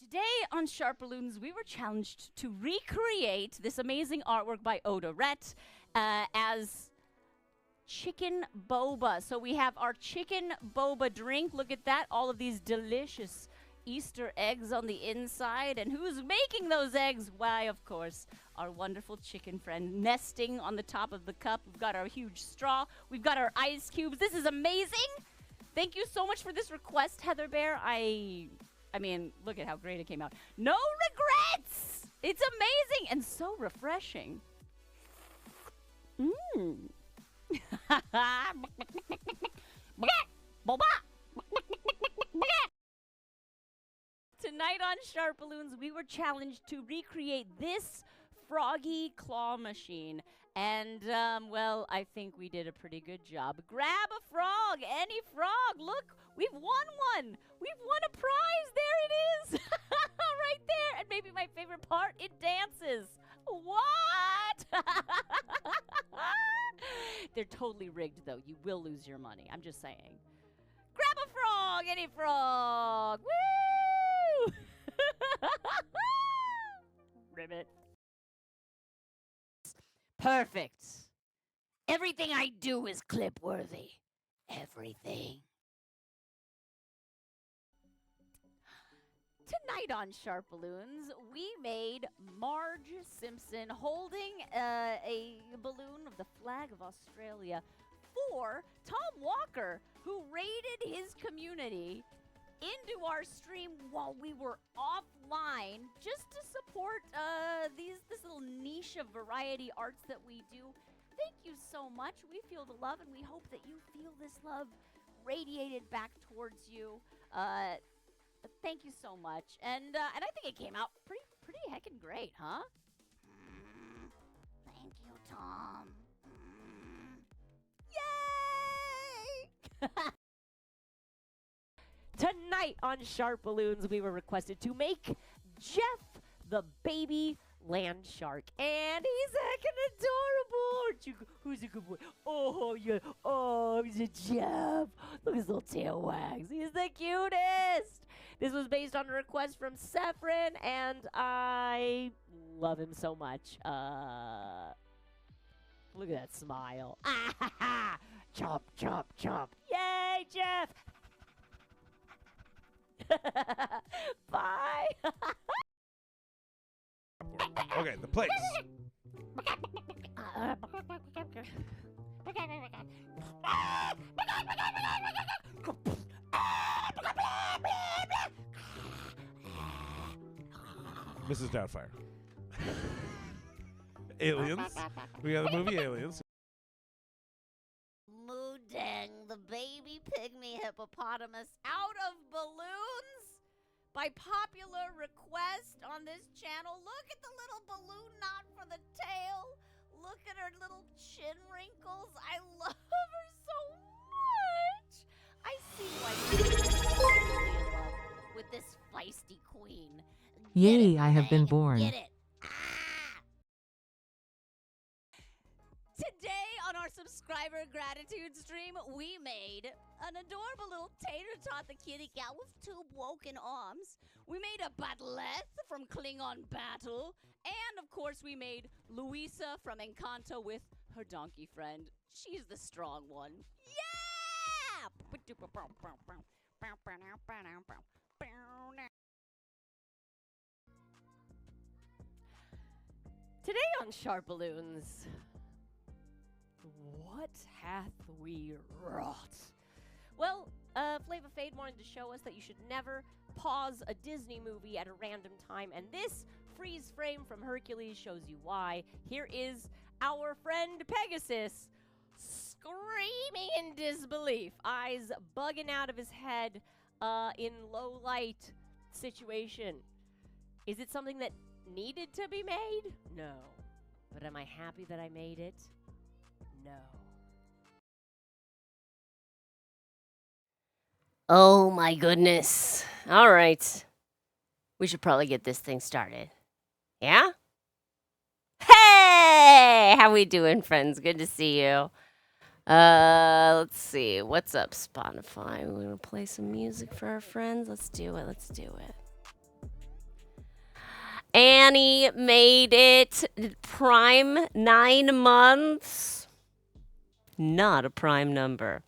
Today on SharpBalloons, we were challenged to recreate this amazing artwork by Odorette as chicken boba. So we have our chicken boba drink. Look at that. All of these delicious Easter eggs on the inside. And who's making those eggs? Why, of course, our wonderful chicken friend nesting on the top of the cup. We've got our huge straw. We've got our ice cubes. This is amazing. Thank you so much for this request, Heather Bear. I mean, look at how great it came out. No regrets! It's amazing and so refreshing. Tonight on SharpBalloons, we were challenged to recreate this froggy claw machine. And, well, I think we did a pretty good job. Grab a frog, any frog. Look, we've won one. We've won a prize. There it is. Right there. And maybe my favorite part, it dances. What? They're totally rigged, though. You will lose your money. I'm just saying. Grab a frog, any frog. Woo! Ribbit. Perfect. Everything I do is clip-worthy. Everything. Tonight on SharpBalloons, we made Marge Simpson holding a balloon of the flag of Australia for Tom Walker, who raided his community into our stream while we were offline just to support this little niche of variety arts that we do. Thank you so much. We feel the love, and we hope that you feel this love radiated back towards you. Thank you so much, and I think it came out pretty heckin' great, huh? Thank you, Tom. Yay! Tonight on SharpBalloons, we were requested to make Jeff the baby land shark, and he's heckin' adorable. Aren't you? Who's a good boy? Oh yeah. Oh, he's a Jeff. Look at his little tail wags. He's the cutest. This was based on a request from Sephrin, and I love him so much. Look at that smile. Chomp, chomp, chomp. Yay, Jeff. Bye. Okay, the place. Mrs. Doubtfire. Aliens. We got the movie Aliens. Moodang, the baby pygmy hippopotamus out of balloons? By popular request on this channel. Look at the little balloon knot for the tail. Look at her little chin wrinkles. I love her so much. I see why she's totally in love with this feisty queen. Yay, I have been born. Get it. Today on our subscriber gratitude stream, we made an adorable little tater tot, the kitty cat with two woken arms. We made a Battleth from Klingon Battle. And, of course, we made Luisa from Encanto with her donkey friend. She's the strong one. Yeah! Today on SharpBalloons, what hath we wrought? Well, Flava Fade wanted to show us that you should never pause a Disney movie at a random time, and this freeze frame from Hercules shows you why. Here is our friend Pegasus screaming in disbelief, eyes bugging out of his head in low light situation. Is it something that needed to be made? No. But am I happy that I made it? No. Oh my goodness. All right. We should probably get this thing started. Yeah? Hey! How we doing, friends? Good to see you. Let's see. What's up, Spotify? We're going to play some music for our friends. Let's do it. Let's do it. Annie made it prime 9 months. Not a prime number.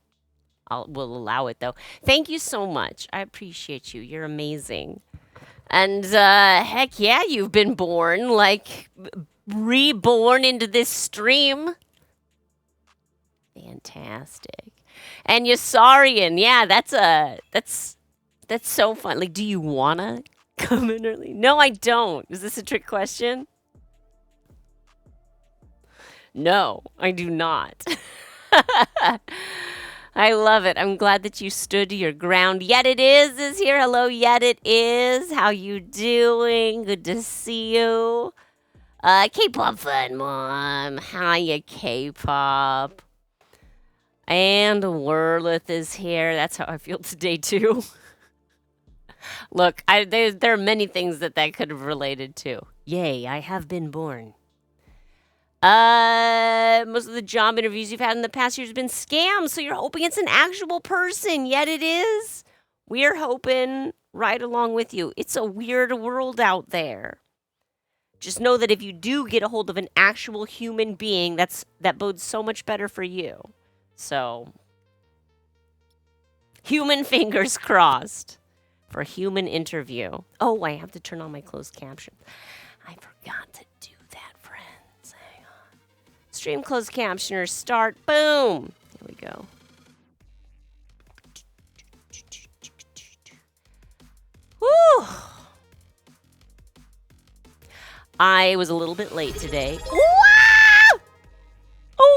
We'll allow it, though. Thank you so much. I appreciate you. You're amazing. And heck yeah, you've been born, like reborn into this stream. Fantastic. And Yasarian, yeah, that's so fun. Like, do you wanna come in early? No, I don't. Is this a trick question? No, I do not. I love it. I'm glad that you stood your ground. Yet it is here. Hello, Yet it is. How you doing? Good to see you. K-pop fun, Mom. Hiya, K-pop. And Werlith is here. That's how I feel today, too. Look, there are many things that could have related to. Yay, I have been born. Most of the job interviews you've had in the past years have been scams, so you're hoping it's an actual person. Yet it is. We're hoping right along with you. It's a weird world out there. Just know that if you do get a hold of an actual human being, that bodes so much better for you. So, human fingers crossed for a human interview. Oh, I have to turn on my closed caption. I forgot to do that, friends. Hang on. Stream closed captioner start. Boom. Here we go. Woo! I was a little bit late today. Wow! A Warlith!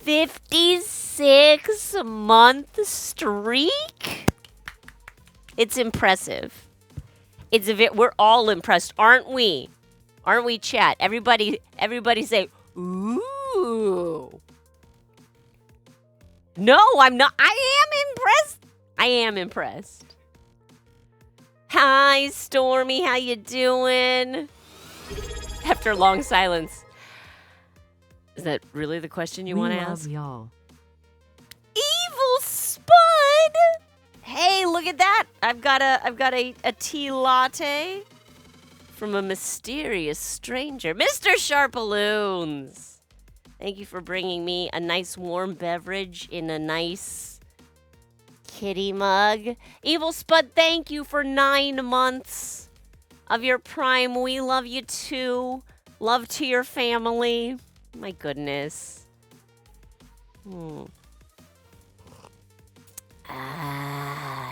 56-month streak? It's impressive. We're all impressed, aren't we? Aren't we, chat? Everybody say, ooh. No, I'm not. I am impressed. Hi, Stormy. How you doing? After a long silence. Is that really the question you want to ask? Y'all. Evil Spud. Hey, look at that. I've got a tea latte from a mysterious stranger. Mr. SharpBalloons. Thank you for bringing me a nice warm beverage in a nice kitty mug. Evil Spud, thank you for 9 months of your prime. We love you too. Love to your family. My goodness.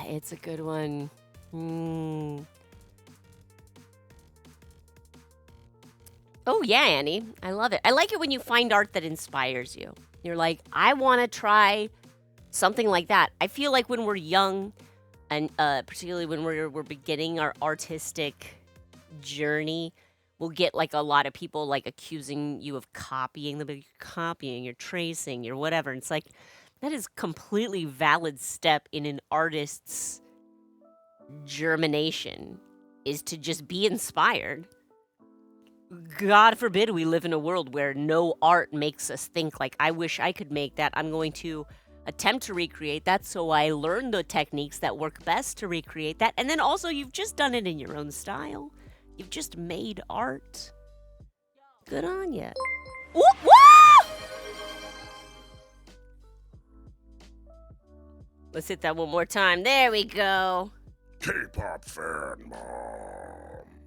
It's a good one. Oh, yeah, Annie. I love it. I like it when you find art that inspires you. You're like, I want to try something like that. I feel like when we're young, and particularly when we're beginning our artistic journey, we'll get like a lot of people like accusing you of copying them. You're copying, you're tracing, you're whatever. And it's like, that is completely valid step in an artist's germination, is to just be inspired. God forbid we live in a world where no art makes us think like, I wish I could make that. I'm going to attempt to recreate that, so I learn the techniques that work best to recreate that. And then also, you've just done it in your own style. You've just made art. Good on you. Woo! Let's hit that one more time. There we go. K-pop fan mom.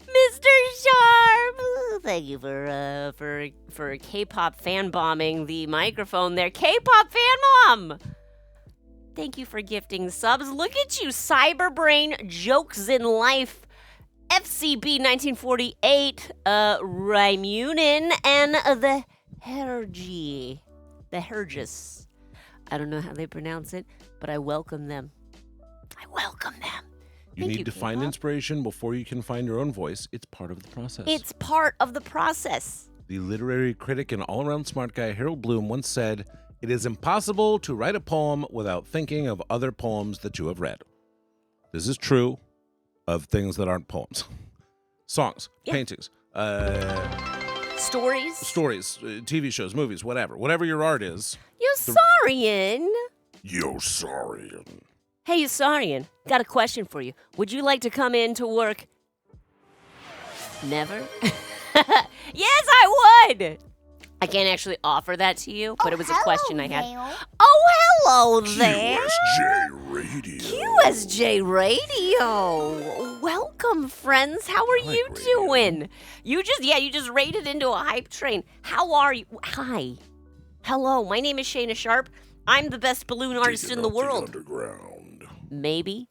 Mr. Sharp! Thank you for K-pop fan bombing the microphone there. K-pop fan mom! Thank you for gifting subs. Look at you, Cyberbrain Jokes in Life, FCB 1948, Raimunin, and the Hergy. The Hergis. I don't know how they pronounce it, but I welcome them. I welcome them. You need to find inspiration before you can find your own voice. It's part of the process. It's part of the process. The literary critic and all-around smart guy Harold Bloom once said, "It is impossible to write a poem without thinking of other poems that you have read." This is true of things that aren't poems. Songs, paintings, stories, TV shows, movies, whatever. Whatever your art is. Yosarian. Yosarian. Hey, Usarian, got a question for you. Would you like to come in to work? Never? Yes, I would! I can't actually offer that to you, but it was a question I had. Oh, hello there! QSJ Radio. QSJ Radio! Welcome, friends. How are you doing? You just raided into a hype train. How are you? Hi. Hello, my name is Shayna Sharp. I'm the best balloon artist in the world. Underground. Maybe.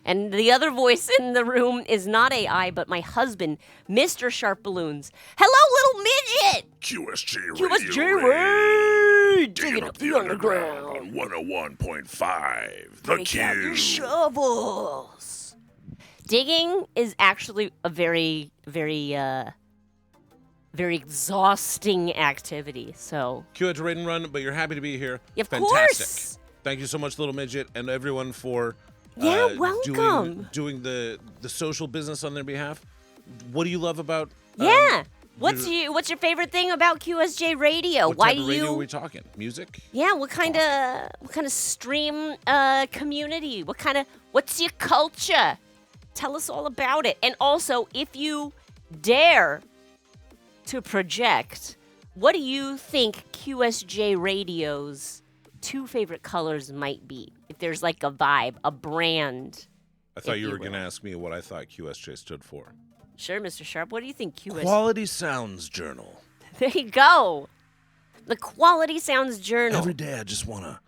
And the other voice in the room is not AI, but my husband, Mr. SharpBalloons. Hello, little midget! QSJ Radio. Digging up the underground on 101.5. The Break out your Q. shovels. Digging is actually a very, very exhausting activity. So Q had to raid and run, but you're happy to be here. Of Fantastic. course. Thank you so much, little midget, and everyone for welcome. doing the social business on their behalf. What do you love about? What's your favorite thing about QSJ Radio? What Why type do of radio you? are we talking? Music? Yeah, what kind of stream community? What's your culture? Tell us all about it. And also, if you dare to project, what do you think QSJ Radio's 2 favorite colors might be? If there's like a vibe, a brand. I thought you you were going to will. ask me what I thought QSJ stood for. Sure, Mr. Sharp. What do you think QSJ? Quality Sounds Journal. There you go. The Quality Sounds Journal. Every day I just want to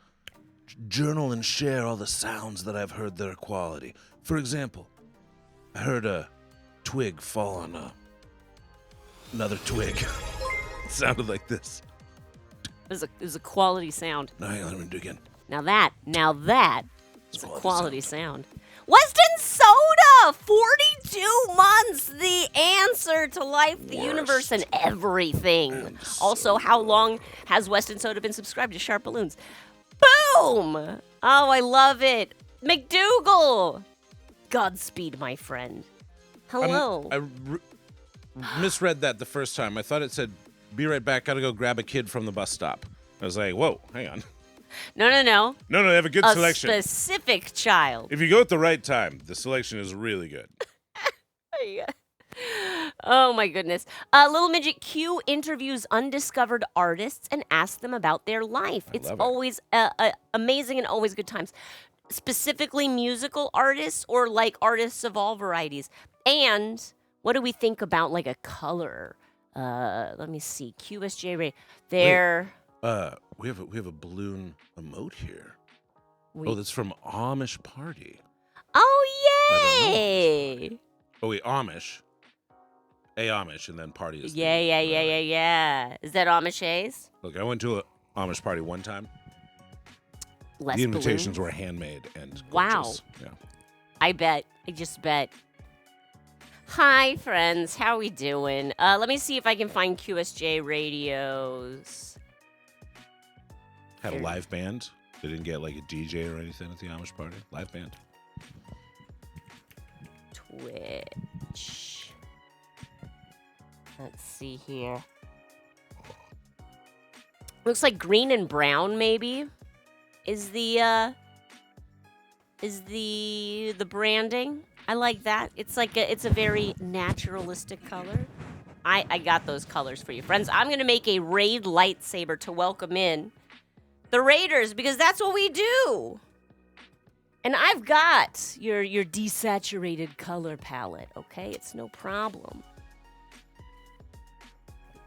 journal and share all the sounds that I've heard that are quality. For example, I heard a twig fall on another twig. It sounded like this. It was a quality sound. No, hang on, let me do it again. Now that is a Quality quality sound. Weston Soda! 42 months, the answer to life, the universe, and everything. And Also, how long has Weston Soda been subscribed to SharpBalloons? Boom! Oh, I love it. McDougal! Godspeed, my friend. Hello. I misread that the first time. I thought it said, be right back, gotta go grab a kid from the bus stop. I was like, whoa, hang on. No. No, they have a good A selection. specific child. If you go at the right time, the selection is really good. Oh my goodness. Little Midget Q interviews undiscovered artists and asks them about their life. It's love it. always amazing and always good times. Specifically musical artists or like artists of all varieties. And what do we think about like a color? Let me see. QSJ Ray. There. We have a balloon emote here. We- Oh, that's from Amish Party. Oh, yay! Oh wait, Amish. A Amish and then party is. Yeah. Is that Amish A's? Look, I went to a Amish party one time. Less The invitations balloons? were handmade and Wow. gorgeous. Yeah. I just bet. Hi, friends. How we doing? Let me see if I can find QSJ radios. Had a live band. They didn't get like a DJ or anything at the Amish party. Live band. Twitch. Let's see here. Looks like green and brown, maybe, is the branding. I like that. It's like it's a very naturalistic color. I got those colors for you, friends. I'm gonna make a raid lightsaber to welcome in the raiders because that's what we do. And I've got your desaturated color palette. Okay, it's no problem.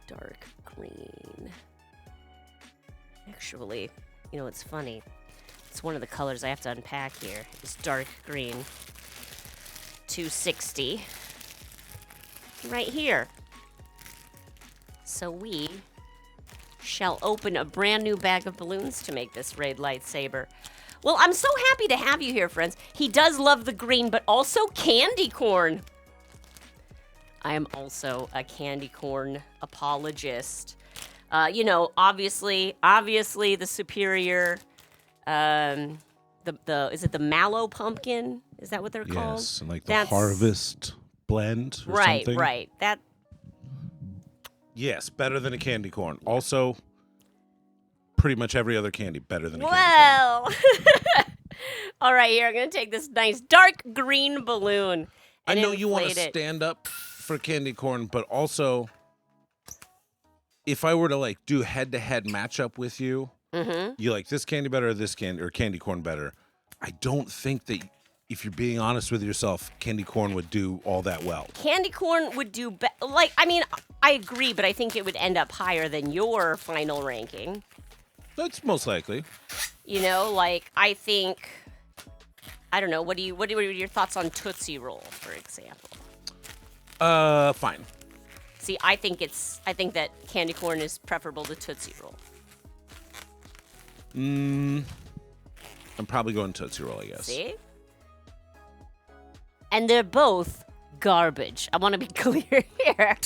Dark green. Actually, you know, it's funny. It's one of the colors I have to unpack here. It's dark green. 260. Right here. So we shall open a brand new bag of balloons to make this raid lightsaber. Well, I'm so happy to have you here, friends. He does love the green, but also candy corn. I am also a candy corn apologist. You know, obviously the superior, is it the mallow pumpkin? Is that what they're called? Yes, and like the That's- harvest blend or Right, something. right. That Yes, better than a candy corn. Also, pretty much every other candy better than a candy corn. well. All right, here, I'm going to take this nice dark green balloon. I And know you want to inflate it. stand up for candy corn, but also, if I were to like do head-to-head matchup with you, you like this candy better or this candy or candy corn better. I don't think that if you're being honest with yourself, candy corn would do all that well. Candy corn would do like, I mean, I agree, but I think it would end up higher than your final ranking. That's most likely. You know, like I think, I don't know. What are your thoughts on Tootsie Roll, for example? Fine. See, I think that candy corn is preferable to Tootsie Roll. I'm probably going Tootsie Roll, I guess. See? And they're both garbage. I want to be clear here.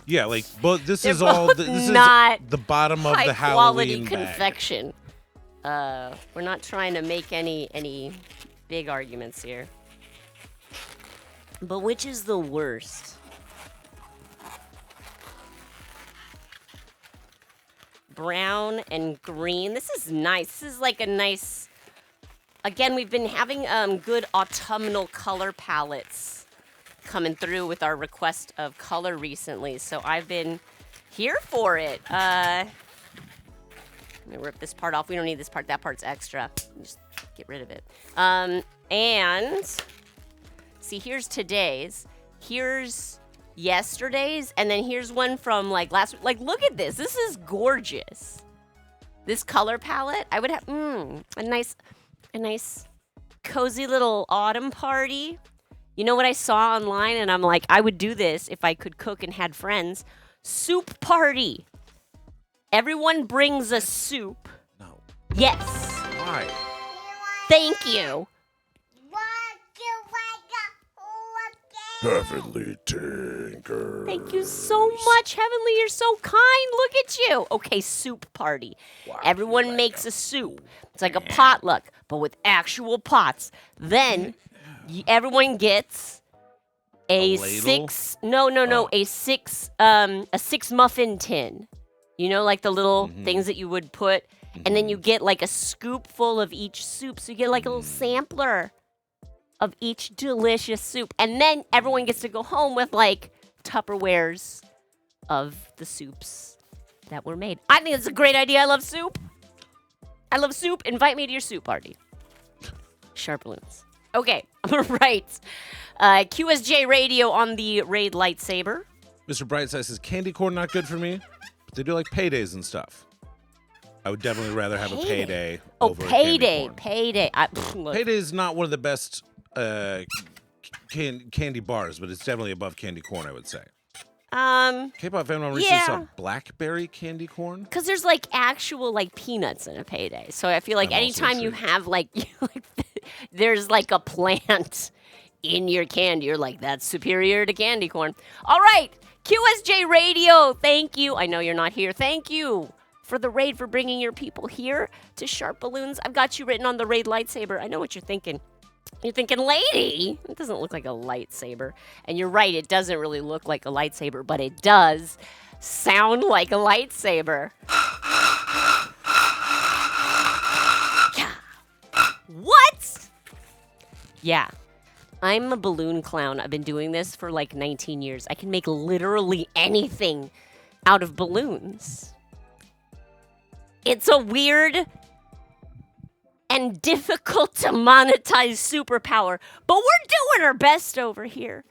Yeah, like, but this They're is all. both This not is the bottom of the high quality Halloween bag. confection. We're not trying to make any big arguments here. But which is the worst? Brown and green. This is nice. This is like a nice. Again, we've been having good autumnal color palettes coming through with our request of color recently, so I've been here for it. Let me rip this part off. We don't need this part. That part's extra. Just get rid of it. And see, here's today's. Here's yesterday's, and then here's one from like last week. Like, look at this. This is gorgeous. This color palette. I would have a nice cozy little autumn party. You know what I saw online, and I'm like, I would do this if I could cook and had friends. Soup party. Everyone brings a soup. No. Yes. Why? Thank you. Heavenly Tinker. Thank you so much, Heavenly. You're so kind. Look at you. Okay, soup party. Everyone makes a soup. It's like a potluck, but with actual pots. Then everyone gets a ladle? a six muffin tin. You know, like the little things that you would put, and then you get like a scoop full of each soup. So you get like a little sampler of each delicious soup. And then everyone gets to go home with like Tupperwares of the soups that were made. I think it's a great idea. I love soup. I love soup. Invite me to your soup party. SharpBalloons. Okay, all right. QSJ Radio on the Raid lightsaber. Mr. Brightside says candy corn not good for me, but they do like paydays and stuff. I would definitely rather have a payday over payday, a candy corn. payday. Look, Payday is not one of the best candy bars, but it's definitely above candy corn, I would say. K-pop fan mom yeah. some blackberry candy corn. because there's like actual like peanuts in a payday. So I feel like I'm also anytime you intrigued. have like there's like a plant in your candy, you're like, that's superior to candy corn. All right, QSJ Radio, thank you. I know you're not here. Thank you for the raid, for bringing your people here to SharpBalloons. I've got you written on the raid lightsaber. I know what you're thinking. You're thinking, lady, it doesn't look like a lightsaber. And you're right, it doesn't really look like a lightsaber, but it does sound like a lightsaber. Yeah. What? Yeah. I'm a balloon clown. I've been doing this for like 19 years. I can make literally anything out of balloons. It's a weird and difficult to monetize superpower, but we're doing our best over here.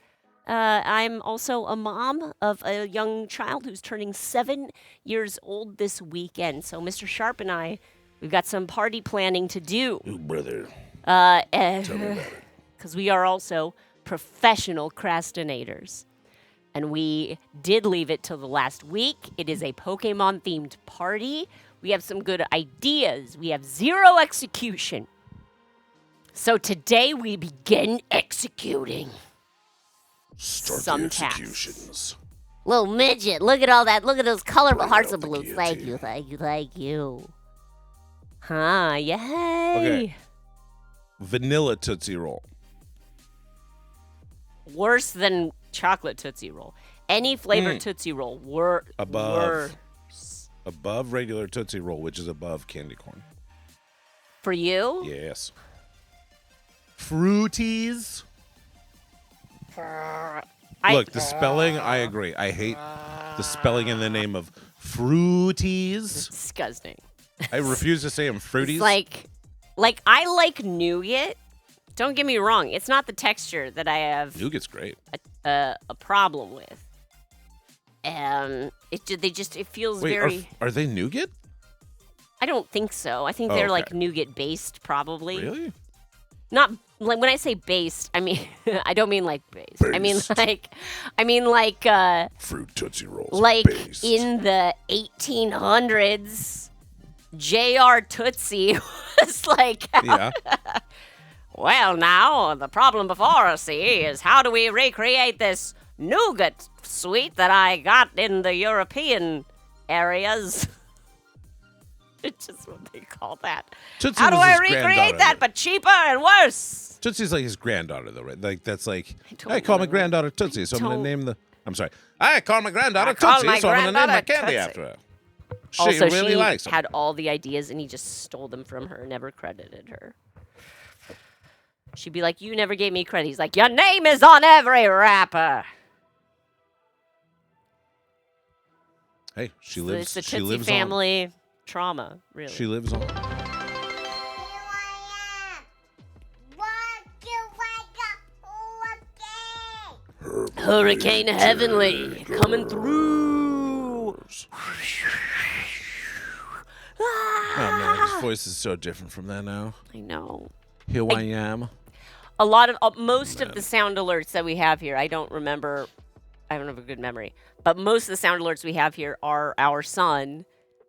I'm also a mom of a young child who's turning 7 years old this weekend. So Mr. Sharp and I, we've got some party planning to do. Ooh, brother. Tell me about it. Because we are also professional crastinators. And we did leave it till the last week. It is a Pokemon-themed party. We have some good ideas. We have zero execution. So today we begin executing. Start Some the tasks. executions. Little midget, look at all that. Look at those colorful Bring hearts out of the balloons. guillotine. Thank you. Huh, yay. Okay. Vanilla Tootsie Roll. Worse than chocolate Tootsie Roll. Any flavored Tootsie Roll Above. worse. Above regular Tootsie Roll, which is above candy corn. For you? Yes. Fruities. Look, the spelling, I agree. I hate the spelling in the name of fruities. Disgusting. I refuse to say them fruities. It's like I like nougat. Don't get me wrong. It's not the texture that I have Nougat's great. a problem with. It feels Wait, very. are they nougat? I don't think so. I think Oh, they're okay. like nougat based, probably. Really? Not like when I say based, I mean I don't mean like based. I mean like Fruit Tootsie Rolls. like based. in the 1800s, J.R. Tootsie was like, Yeah. well, now the problem before us is how do we recreate this nougat sweet that I got in the European areas? It's just what they call that. Tootsie How do was I his recreate granddaughter, that, though. but cheaper and worse? Tootsie's like his granddaughter, though, right? Like that's like don't I call my know. granddaughter Tootsie, so I'm gonna don't- name the. I'm sorry. I call my granddaughter I call Tootsie, my so I'm gonna name my granddaughter candy Tootsie. after her. She Also, really she likes them. had all the ideas, and he just stole them from her, never credited her. She'd be like, you never gave me credit. He's like, your name is on every wrapper. Hey, she So lives. it's the She Tootsie lives family trauma, on. really. She lives on. Hurricane Heavenly coming through. Oh man, his voice is so different from that now. I know. Here I am. A lot of most of the sound alerts that we have here, I don't remember. I don't have a good memory, but most of the sound alerts we have here are our son,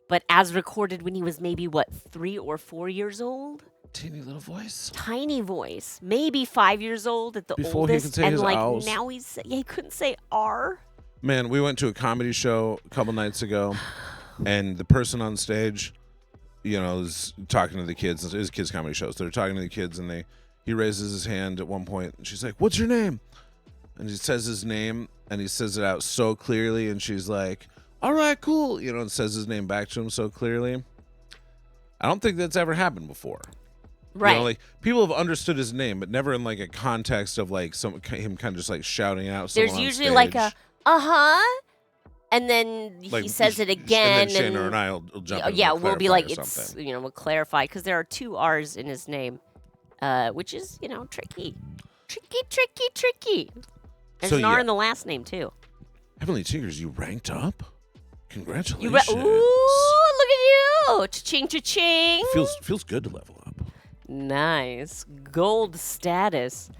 but as recorded when he was maybe 3 or 4 years old. Teeny little voice. Tiny voice, maybe 5 years old at the Before he oldest, could say and his like owls. now he couldn't say R. Man, we went to a comedy show a couple nights ago, and the person on stage, is talking to the kids. It was a kids' comedy show, so they're talking to the kids, and he raises his hand at one point, and she's like, "What's your name?" And he says his name, and he says it out so clearly, and she's like, "All right, cool," and says his name back to him so clearly. I don't think that's ever happened before. Right. Like people have understood his name, but never in like a context of like him kind of just like shouting out. There's someone on usually like stage. a and then Like, he says it again, and then Shane or I will jump in yeah, and we'll be clarify like or it's something. we'll clarify because there are 2 R's in his name, which is tricky. There's So, an R yeah. in the last name too. Heavenly Tinkers, you ranked up. Congratulations. Ooh, look at you! Cha-ching, cha-ching. Feels good to level up. Nice. Gold status.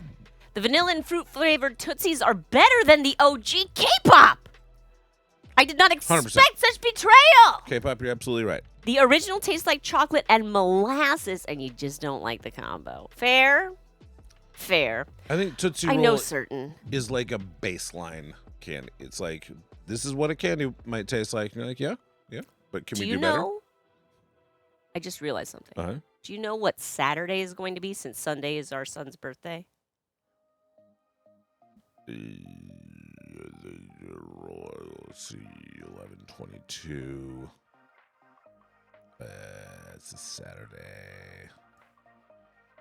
The vanilla and fruit flavored Tootsies are better than the OG K-pop. I did not expect 100%. such betrayal. K-pop, you're absolutely right. The original tastes like chocolate and molasses, and you just don't like the combo. Fair? Fair. I think Tootsie I Roll know certain. is like a baseline candy. It's like this is what a candy might taste like. And you're like, yeah, but can Do we you do better? know? I just realized something. Uh-huh. Do you know what Saturday is going to be since Sunday is our son's birthday? Let's see, 11/22. It's a Saturday.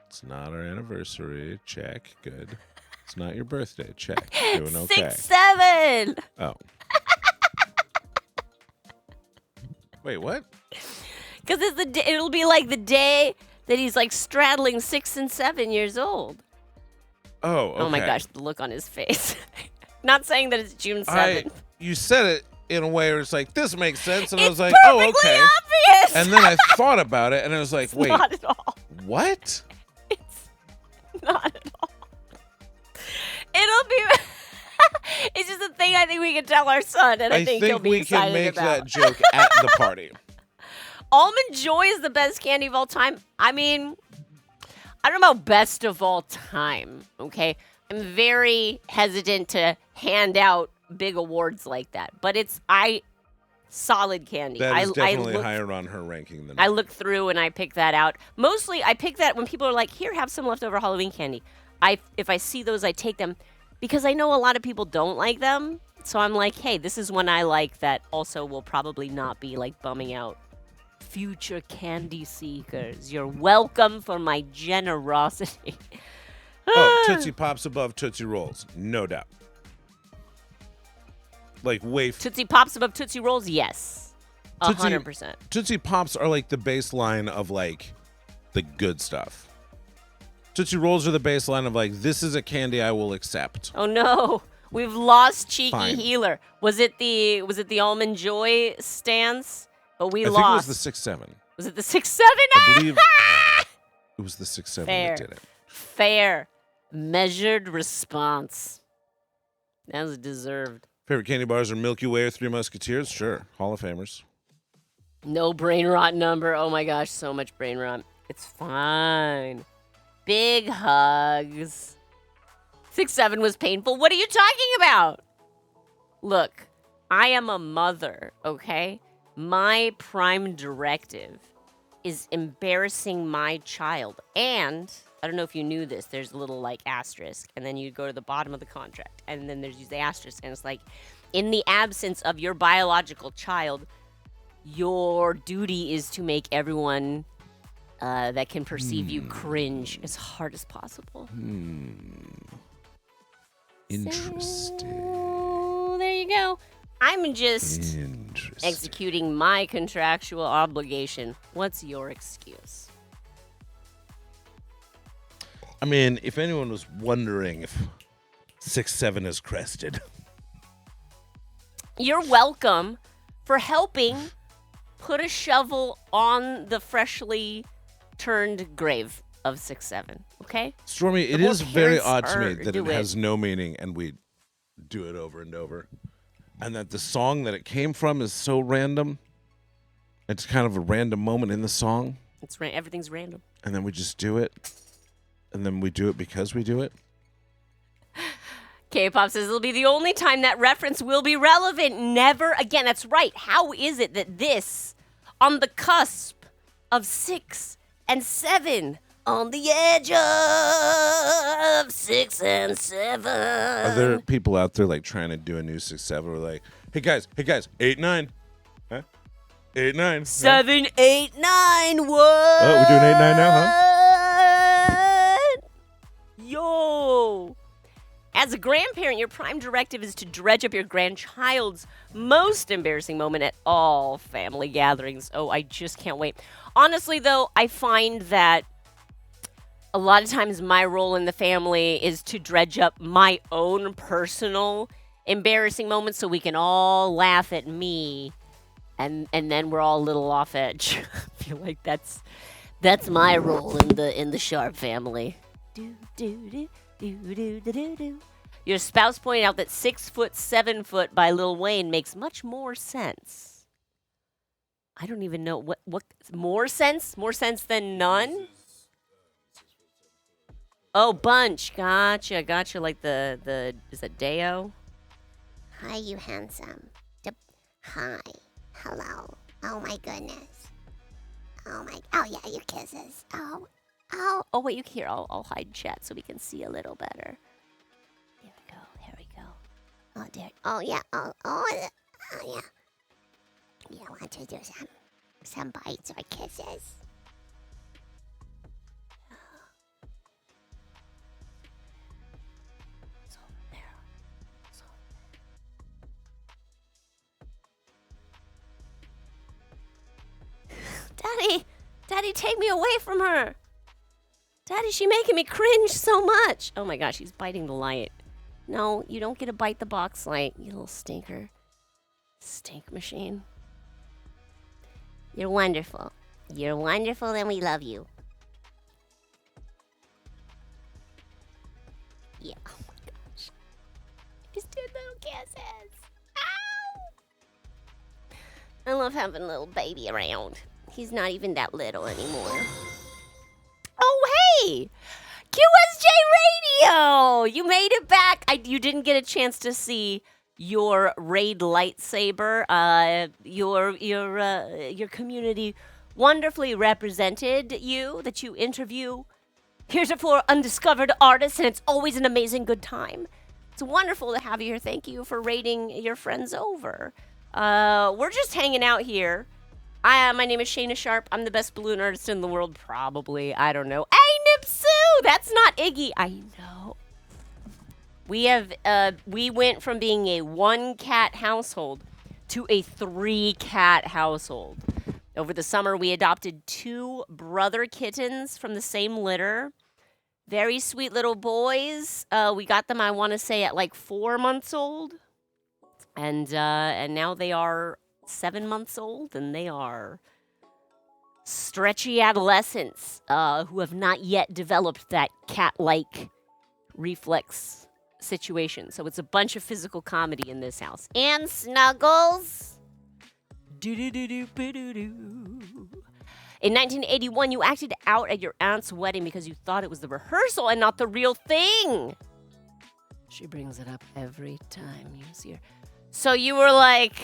It's not our anniversary. Check. Good. It's not your birthday. Check. Doing okay. 6-7. Oh. Wait, what? Because it'll be like the day that he's like straddling 6 and 7 years old. Oh, okay. Oh my gosh, the look on his face. Not saying that it's June 7th. You said it in a way where it's like, this makes sense. And I It's was like, oh, perfectly okay. obvious. And then I thought about it, and I was like, wait, Not at all. what? It's not at all. It'll be. It's just a thing I think we can tell our son, and I think he'll be we can excited make about. that joke at the party. Almond Joy is the best candy of all time. I mean, I don't know about best of all time, okay? I'm very hesitant to hand out big awards like that, but solid candy. That is definitely look, higher on her ranking than I mine. look through and I pick that out. Mostly, I pick that when people are like, here, have some leftover Halloween candy. If I see those, I take them because I know a lot of people don't like them. So I'm like, hey, this is one I like that also will probably not be like bumming out future candy seekers. You're welcome for my generosity. Oh, Tootsie Pops above Tootsie Rolls, no doubt. Like Tootsie Pops above Tootsie Rolls, yes. 100%. Tootsie Pops are like the baseline of like the good stuff. Tootsie Rolls are the baseline of like, this is a candy I will accept. Oh no, we've lost Cheeky Fine. Healer. Was it the Almond Joy stance? But we I lost. think it was the 6-7. Was it the 6-7? I believe it was the 6-7 Fair. that did it. Fair. Measured response. That was deserved. Favorite candy bars are Milky Way or Three Musketeers? Sure. Hall of Famers. No brain rot number. Oh my gosh, so much brain rot. It's fine. Big hugs. 6-7 was painful. What are you talking about? Look, I am a mother, okay? My prime directive is embarrassing my child. And I don't know if you knew this. There's a little like asterisk, and then you go to the bottom of the contract, and then there's the asterisk, and it's like, in the absence of your biological child, your duty is to make everyone that can perceive you cringe as hard as possible. Interesting. So, there you go. I'm just executing my contractual obligation. What's your excuse? I mean, if anyone was wondering if 6-7 is crested. You're welcome for helping put a shovel on the freshly turned grave of 6-7, okay? Stormy, it more is very parents odd to me are- that do it it. has no meaning and we do it over and over. And that the song that it came from is so random. It's kind of a random moment in the song. Everything's random. And then we just do it. And then we do it because we do it. K-pop says it'll be the only time that reference will be relevant. Never again. That's right. How is it that this, on the cusp of 6 and 7, on the edge of 6 and 7? Are there people out there like trying to do a new 6-7? We're like, hey guys, 8-9. Huh? 8-9. 7, 8, 9. What? Oh, we're doing 8-9 now, huh? Yo. As a grandparent, your prime directive is to dredge up your grandchild's most embarrassing moment at all family gatherings. Oh, I just can't wait. Honestly, though, I find that a lot of times my role in the family is to dredge up my own personal embarrassing moments so we can all laugh at me, and then we're all a little off edge. I feel like that's my role in the Sharp family. Do do do do do do do do. Your spouse pointed out that 6 foot, 7 foot by Lil Wayne makes much more sense. I don't even know what more sense? More sense than none? Oh, bunch. Gotcha. Like the is that Deo? Hi, you handsome. Hi. Hello. Oh my goodness. Oh yeah, you kisses. Oh. Wait, you here. I'll hide chat so we can see a little better. Here we go. Oh dear. Oh yeah. Oh yeah. You want to do some bites or kisses? Daddy, take me away from her. Daddy, she's making me cringe so much. Oh my gosh, he's biting the light. No, you don't get to bite the box light, you little stinker. Stink machine. You're wonderful. You're wonderful and we love you. Yeah. Oh my gosh. Just did little kisses. Ow! I love having a little baby around. He's not even that little anymore. Oh, hey! QSJ Radio! You made it back. You didn't get a chance to see your raid lightsaber. Your community wonderfully represented you, that you interview heretofore undiscovered artists, and it's always an amazing good time. It's wonderful to have you here. Thank you for raiding your friends over. We're just hanging out here. My name is Shayna Sharp. I'm the best balloon artist in the world, probably. I don't know. Hey, Nipsu! That's not Iggy. I know. We went from being a 1-cat household to a 3-cat household. Over the summer, we adopted 2 brother kittens from the same litter. Very sweet little boys. We got them, I want to say, at like 4 months old. And now they are 7 months old, and they are stretchy adolescents who have not yet developed that cat-like reflex situation. So it's a bunch of physical comedy in this house. And Snuggles. In 1981, you acted out at your aunt's wedding because you thought it was the rehearsal and not the real thing. She brings it up every time you see her. So you were like,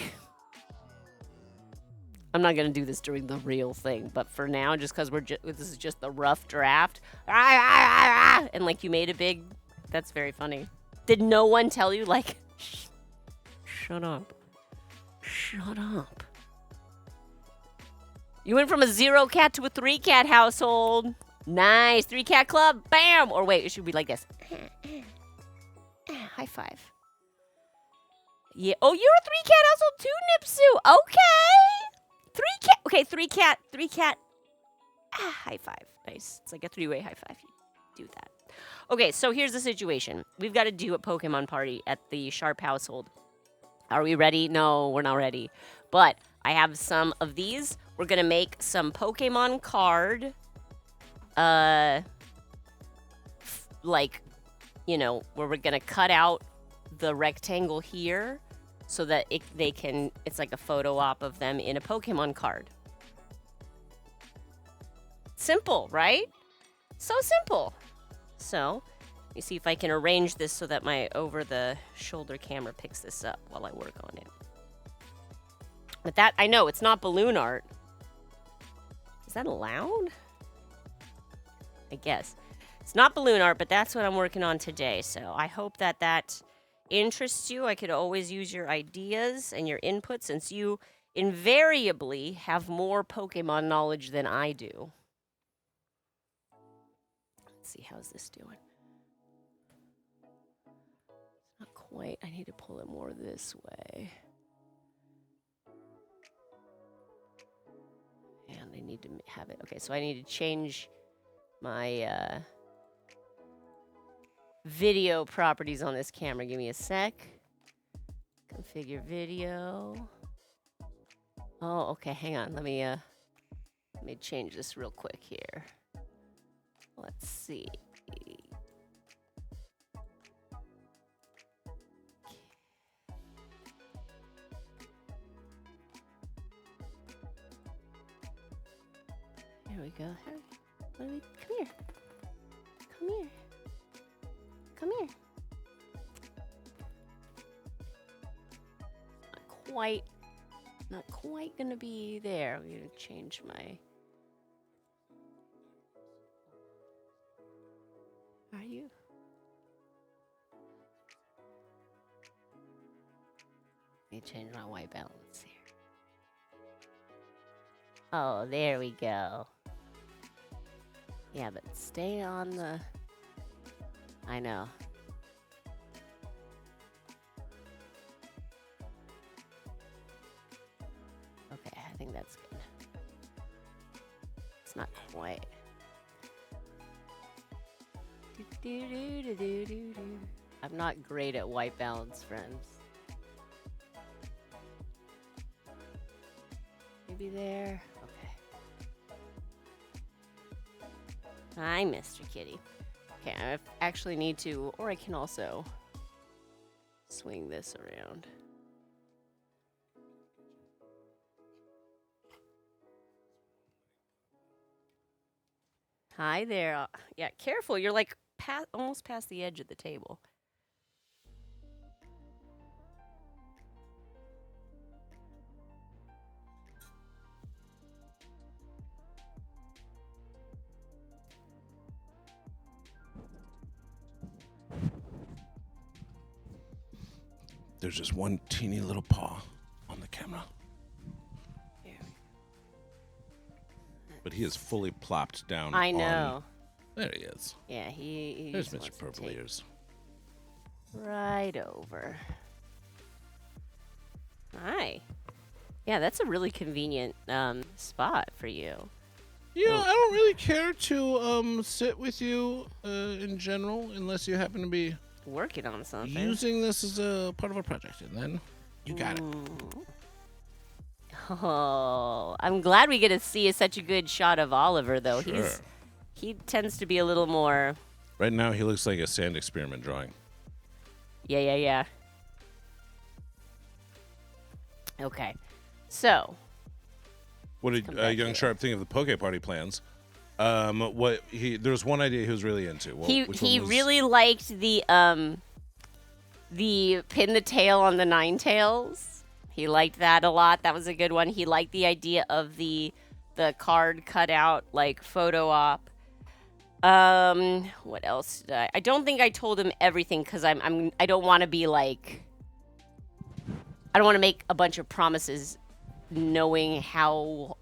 I'm not going to do this during the real thing, but for now, just because this is just the rough draft. And like you made a big, that's very funny. Did no one tell you, like, shut up. Shut up. You went from a 0-cat to a 3-cat household. Nice. 3-cat club. Bam. Or wait, it should be like this. High five. Yeah. Oh, you're a 3-cat household too, Nipsu. Okay. 3-cat. Okay, 3-cat. 3-cat. High five. Nice. It's like a 3-way high five. You do that. Okay, so here's the situation. We've got to do a Pokemon party at the Sharp household. Are we ready? No, we're not ready. But I have some of these. We're going to make some Pokemon card, like, you know, where we're going to cut out the rectangle here so that it's like a photo op of them in a Pokemon card. Simple, right? So simple. So, let me see if I can arrange this so that my over-the-shoulder camera picks this up while I work on it. But that, I know, it's not balloon art. Is that allowed? I guess. It's not balloon art, but that's what I'm working on today. So I hope that interests you. I could always use your ideas and your input since you invariably have more Pokemon knowledge than I do. Let's see, how's this doing? Not quite. I need to pull it more this way. And I need to have it. Okay, so I need to change my video properties on this camera. Give me a sec. Configure video. Oh, okay, hang on. Let me change this real quick here. Let's see. There we go. Come here. Come here. Come here. Not quite gonna be there. I'm gonna change my. Are you? Let me change my white balance here. Oh, there we go. Yeah, but stay on the... I know. Okay, I think that's good. It's not quite. I'm not great at white balance, friends. Maybe there. Hi, Mr. Kitty. Okay, I actually need to, or I can also swing this around. Hi there. Yeah, careful. You're like almost past the edge of the table. There's just one teeny little paw on the camera. But he is fully plopped down I know. There he is. Yeah, he There's just Mr. wants to Purple take Ears. right over. Hi. Yeah, that's a really convenient spot for you. Yeah, I don't really care to sit with you in general, unless you happen to be Working on something. using this as a part of a project, and then you got it. Oh, I'm glad we get to see such a good shot of Oliver, though. Sure. He tends to be a little more. Right now, he looks like a sand experiment drawing. Yeah. Okay, so What did come back Young here. Sharp think of the Poke Party plans? There's one idea he was really into. Which one he was- really liked the pin the tail on the nine tails. He liked that a lot. That was a good one. He liked the idea of the card cutout like photo op. What else did I don't think I told him everything because I don't want to be like I don't want to make a bunch of promises knowing how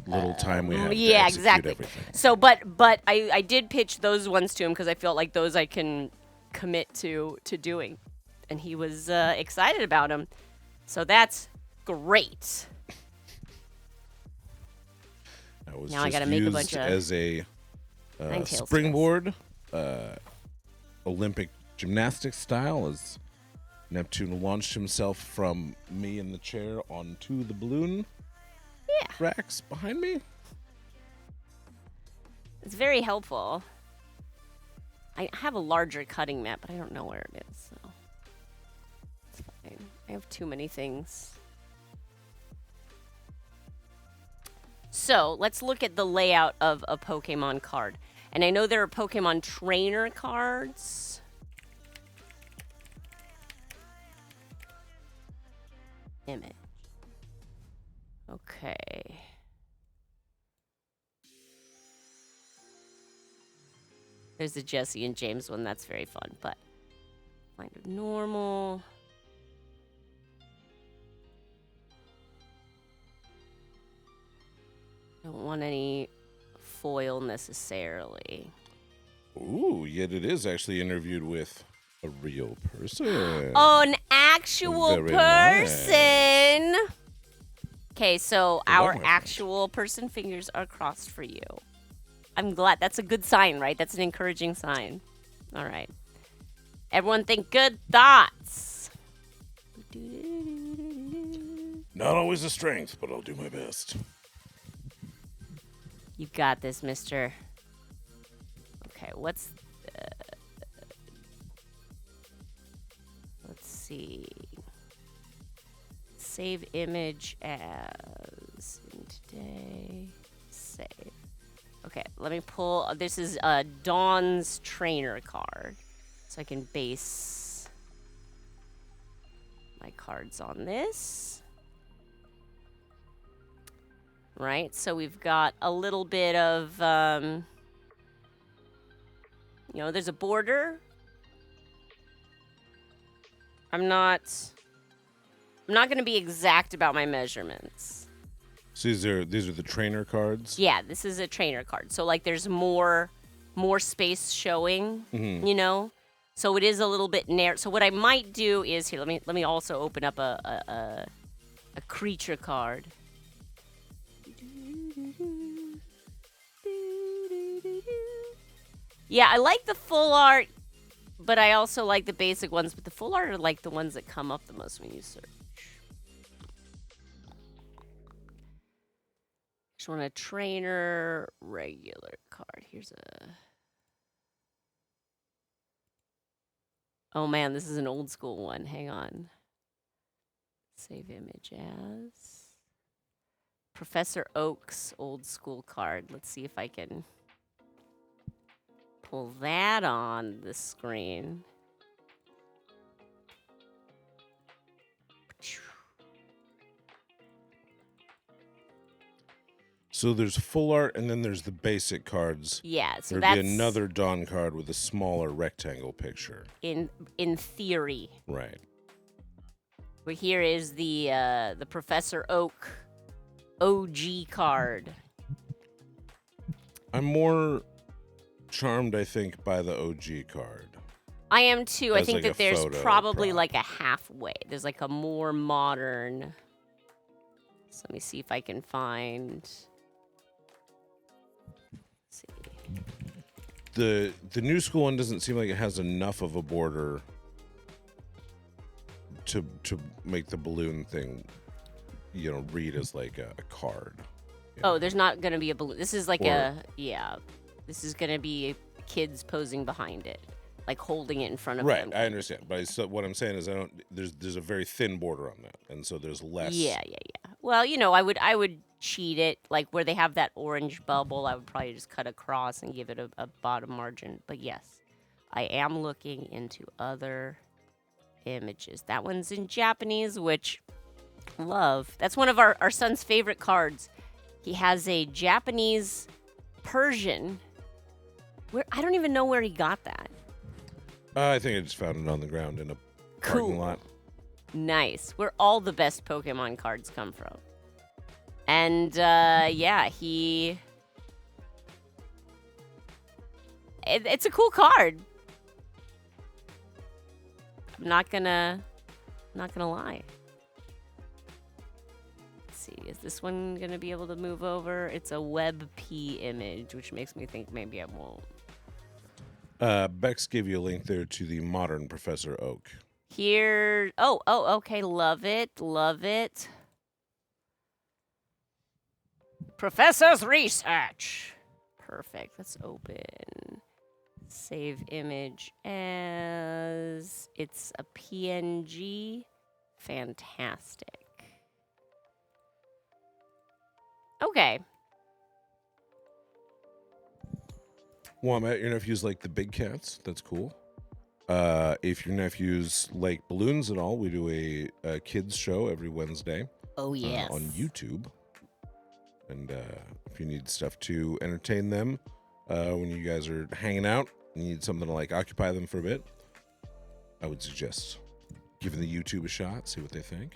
little time we have. yeah, to execute exactly. Everything. So, but I did pitch those ones to him because I felt like those I can commit to doing, and he was excited about them. So that's great. That was Now I just gotta make a used bunch of as a Ninetales springboard, Olympic gymnastics style, as Neptune launched himself from me in the chair onto the balloon racks behind me. It's very helpful. I have a larger cutting mat, but I don't know where it is. So it's fine. I have too many things. So let's look at the layout of a Pokemon card. And I know there are Pokemon trainer cards. Image. Okay. There's the Jesse and James one. That's very fun, but kind of normal. Don't want any foil necessarily. Ooh, yet it is actually interviewed with a real person. Oh, an actual Very nice. person. Okay, so I love our my actual person fingers are crossed for you. I'm glad. That's a good sign, right? That's an encouraging sign. All right. Everyone think good thoughts. Not always a strength, but I'll do my best. You got this, mister. Okay, what's... let's see. Save image as... today. Save. Okay, let me pull... this is Dawn's trainer card. So I can base my cards on this. Right, so we've got a little bit of, you know, there's a border. I'm not going to be exact about my measurements. So these are the trainer cards? Yeah, this is a trainer card. So, like, there's more space showing, you know? So it is a little bit narrow. So what I might do is, here, let me also open up a creature card. Yeah, I like the full art, but I also like the basic ones. But the full art are like the ones that come up the most when you search. Just want a trainer regular card. Here's a... Oh man, this is an old school one. Hang on. Save image as... Professor Oak's old school card. Let's see if I can pull that on the screen. So there's full art, and then there's the basic cards. Yeah, so There'd that's be another Dawn card with a smaller rectangle picture. in theory. Right. But here is the Professor Oak OG card. I'm more charmed, I think, by the OG card. I am too. I As, think like, that a there's photo probably prop. like a halfway. There's like a more modern. So let me see if I can find. Let's see. The new school one doesn't seem like it has enough of a border to make the balloon thing, read as like a card. Oh, there's not gonna be a balloon. This is like Or- This is gonna be kids posing behind it, like holding it in front of Right, them. I understand, but what I'm saying is there's a very thin border on that, and so there's less. Yeah. Well, I would cheat it, like where they have that orange bubble. I would probably just cut across and give it a bottom margin. But yes, I am looking into other images. That one's in Japanese, which love. That's one of our son's favorite cards. He has a Japanese Persian. I don't even know where he got that. I think I just found it on the ground in a parking Cool. lot. Nice. Where all the best Pokemon cards come from. And it's a cool card. I'm not gonna lie. Let's see, is this one gonna be able to move over? It's a WebP image, which makes me think maybe I won't. Bex gave you a link there to the modern Professor Oak. Here, okay, love it. Professor's research. Perfect. Let's open. Save image as it's a PNG. Fantastic. Okay. Well, your nephews like the big cats. That's cool. If your nephews like balloons at all, we do a kids show every Wednesday. Oh yes. On YouTube. And if you need stuff to entertain them when you guys are hanging out, you need something to like occupy them for a bit, I would suggest giving the YouTube a shot, see what they think.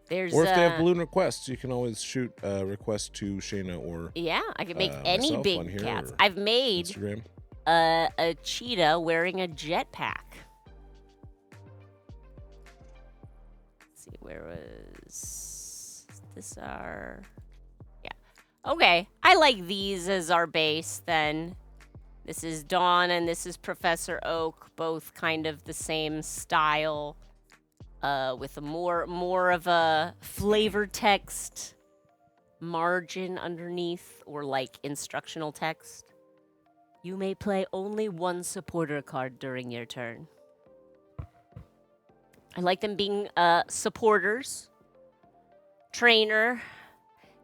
There's or if they have balloon requests, you can always shoot a request to Shayna or yeah, I can make any myself on big here cats. or I've made Instagram. a cheetah wearing a jetpack. Let's see, where was this? Okay, I like these as our base then. This is Dawn and this is Professor Oak, both kind of the same style, with a more of a flavor text margin underneath, or like instructional text. You may play only one supporter card during your turn. I like them being supporters. Trainer.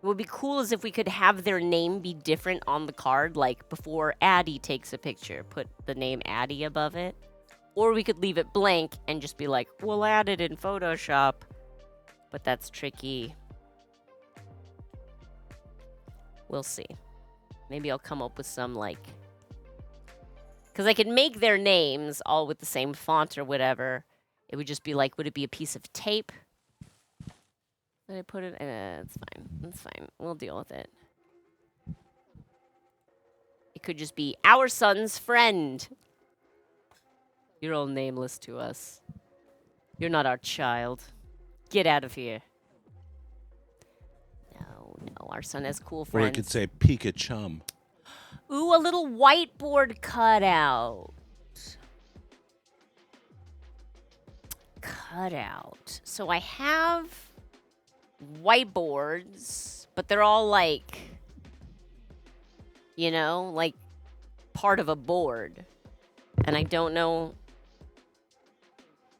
What would be cool is if we could have their name be different on the card, like before Addie takes a picture, put the name Addie above it. Or we could leave it blank and just be like, we'll add it in Photoshop. But that's tricky. We'll see. Maybe I'll come up with some like... Because I could make their names all with the same font or whatever. It would just be like, would it be a piece of tape? Did I put it? It's fine. It's fine. We'll deal with it. It could just be our son's friend. You're all nameless to us. You're not our child. Get out of here. No, our son has cool Or friends. I could say Pikachu. Ooh, a little whiteboard cutout. So I have whiteboards, but they're all like, like part of a board. And I don't know.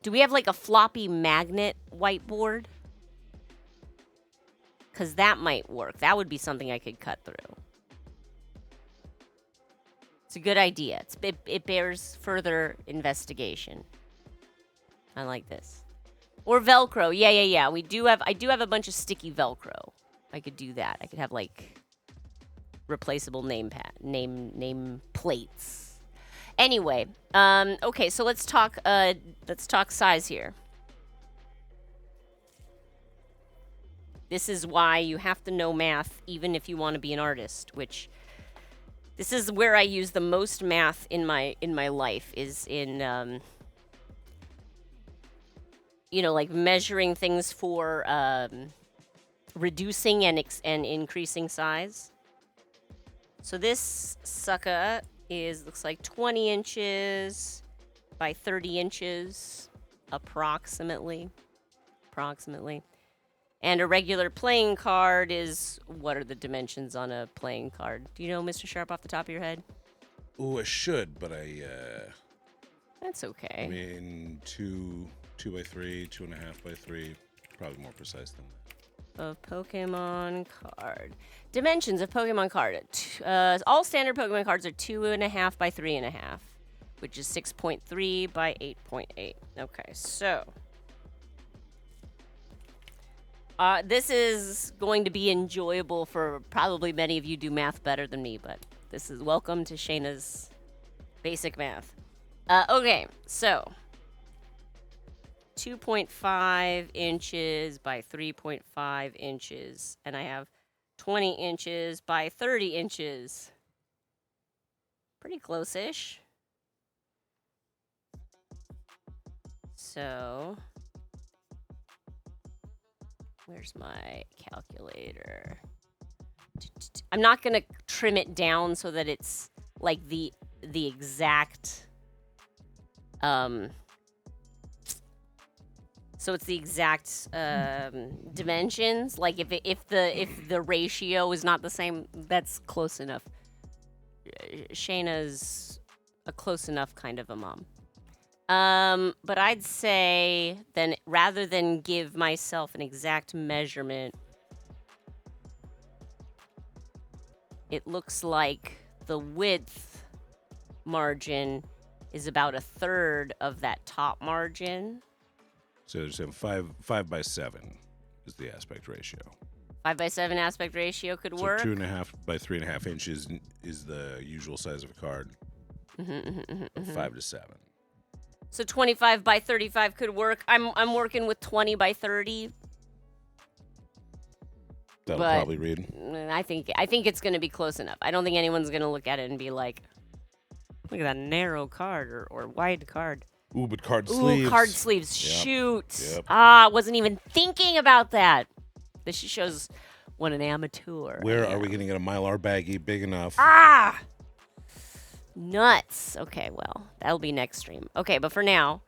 Do we have like a floppy magnet whiteboard? Because that might work. That would be something I could cut through. It's a good idea. It bears further investigation. I like this. Or Velcro. Yeah. I do have a bunch of sticky Velcro. I could do that. I could have like replaceable name plates. Anyway, okay, so let's talk size here. This is why you have to know math even if you want to be an artist, which This is where I use the most math in my life, is in like measuring things for reducing and increasing size. So this sucker looks like 20 inches by 30 inches, approximately. And a regular playing card is, what are the dimensions on a playing card? Do you know, Mr. Sharp, off the top of your head? Ooh, I should, but That's okay. I mean, 2 by 3, 2.5 by 3, probably more precise than that. Of Pokemon card. Dimensions of Pokemon card. All standard Pokemon cards are 2.5 by 3.5, which is 6.3 by 8.8. Okay, so this is going to be enjoyable for probably many of you do math better than me, but this is welcome to Shayna's basic math. Okay, so 2.5 inches by 3.5 inches, and I have 20 inches by 30 inches. Pretty close-ish. So where's my calculator? I'm not going to trim it down so that it's like the exact so it's the exact dimensions. Like if the ratio is not the same, that's close enough. Shayna's a close enough kind of a mom. But I'd say then rather than give myself an exact measurement, it looks like the width margin is about 1/3 of that top margin. So there's a 5 by 7 is the aspect ratio. 5 by 7 aspect ratio could So work. 2.5 by 3.5 inches is the usual size of a card. 5 to 7. So 25 by 35 could work. I'm working with 20 by 30. That'll But probably read. I think it's going to be close enough. I don't think anyone's going to look at it and be like, look at that narrow card or wide card. Ooh, but card sleeves. Ooh, card sleeves. Yep. Shoot. Yep. I wasn't even thinking about that. This shows what an amateur Where I are am. we going to get a Mylar baggie big enough? Nuts. Okay, well, that'll be next stream. Okay, but for now,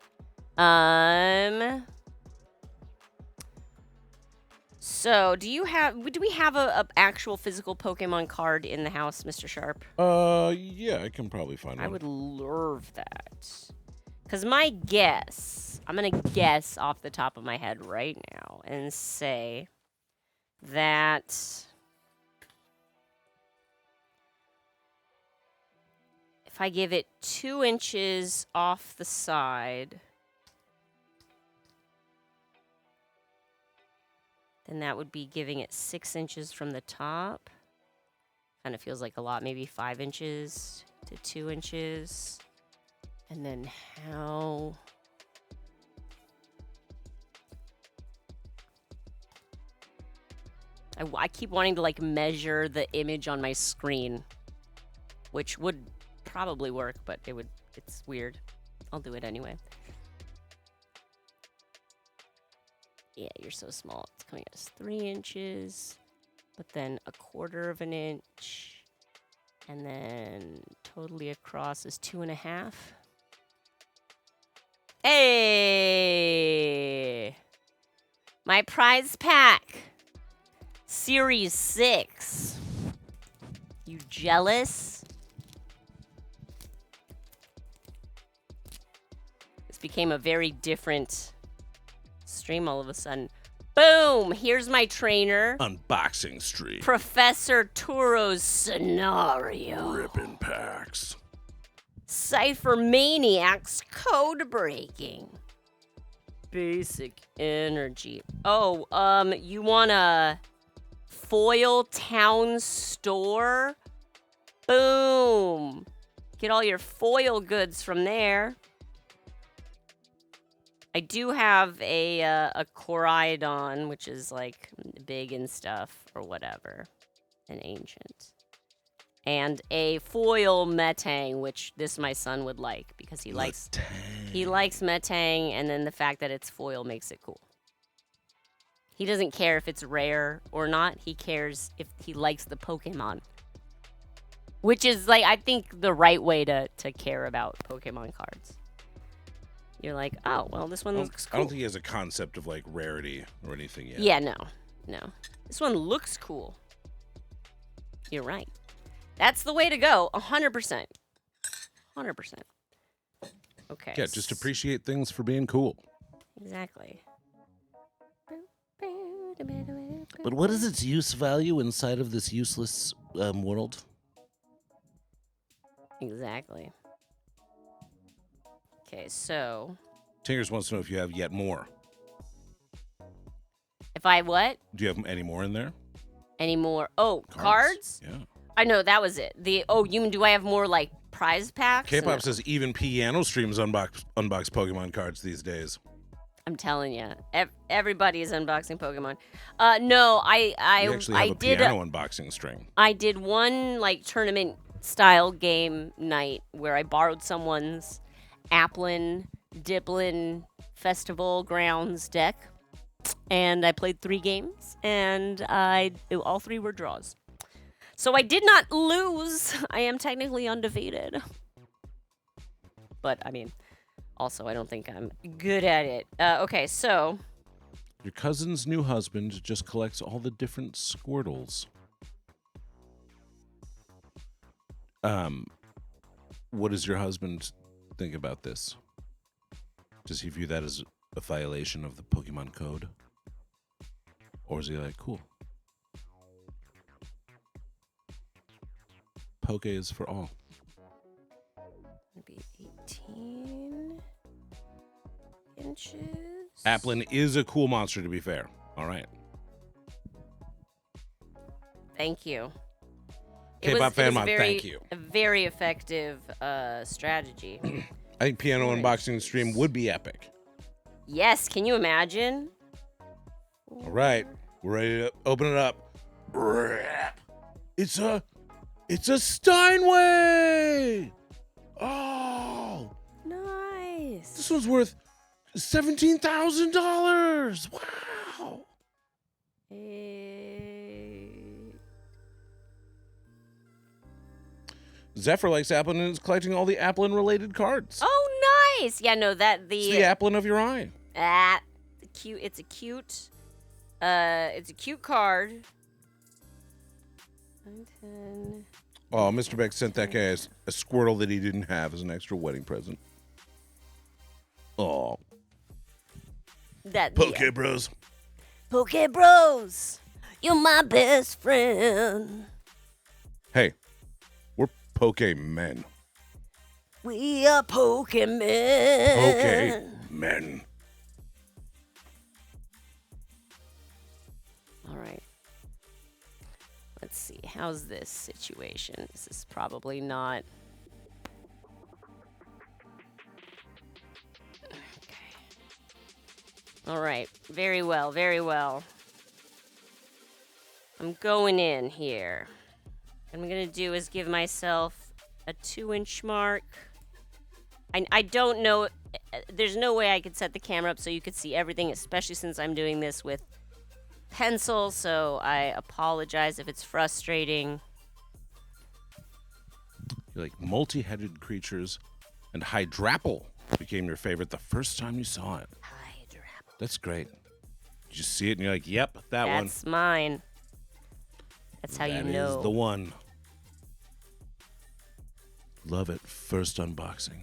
so do we have a actual physical Pokemon card in the house, Mr. Sharp? Yeah, I can probably find one. I would love that. Because my guess, I'm going to guess off the top of my head right now and say that if I give it 2 inches off the side, then that would be giving it 6 inches from the top. Kind of feels like a lot, maybe 5 inches to 2 inches. And then how... I keep wanting to like measure the image on my screen, which would probably work, but it's weird. I'll do it anyway. Yeah, you're so small. It's coming out as 3 inches, but then 1/4 of an inch, and then totally across is 2.5. Hey! My prize pack! Series 6. You jealous? This became a very different stream all of a sudden. Boom! Here's my trainer. Unboxing stream. Professor Turo's scenario. Ripping packs. Cypher Maniacs code breaking. Basic energy. Oh, you want a foil town store? Boom. Get all your foil goods from there. I do have a Coridon, which is like big and stuff or whatever, an ancient. and a foil Metang, which my son would like because he likes Metang, and then the fact that it's foil makes it cool. He doesn't care if it's rare or not. He cares if he likes the Pokemon, which is like I think the right way to care about Pokemon cards. You're like, oh well, this one looks cool. I don't think he has a concept of like rarity or anything yet. Yeah, no. This one looks cool. You're right. That's the way to go. 100%. 100%. Okay. Yeah, just appreciate things for being cool. Exactly. But what is its use value inside of this useless world? Exactly. Okay, so Tingers wants to know if you have yet more. if I what? Do you have any more in there? Any more? Oh, cards? Yeah. I know that was it. You mean do I have more like prize packs? K-pop says even piano streams unbox Pokemon cards these days. I'm telling you, everybody is unboxing Pokemon. No, We actually have a did piano unboxing stream. I did one like tournament style game night where I borrowed someone's Applin Diplin Festival Grounds deck, and I played 3 games, and all 3 were draws. So I did not lose. I am technically undefeated. But I mean, also I don't think I'm good at it. Okay, so Your cousin's new husband just collects all the different Squirtles. What does your husband think about this? Does he view that as a violation of the Pokemon code? Or is he like, cool? Poke is for all. maybe 18 inches. Applin is a cool monster, to be fair. All right. Thank you. K-pop fan mod, very, thank you. A very effective strategy. I think piano unboxing stream would be epic. Yes, can you imagine? All right, we're ready to open it up. It's a Steinway. Oh, Nice. this one's worth $17,000. Wow. Zephyr likes Applin and is collecting all the Applin-related cards. Oh, nice. Yeah, no, It's the Applin of your eye. Cute. It's a cute card. 9, 10. Oh, Mr. Beck sent that guy a Squirtle that he didn't have as an extra wedding present. Oh, Poke Bros. Poke Bros. You're my best friend. Hey, we're Pokemen. We are Pokemon. Pokemen. All right. Let's see. How's this situation? This is probably not. Okay. All right. Very well. Very well. I'm going in here. What I'm going to do is give myself a 2-inch mark. I don't know. There's no way I could set the camera up so you could see everything, especially since I'm doing this with pencil, so I apologize if it's frustrating. You're like multi-headed creatures, and Hydrapple became your favorite the first time you saw it. Hydrapple. That's great. You just see it and you're like, yep, that one. That's mine. That's how you know. That is the one. Love it. First unboxing.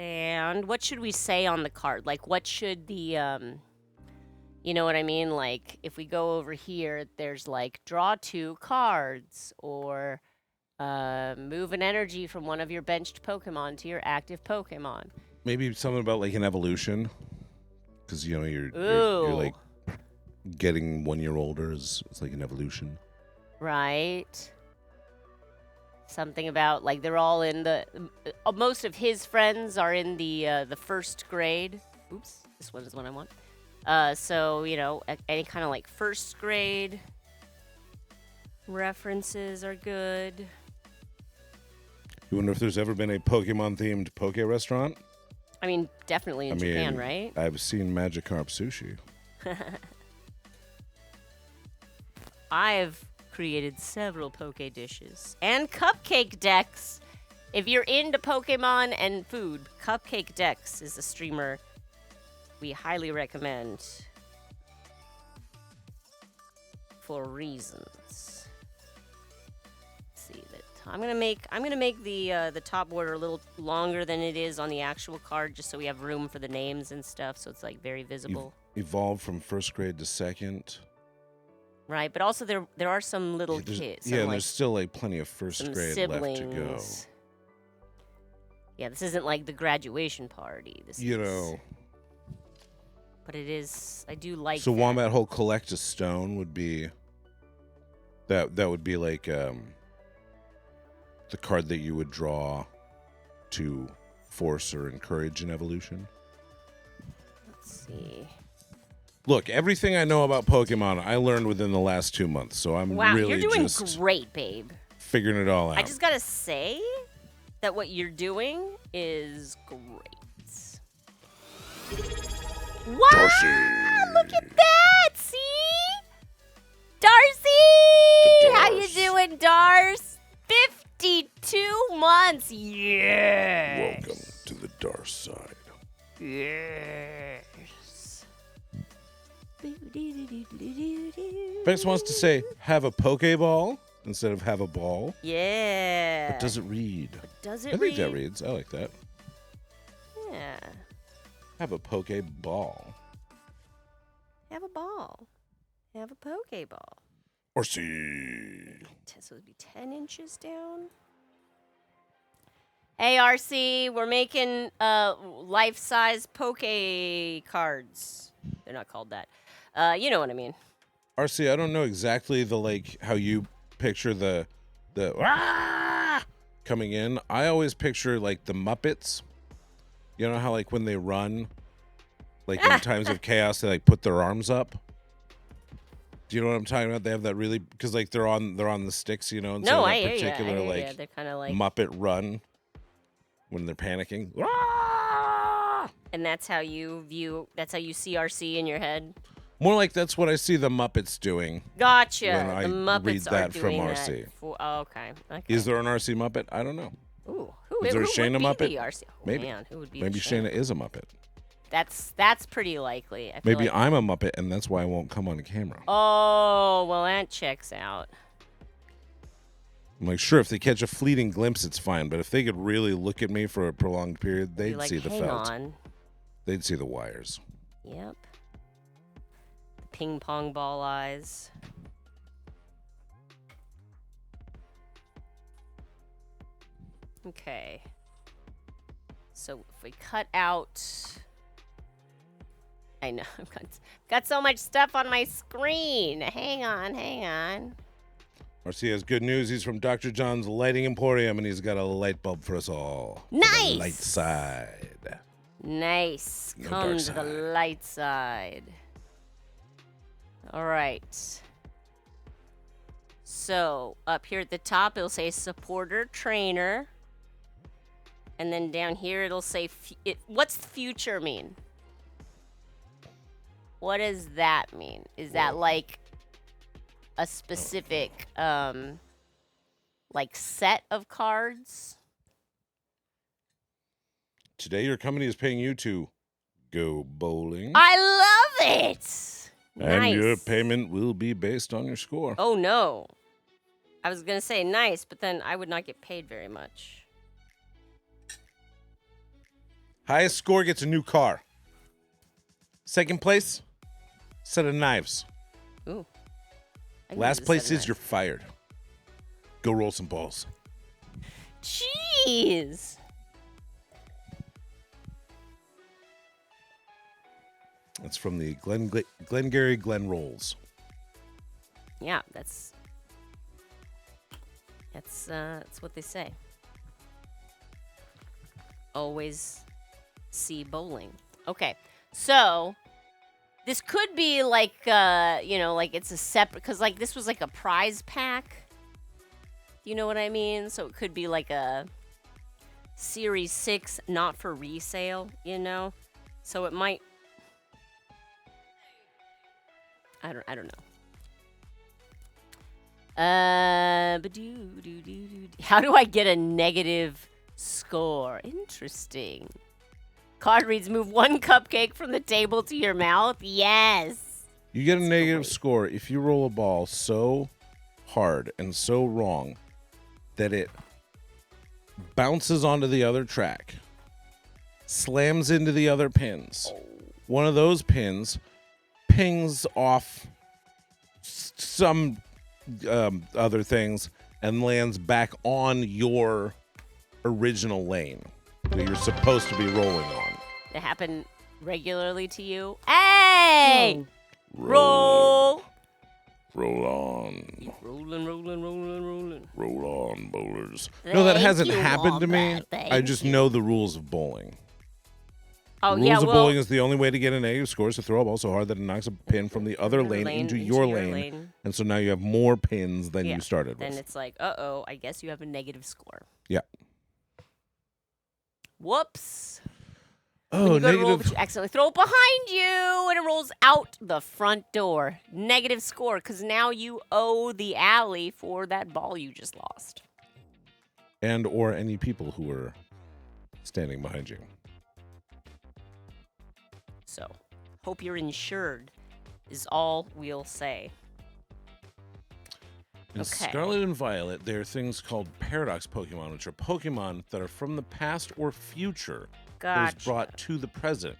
And what should we say on the card? Like, what should the, you know what I mean? Like, if we go over here, there's like, draw 2 cards, or move an energy from one of your benched Pokemon to your active Pokemon. Maybe something about like an evolution. Because, you know, you're like getting 1 year older is like an evolution. Right. Something about like they're all in the most of his friends are in the first grade. Oops, this one is what I want. So you know, any kind of like first grade references are good. You wonder if there's ever been a Pokemon themed poke restaurant? I mean, definitely in Japan, right? I've seen Magikarp sushi. I've created several poke dishes and cupcake decks. If you're into Pokemon and food, Cupcake Dex is a streamer we highly recommend for reasons. Let's see that I'm gonna make the top border a little longer than it is on the actual card, just so we have room for the names and stuff, so it's like very visible. Evolved from first grade to second. Right, but also there are some little kids. Yeah, like there's still like plenty of first grade siblings. left to go. Yeah, this isn't like the graduation party. This You is, know. But it is. I do like. So that. Wombat Hole Collect a Stone would be that would be like the card that you would draw to force or encourage an evolution. Let's see. Look, everything I know about Pokemon, I learned within the last 2 months, so I'm Wow, really you're doing just great, babe. figuring it all out. I just gotta say that what you're doing is great. Wow! Darcy. Look at that! See, Darcy, how you doing, Dars? 52 months. Yes. Welcome to the dark side. Yes. Bex wants to say, have a Pokeball instead of have a ball. Yeah. But does it read? Does it I think that read? reads. I like that. Yeah. Have a Pokeball. Have a ball. Have a Pokeball. Or see. So it'd be 10 inches down. Hey, RC, we're making life-size Poke cards. They're not called that. You know what I mean. RC, I don't know exactly the like how you picture the coming in. I always picture like the Muppets. You know how like when they run, like in times of chaos, they like put their arms up. Do you know what I'm talking about? They have that really because like they're on the sticks, you know. And No, so I that hear particular you. like They're kind of like, Muppet run when they're panicking. and that's how you see RC in your head. More like that's what I see the Muppets doing. Gotcha. When I The Muppets read are that from doing RC. that. Okay. Is there an RC Muppet? I don't know. Ooh, Is there a who Shayna would be Muppet? the RC? Oh, Maybe. Man, who would be Maybe the Shayna is a Muppet. That's pretty likely. I feel Maybe like. I'm a Muppet, and that's why I won't come on camera. Oh, well, that checks out. I'm like, sure, if they catch a fleeting glimpse, it's fine. But if they could really look at me for a prolonged period, Be they'd like, see the hang felt. on. They'd see the wires. Yep. Ping pong ball eyes. Okay. So if we cut out, I know I've got so much stuff on my screen. Hang on. RC has good news. He's from Dr. John's Lighting Emporium, and he's got a light bulb for us all. For Nice! the light side. Nice. No Come dark to the side. light side. All right. So up here at the top, it'll say supporter trainer. And then down here, it'll say, what's future mean? What does that mean? Is that like a specific, like set of cards? Today, your company is paying you to go bowling. I love it! And your Nice. payment will be based on your score. Oh, no. I was going to say nice, but then I would not get paid very much. Highest score gets a new car. Second place, set of knives. Ooh. I can Last use a place set of is you're fired. Go roll some balls. knives. Jeez. That's from the Glengarry Glen Rolls. Yeah, that's what they say. Always see bowling. Okay, so this could be like like it's a separate, because like this was like a prize pack. You know what I mean? So it could be like a Series 6, not for resale. So it might. I don't know. How do I get a negative score? Interesting. Card reads, move one cupcake from the table to your mouth. Yes. You get a negative score if you roll a ball so hard and so wrong that it bounces onto the other track, slams into the other pins. One of those pins pings off some other things and lands back on your original lane that you're supposed to be rolling on. It happened regularly to you? Hey! Roll! Roll on. Rolling. Roll on, bowlers. No, that hasn't happened to me. I just know the rules of bowling. Oh, the rules of bowling is the only way to get a negative score is to throw a ball so hard that it knocks a pin from the other lane into your lane. And so now you have more pins than you started with. Then it's like, uh-oh, I guess you have a negative score. Yeah. Whoops. Oh, when you go negative. to roll, but you accidentally throw it behind you, and it rolls out the front door. Negative score, because now you owe the alley for that ball you just lost. And or any people who were standing behind you. So, hope you're insured, is all we'll say. In Scarlet and Violet, there are things called Paradox Pokemon, which are Pokemon that are from the past or future. Gotcha. Those brought to the present.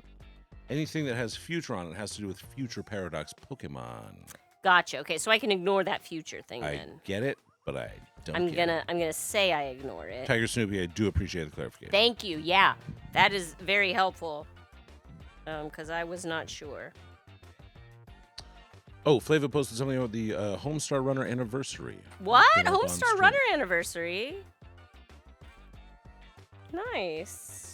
Anything that has future on it has to do with future Paradox Pokemon. Gotcha. Okay, so I can ignore that future thing I then. get it, but I don't I'm get it. gonna say I ignore it. Tiger Snoopy, I do appreciate the clarification. Thank you. Yeah, that is very helpful. Because I was not sure. Oh, Flava posted something about the Homestar Runner anniversary. What? Came up on Homestar stream. Runner anniversary? Nice.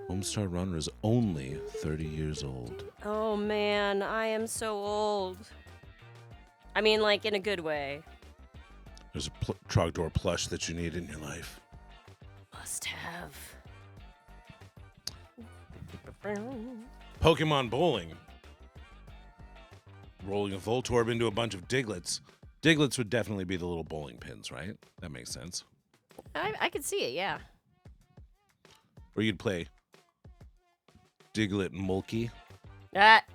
Homestar Runner is only 30 years old. Oh man, I am so old. I mean, like, in a good way. There's a Trogdor plush that you need in your life. Must have. Pokemon bowling. Rolling a Voltorb into a bunch of Diglets. Diglets would definitely be the little bowling pins, right? That makes sense. I could see it, yeah. Or you'd play Diglett Mulkey. That.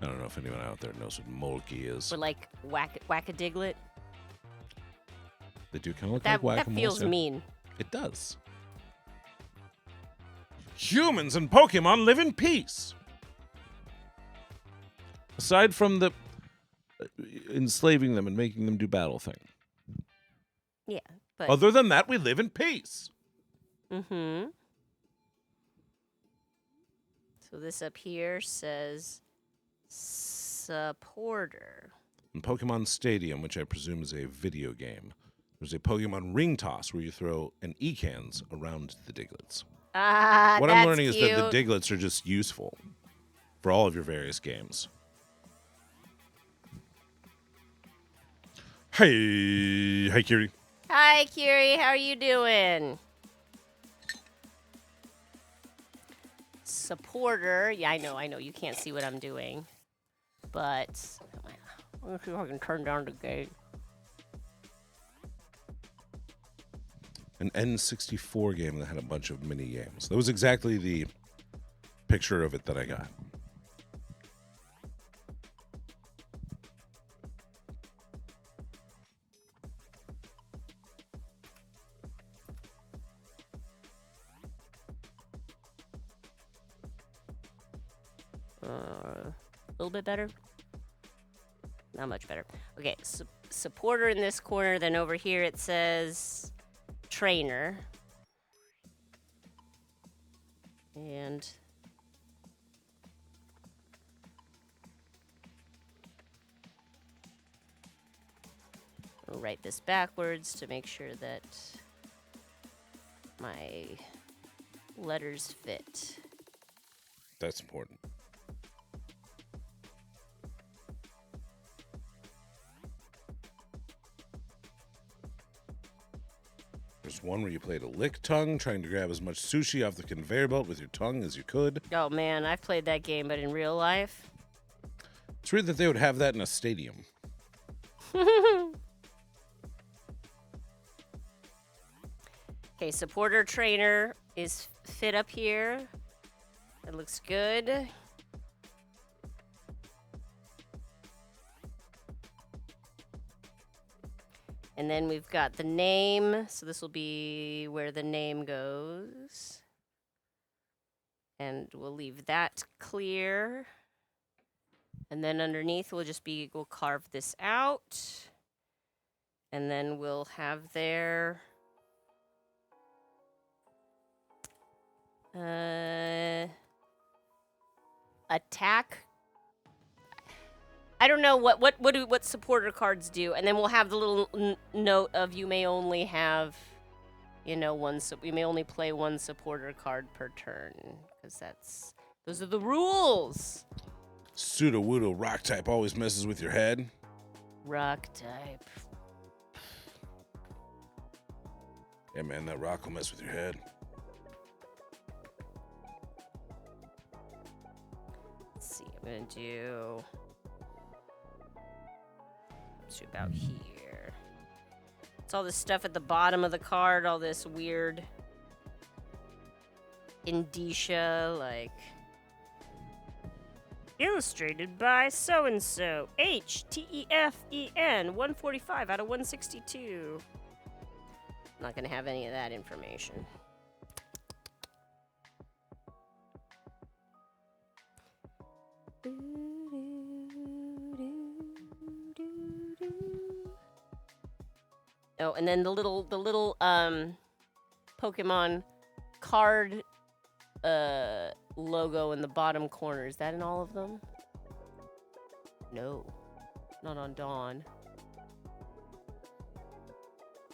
I don't know if anyone out there knows what Mulkey is. Or like Whack-a-Diglett. They do kind of look That like Whack-A-Mole. feels mean. It does. Humans and Pokemon live in peace. Aside from the enslaving them and making them do battle thing. Yeah, but... Other than that, we live in peace. Mm-hmm. So this up here says supporter. In Pokemon Stadium, which I presume is a video game, there's a Pokemon ring toss where you throw an E-cans around the Diglets. Ah, What that's I'm learning cute. is that the Diglets are just useful for all of your various games. Hey, hi, Kiri. Hi, Kiri. How are you doing? Supporter. Yeah, I know. You can't see what I'm doing. But let's see if I can turn down the gate. An N64 game that had a bunch of mini games. That was exactly the picture of it that I got. A little bit better. Not much better. Okay, supporter in this corner. Then over here it says trainer. And I'll write this backwards to make sure that my letters fit. That's important. There's one where you played a lick tongue, trying to grab as much sushi off the conveyor belt with your tongue as you could. Oh man, I've played that game, but in real life. It's weird that they would have that in a stadium. Okay, supporter trainer is fit up here. That looks good. And then we've got the name. So this will be where the name goes. And we'll leave that clear. And then underneath we'll carve this out. And then we'll have their attack. I don't know what supporter cards do, and then we'll have the little note of you may only have, you know, you may only play one supporter card per turn, because those are the rules. Pseudo-woodoo rock type always messes with your head. Rock type. Yeah, man, that rock will mess with your head. Let's see, I'm gonna do about here. It's all this stuff at the bottom of the card, all this weird indicia, like illustrated by so-and-so, HTEFEN, 145 out of 162. I'm not gonna have any of that information. Oh, and then the little Pokemon card logo in the bottom corner. Is that in all of them? No, not on Dawn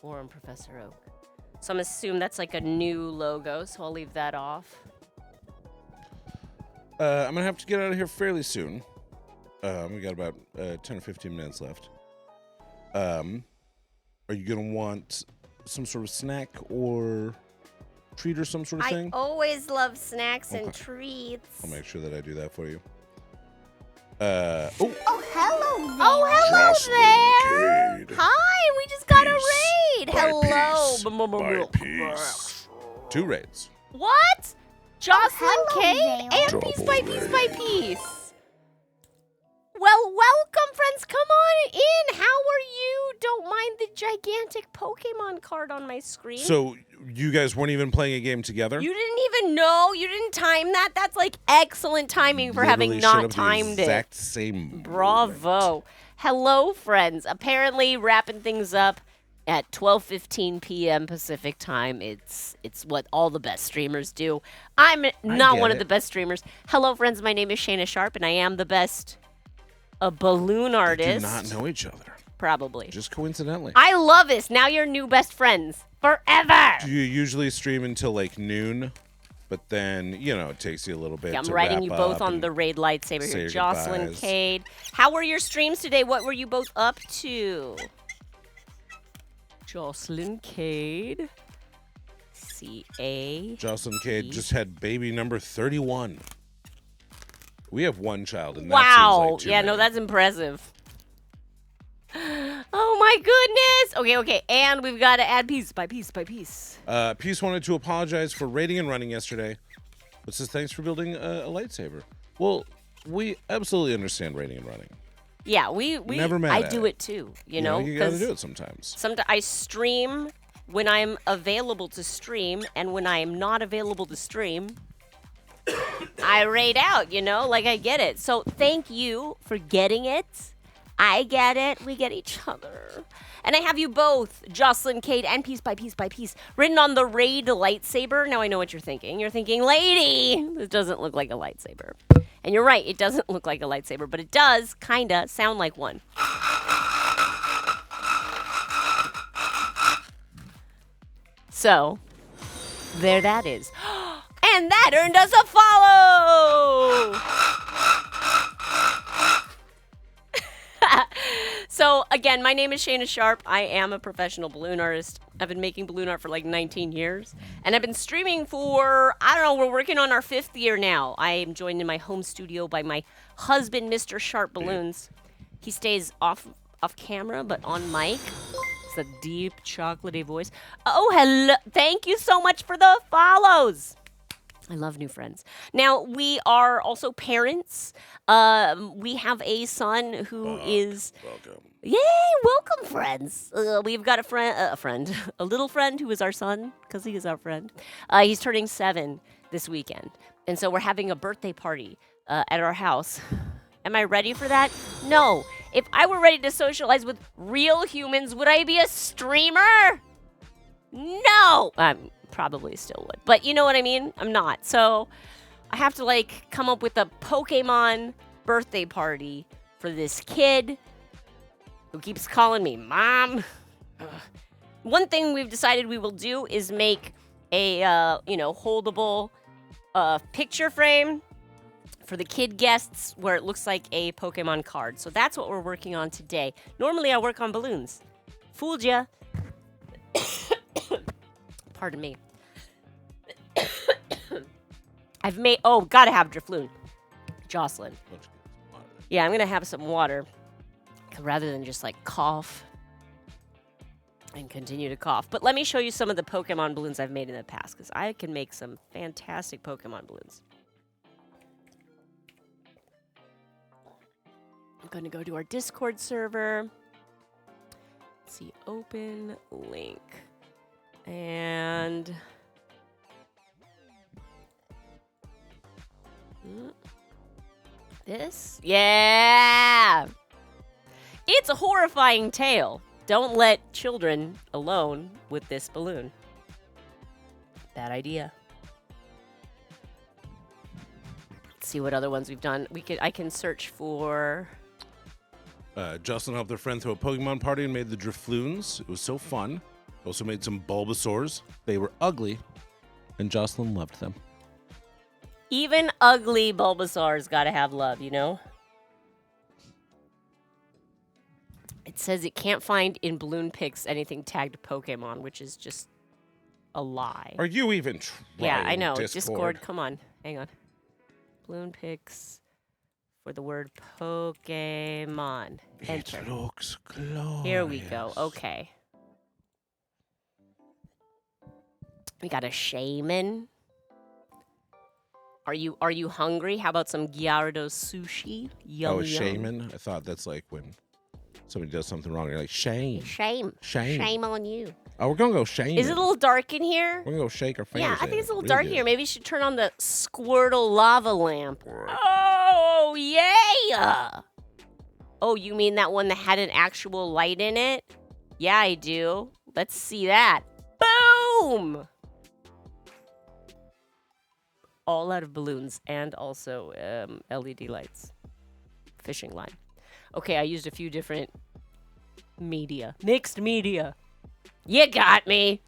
or on Professor Oak. So I'm gonna assume that's like a new logo, so I'll leave that off. I'm gonna have to get out of here fairly soon. We got about 10 or 15 minutes left. Are you going to want some sort of snack or treat or some sort of thing? I always love snacks and Okay. treats. I'll make sure that I do that for you. Oh, hello there. Oh, hello there. Cade. Hi, we just got a raid. By Hello. piece. 2 raids. What? Jocelyn hello K? there. And piece by piece by piece. Well, welcome, friends. Come on in. How are you? Don't mind the gigantic Pokemon card on my screen. So you guys weren't even playing a game together? You didn't even know? You didn't time that? That's like excellent timing for having Literally showed not up at the timed it. exact same Bravo. moment. Hello, friends. Apparently, wrapping things up at 12:15 p.m. Pacific time. It's what all the best streamers do. I'm not get one of it. the best streamers. Hello, friends. My name is Shayna Sharp, and I am the best balloon We artist. do not know each other. Probably. Just coincidentally. I love this. Now you're new best friends forever. Do you usually stream until like noon? But then, you know, it takes you a little bit I'm to writing wrap you both up on and the raid lightsaber say here. your Jocelyn goodbyes. Cade. How were your streams today? What were you both up to? Jocelyn Cade. C-A. Jocelyn Cade just had baby number 31. We have one child, and that Wow. seems like too Yeah, no, many. that's impressive. Oh my goodness. Okay. And we've got to add piece by piece by piece. Peace wanted to apologize for raiding and running yesterday, but says thanks for building a lightsaber. Well, we absolutely understand raiding and running. Yeah, we Never mad I at do it. it too, you know? You gotta 'cause do it sometimes. Sometimes I stream when I'm available to stream, and when I am not available to stream, irate out, you know? Like, I get it. So thank you for getting it. I get it. We get each other. And I have you both, Jocelyn, Kate, and Piece by Piece by Piece, written on the Raid lightsaber. Now I know what you're thinking. You're thinking, lady, this doesn't look like a lightsaber. And you're right, it doesn't look like a lightsaber, but it does kinda sound like one. So, there that is. And that earned us a follow! So, again, my name is Shayna Sharp. I am a professional balloon artist. I've been making balloon art for like 19 years. And I've been streaming for, I don't know, we're working on our 5th year now. I am joined in my home studio by my husband, Mr. SharpBalloons. He stays off camera, but on mic. It's a deep, chocolatey voice. Oh, hello. Thank you so much for the follows. I love new friends. Now, we are also parents. We have a son who is... Welcome. Yay, welcome, friends. We've got a little friend who is our son, because he is our friend. He's turning 7 this weekend. And so we're having a birthday party at our house. Am I ready for that? No. If I were ready to socialize with real humans, would I be a streamer? No. Probably still would. But you know what I mean? I'm not. So I have to, like, come up with a Pokemon birthday party for this kid who keeps calling me Mom. Ugh. One thing we've decided we will do is make a, holdable picture frame for the kid guests where it looks like a Pokemon card. So that's what we're working on today. Normally I work on balloons. Fooled ya. Pardon me. Gotta have Drifloon. Jocelyn. Yeah, I'm gonna have some water rather than just like cough and continue to cough. But let me show you some of the Pokemon balloons I've made in the past, because I can make some fantastic Pokemon balloons. I'm gonna go to our Discord server. Let's see, open link. And this? Yeah! It's a horrifying tale. Don't let children alone with this balloon. Bad idea. Let's see what other ones we've done. I can search for... Justin helped their friend throw a Pokemon party and made the Drifloons. It was so fun. Also made some Bulbasaurs. They were ugly, and Jocelyn loved them. Even ugly Bulbasaur's gotta have love, you know? It says it can't find in balloon pics anything tagged Pokemon, which is just a lie. Are you even trying? Yeah, I know. Discord, come on. Hang on. Balloon pics for the word Pokemon. Enter. It looks glorious. Here we go. Okay. We got a shaman. Are you hungry? How about some Gyarados sushi? Yum, a yum. shaman? I thought that's like when somebody does something wrong. You're like, shame. Shame. Shame. Shame on you. Oh, we're going to go shame. Is it a little dark in here? We're going to go shake our fingers. Yeah, I think it's a little Really dark good. here. Maybe you should turn on the Squirtle lava lamp. Oh, yeah! Oh, you mean that one that had an actual light in it? Yeah, I do. Let's see that. Boom! All out of balloons and also LED lights. Fishing line. Okay, I used a few different media. Mixed media. You got me.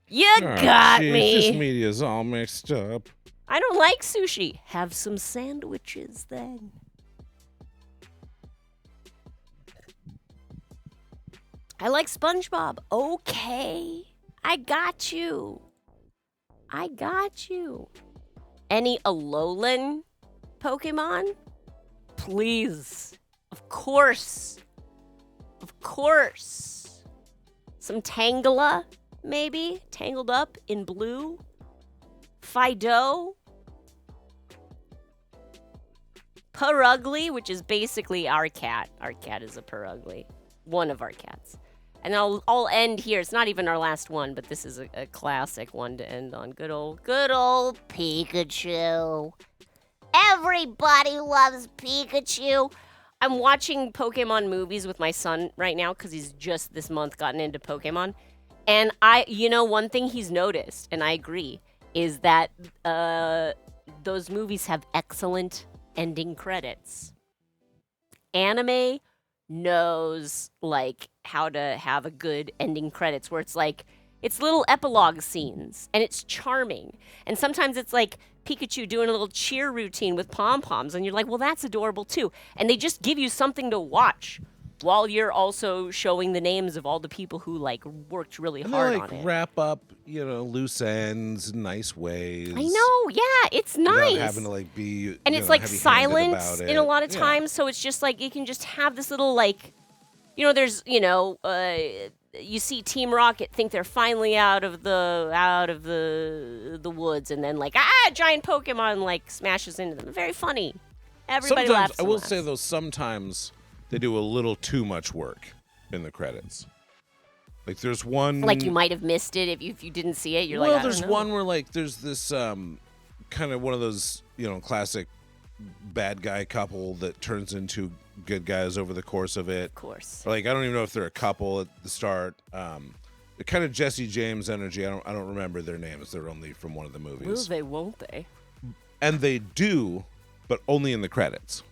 You got me. This media's all mixed up. I don't like sushi. Have some sandwiches then. I like SpongeBob. Okay. I got you. I got you. Any Alolan Pokemon? Please. Of course. Of course. Some Tangela, maybe? Tangled up in blue? Fido? Purugly, which is basically our cat. Our cat is a Purugly. One of our cats. And I'll end here. It's not even our last one, but this is a classic one to end on. Good old Pikachu. Everybody loves Pikachu. I'm watching Pokemon movies with my son right now because he's just this month gotten into Pokemon. And one thing he's noticed, and I agree, is that those movies have excellent ending credits. Anime knows like how to have a good ending credits where it's like it's little epilogue scenes and it's charming. And sometimes it's like Pikachu doing a little cheer routine with pom-poms and you're like, well, that's adorable too. And they just give you something to watch while you're also showing the names of all the people who like worked really hard on it. Wrap up, loose ends in nice ways. I know, yeah, it's nice. Without having to like be and it's like heavy-handed about silence it. in a lot of times, so it's just like you can just have this little like, there's you see Team Rocket think they're finally out of the woods, and then like a giant Pokemon like smashes into them. Very funny. Everybody Sometimes, laughs. I will say though, sometimes they do a little too much work in the credits. Like there's one. Like you might have missed it if you didn't see it. You're like, well, I there's don't know. one where like there's this kind of one of those classic bad guy couple that turns into good guys over the course of it. Of course. Or, like I don't even know if they're a couple at the start. The kind of Jesse James energy. I don't remember their names. They're only from one of the movies. Will they? Won't they? And they do, but only in the credits.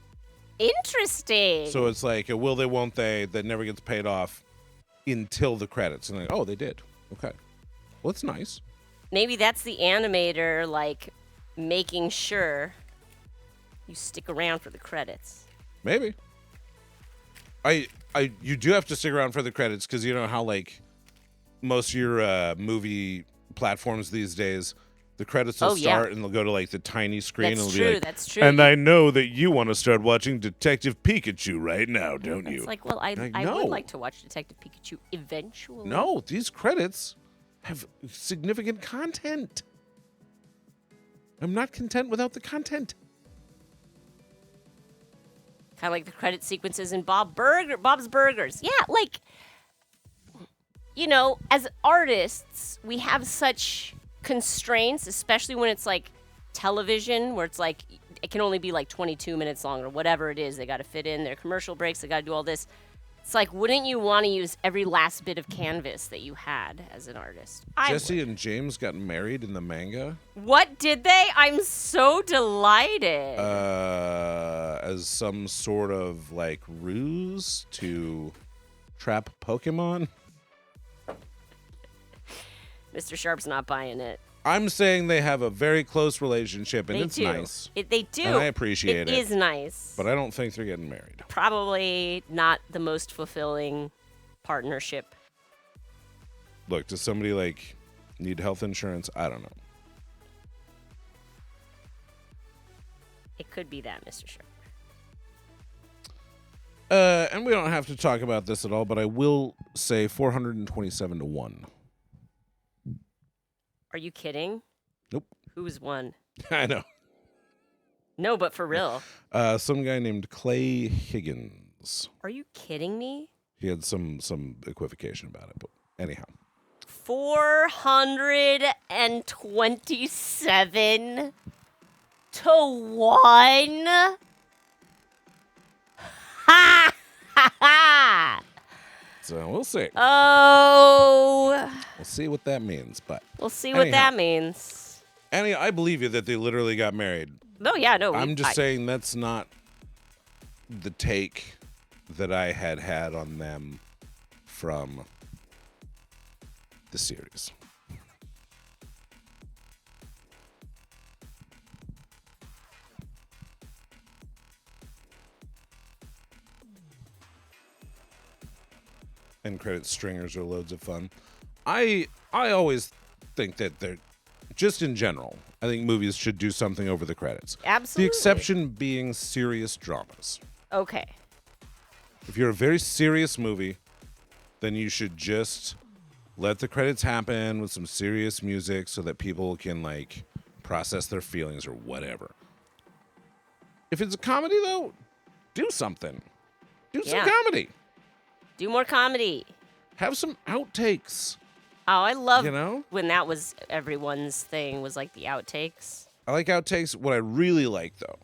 Interesting. So it's like a will they, won't they that never gets paid off until the credits. And like, oh, they did. Okay. Well, it's nice. Maybe that's the animator, like, making sure you stick around for the credits. Maybe. You do have to stick around for the credits because you know how, like, most of your movie platforms these days, the credits will start and they'll go to, like, the tiny screen. That's and true, be like, that's true. And I know that you want to start watching Detective Pikachu right now, don't you? It's like, well, I no. would like to watch Detective Pikachu eventually. No, these credits have significant content. I'm not content without the content. Kind of like the credit sequences in Bob's Burgers. Yeah, like, as artists, we have such constraints, especially when it's like television, where it's like it can only be like 22 minutes long or whatever it is. They got to fit in their commercial breaks. They got to do all this. It's like, wouldn't you want to use every last bit of canvas that you had as an artist? Jesse and James got married in the manga. What did they? I'm so delighted. As some sort of like ruse to trap Pokemon. Mr. Sharp's not buying it. I'm saying they have a very close relationship, and They it's do. nice. They do. And I appreciate it. It is nice. But I don't think they're getting married. Probably not the most fulfilling partnership. Look, does somebody like need health insurance? I don't know. It could be that, Mr. Sharp. And we don't have to talk about this at all, but I will say 427-1. Are you kidding? Nope. Who's won? I know. No, but for real. Some guy named Clay Higgins. Are you kidding me? He had some equivocation about it, but anyhow. 427 to 1. Ha ha ha! So we'll see. Oh. We'll see what that means, but We'll see what that means. Annie, I believe you that they literally got married. No, yeah, no. I'm just saying that's not the take that I had on them from the series. End credit stringers are loads of fun. I always think that they're just in general. I think movies should do something over the credits. Absolutely. The exception being serious dramas. Okay. If you're a very serious movie, then you should just let the credits happen with some serious music so that people can like process their feelings or whatever. If it's a comedy though, do something. Do some comedy. Do more comedy. Have some outtakes. Oh, I love You know? when that was everyone's thing, was like the outtakes. I like outtakes. What I really like, though,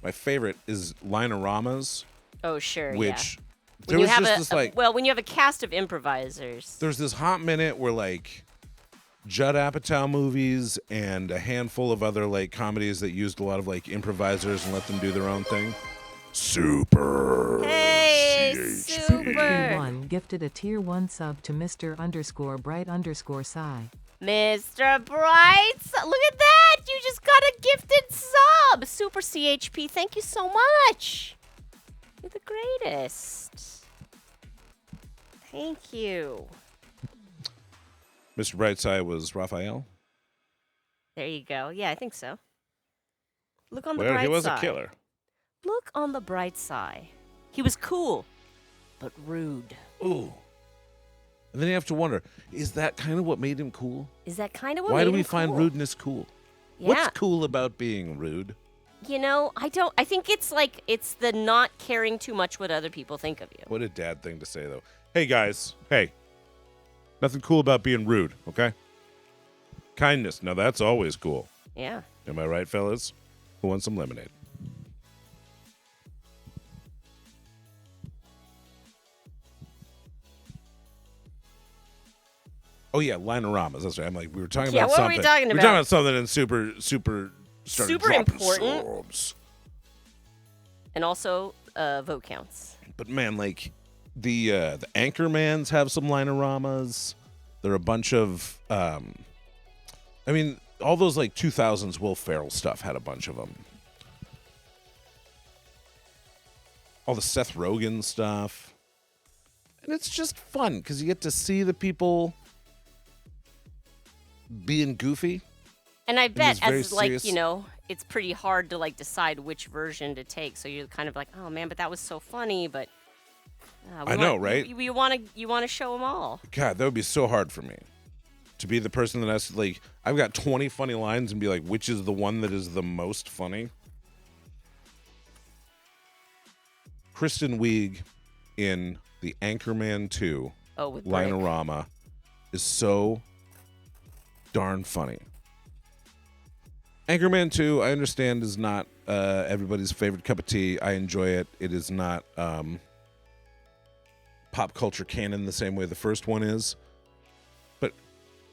my favorite is Line-O-Ramas, Oh, sure, which yeah. there When you was have just this, like, when you have a cast of improvisers. there's this hot minute where, like, Judd Apatow movies and a handful of other, like, comedies that used a lot of, like, improvisers and let them do their own thing. Super. Hey, CHP. super. One gifted a tier 1 sub to Mr_Bright_Psy. Mr. Brights, look at that! You just got a gifted sub! Super CHP, thank you so much! You're the greatest. Thank you. Mr. Brightside was Raphael. There you go. Yeah, I think so. Look on the Well, bright he was side. a killer. Look on the bright side. He was cool, but rude. Ooh. And then you have to wonder, is that kind of what made him cool? Is that kind of what Why made do we him find cool? rudeness cool? Yeah. What's cool about being rude? You know, I think it's like, it's the not caring too much what other people think of you. What a dad thing to say, though. Hey, guys. Hey. Nothing cool about being rude, okay? Kindness. Now, that's always cool. Yeah. Am I right, fellas? Who wants some lemonade? Oh, yeah, Line-O-Ramas. That's right. I'm like, we were talking Yeah, about what were something. we talking We were about? talking about something and super started Super dropping important. subs. And also, vote counts. But man, like the Anchormans have some Line-O-Ramas. There are a bunch of I mean, all those like 2000s Will Ferrell stuff had a bunch of them. All the Seth Rogen stuff. And it's just fun because you get to see the people being goofy. And I bet, very as like, serious- you know, it's pretty hard to like decide which version to take. So you're kind of like, oh man, but that was so funny. But I know, right? You want to show them all. God, that would be so hard for me. To be the person that has to, like, I've got 20 funny lines and be like, which is the one that is the most funny? Kristen Wiig in the Anchorman 2 With Brick. Line-O-Rama is so darn funny. Anchorman 2, I understand, is not everybody's favorite cup of tea. I enjoy it. It is not pop culture canon the same way the first one is. But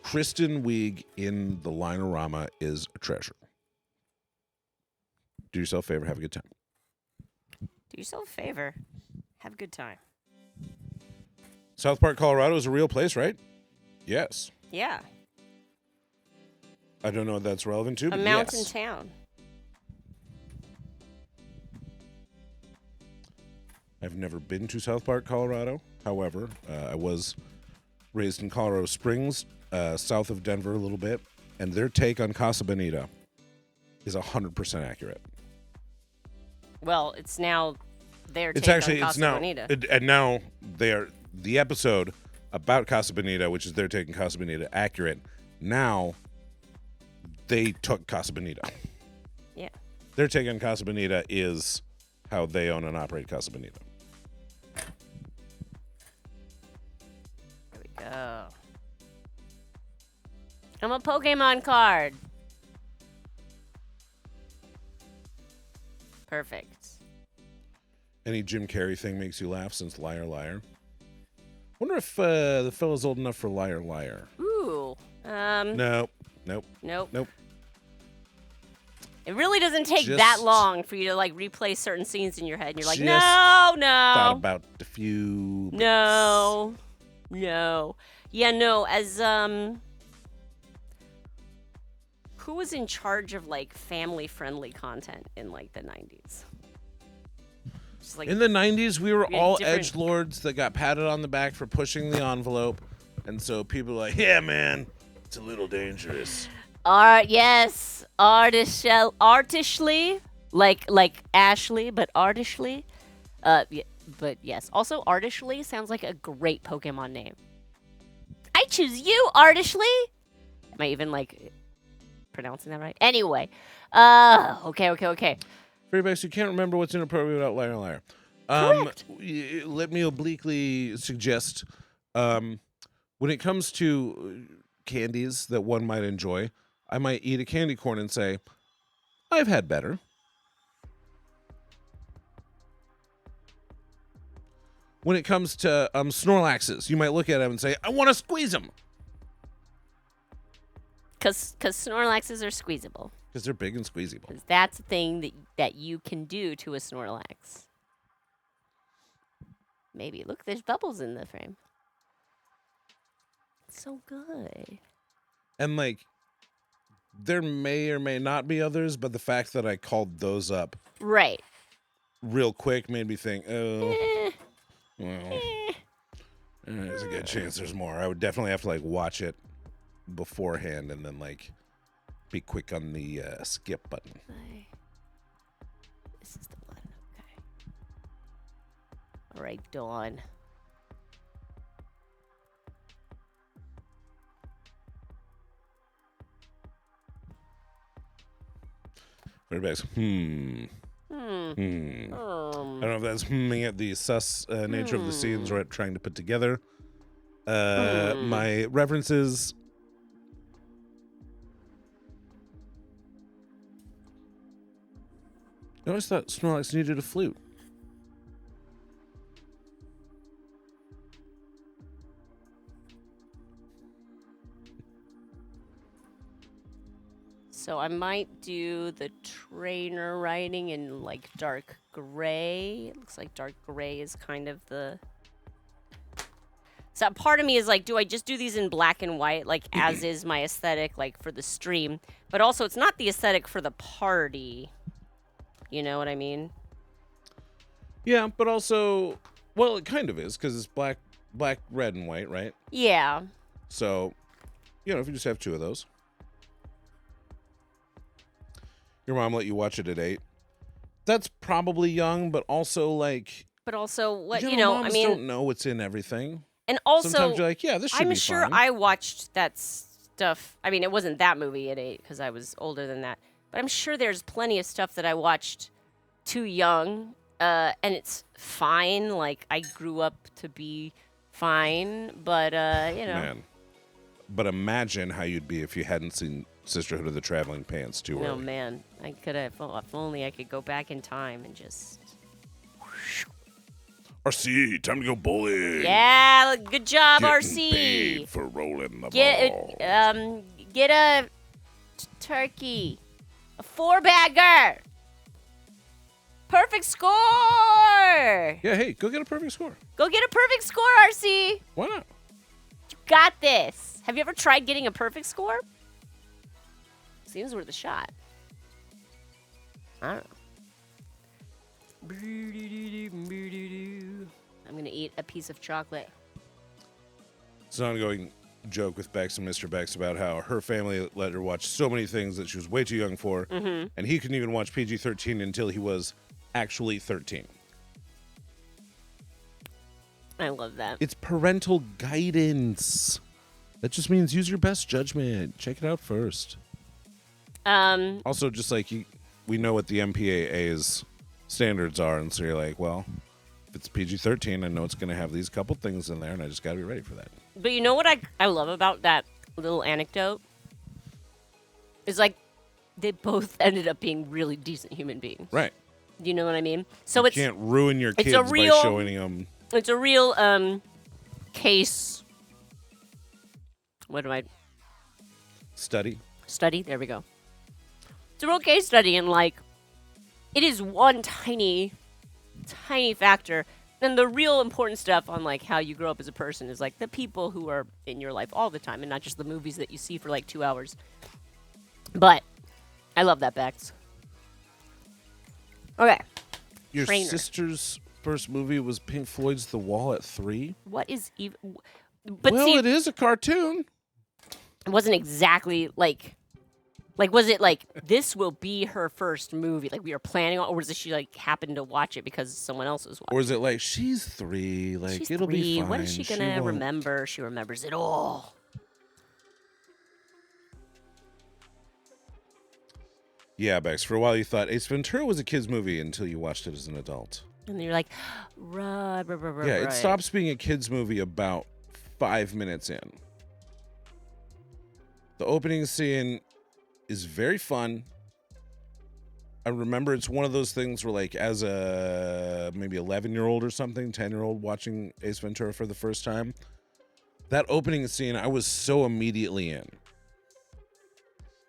Kristen Wiig in the Line-O-Rama is a treasure. Do yourself a favor. Have a good time. Do yourself a favor. Have a good time. South Park, Colorado is a real place, right? Yes. Yeah. I don't know what that's relevant to, A but mountain yes. town. I've never been to South Park, Colorado. However, I was raised in Colorado Springs, south of Denver a little bit, and their take on Casa Bonita is 100% accurate. Well, it's now their It's take actually on it's Casa now Bonita. and now they are the episode about Casa Bonita, which is their take on Casa Bonita, accurate. Now they took Casa Bonita. Yeah. Their take on Casa Bonita is how they own and operate Casa Bonita. There we go. I'm a Pokemon card. Perfect. Any Jim Carrey thing makes you laugh since Liar Liar? Wonder if the fellow's old enough for Liar Liar. Ooh. Nope. Nope. It really doesn't take that Just- long for you to like replay certain scenes in your head, and you're like, Just no, Thought no, about a few. no, no. Yeah, no. As who was in charge of like family-friendly content in like the 90s? Just like In the 90s, we were We had all different- edgelords that got patted on the back for pushing the envelope. And so people were like, yeah, man, it's a little dangerous. yes, artishly, like Ashley, but artishly. Yeah, but yes, also artishly sounds like a great Pokemon name. I choose you, artishly. Am I even like pronouncing that right? Anyway, okay. For everybody who can't remember what's inappropriate about Liar Liar. Correct. Let me obliquely suggest When it comes to candies that one might enjoy, I might eat a candy corn and say, I've had better. When it comes to Snorlaxes, you might look at them and say, I want to squeeze them. Because Snorlaxes are squeezable. Because they're big and squeezable. 'Cause that's a thing that you can do to a Snorlax. Maybe. Look, there's bubbles in the frame. It's so good. And, like, there may or may not be others, but the fact that I called those up Right. real quick made me think, oh, Eh, well, eh. there's a good chance there's more. I would definitely have to, like, watch it beforehand and then, like, be quick on the skip button. This is the one. Okay. All right, Dawn. Everybody's, I don't know if that's at the sus nature of the scenes we're trying to put together. My references. I always thought Snorlax needed a flute. So I might do the trainer riding in like dark gray. It looks like dark gray is kind of the. So part of me is like, do I just do these in black and white, like as is my aesthetic, like for the stream? But also, it's not the aesthetic for the party. You know what I mean? Yeah, but also, well, it kind of is because it's black, red, and white, right? Yeah. So, you know, if you just have two of those. Your mom let you watch it at 8. That's probably young, but also like. But also, what Moms I mean, don't know what's in everything. and also, Sometimes you're like, yeah, this should I'm be sure fine. I watched that stuff. I mean, it wasn't that movie at 8 because I was older than that. But I'm sure there's plenty of stuff that I watched too young, and it's fine. Like I grew up to be fine, but you know. Man. But imagine how you'd be if you hadn't seen Sisterhood of the Traveling Pants too Oh early. man, I could have. If only I could go back in time and just. RC, time to go bowling. Yeah, good job, Getting RC. paid for rolling the Get ball. get a turkey, a 4-bagger. Perfect score. Yeah, hey, go get a perfect score. Go get a perfect score, RC. Why not? You got this. Have you ever tried getting a perfect score? Seems worth a shot. I don't know. I'm gonna eat a piece of chocolate. It's an ongoing joke with Bex and Mr. Bex about how her family let her watch so many things that she was way too young for, and he couldn't even watch PG-13 until he was actually 13. I love that. It's parental guidance. That just means use your best judgment. Check it out first. Also, just like we know what the MPAA's standards are, and so you're like, well, if it's PG-13, I know it's going to have these couple things in there, and I just got to be ready for that. But you know what I love about that little anecdote? Is like they both ended up being really decent human beings. Right. You know what I mean? So You can't ruin your kids a by real- showing them. it's a real case. What am I Study. study? There we go. It's a real case study, and like it is one tiny factor. And the real important stuff on like how you grow up as a person is like the people who are in your life all the time, and not just the movies that you see for like 2 hours. But I love that, Bex. Okay. Your Trainer. sister's first movie was Pink Floyd's The Wall at 3? What is even? But well, see, it is a cartoon. it wasn't exactly like was it like this will be her first movie? Like we were planning on, or was it she like happened to watch it because someone else was watching? Or is it like, she's 3, like, She's it'll 3. be fine. When is she gonna won't- remember? She remembers it all. Yeah, Bex, for a while you thought Ace Ventura was a kid's movie until you watched it as an adult. And then you're like, right. Yeah, it stops being a kid's movie about 5 minutes in. The opening scene is very fun. I remember it's one of those things where, like, as a maybe 11-year-old or something, 10-year-old watching Ace Ventura for the first time, that opening scene, I was so immediately in.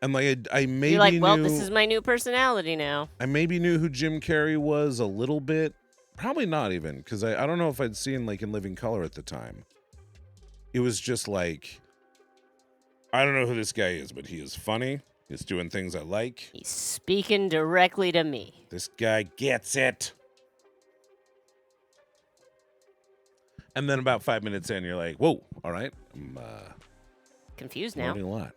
And like I maybe You're like, well, knew, this is my new personality now. I maybe knew who Jim Carrey was a little bit. Probably not even, because I don't know if I'd seen like In Living Color at the time. It was just like, I don't know who this guy is, but he is funny. He's doing things I like. He's speaking directly to me. This guy gets it. And then about 5 minutes in, you're like, whoa, all right. I'm Confused now. learning a lot.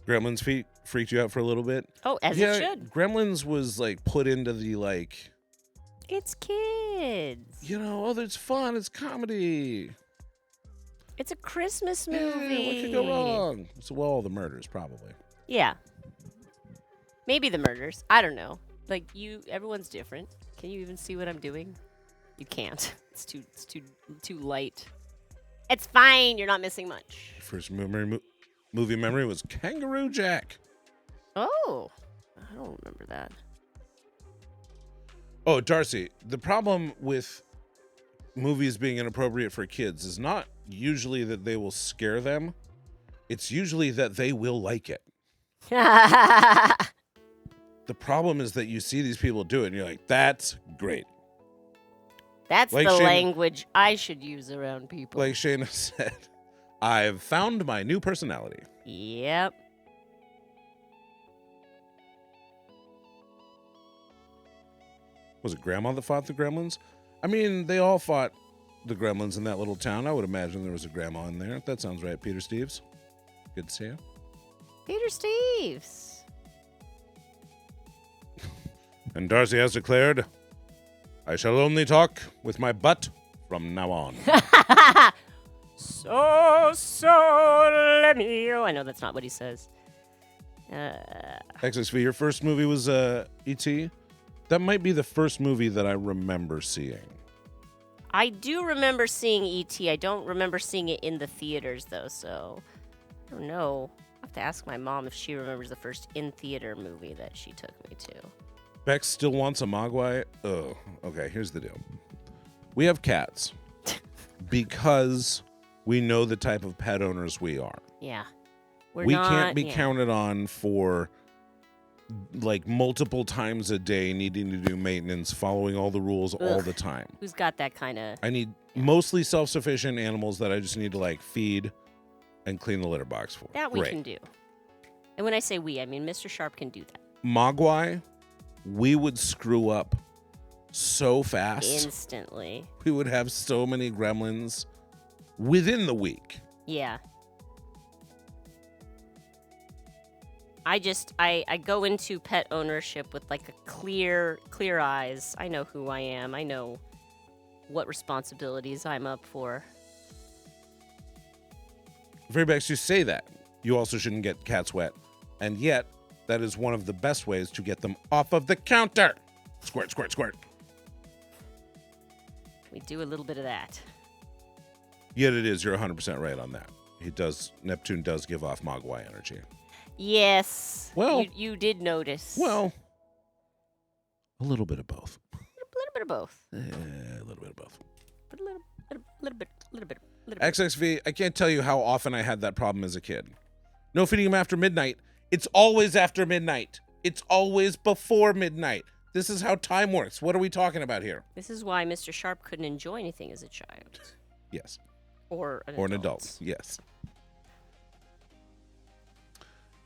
Gremlins freaked you out for a little bit? Oh, as it should. Gremlins was like put into the like, It's kids. you know, oh, it's fun, it's comedy. It's a Christmas Yeah, movie. what could go wrong? So, well, all the murders, probably. Yeah. Maybe the murders. I don't know. Like everyone's different. Can you even see what I'm doing? You can't. It's too light. It's fine. You're not missing much. First movie memory was Kangaroo Jack. Oh, I don't remember that. Oh, Darcy, the problem with movies being inappropriate for kids is not usually that they will scare them. It's usually that they will like it. The problem is that you see these people do it and you're like, that's great. That's Like the Shane- language I should use around people. Like Shayna said, I've found my new personality. Yep. Was it Grandma that fought the gremlins? I mean, they all fought the gremlins in that little town. I would imagine there was a grandma in there. That sounds right, Peter Steves. Good to see you. Peter Steves. And Darcy has declared, I shall only talk with my butt from now on. Sole mio. I know that's not what he says. XXV, your first movie was E.T.? That might be the first movie that I remember seeing. I do remember seeing E.T. I don't remember seeing it in the theaters, though, so I don't know. I'll have to ask my mom if she remembers the first in-theater movie that she took me to. Bex still wants a Mogwai? Oh, okay, here's the deal. We have cats because we know the type of pet owners we are. Yeah. We can't be counted on for like multiple times a day needing to do maintenance, following all the rules all the time. Who's got that kind of... I need mostly self-sufficient animals that I just need to like feed and clean the litter box for. That we Great. can do. And when I say we, I mean Mr. Sharp can do that. Mogwai, we would screw up so fast. Instantly. We would have so many gremlins within the week. Yeah. I go into pet ownership with like a clear eyes. I know who I am. I know what responsibilities I'm up for. Very Bex, you say that. You also shouldn't get cats wet. And yet, that is one of the best ways to get them off of the counter. Squirt, squirt, squirt. We do a little bit of that. Yet it is. You're 100% right on that. Neptune does give off Mogwai energy. Yes. Well- you did notice. Well, a little bit of both. a little bit of both. A little bit of both. But a little bit. XXV, I can't tell you how often I had that problem as a kid. No feeding him after midnight. It's always after midnight. It's always before midnight. This is how time works. What are we talking about here? This is why Mr. Sharp couldn't enjoy anything as a child. Yes. Or an Or an adult. Yes.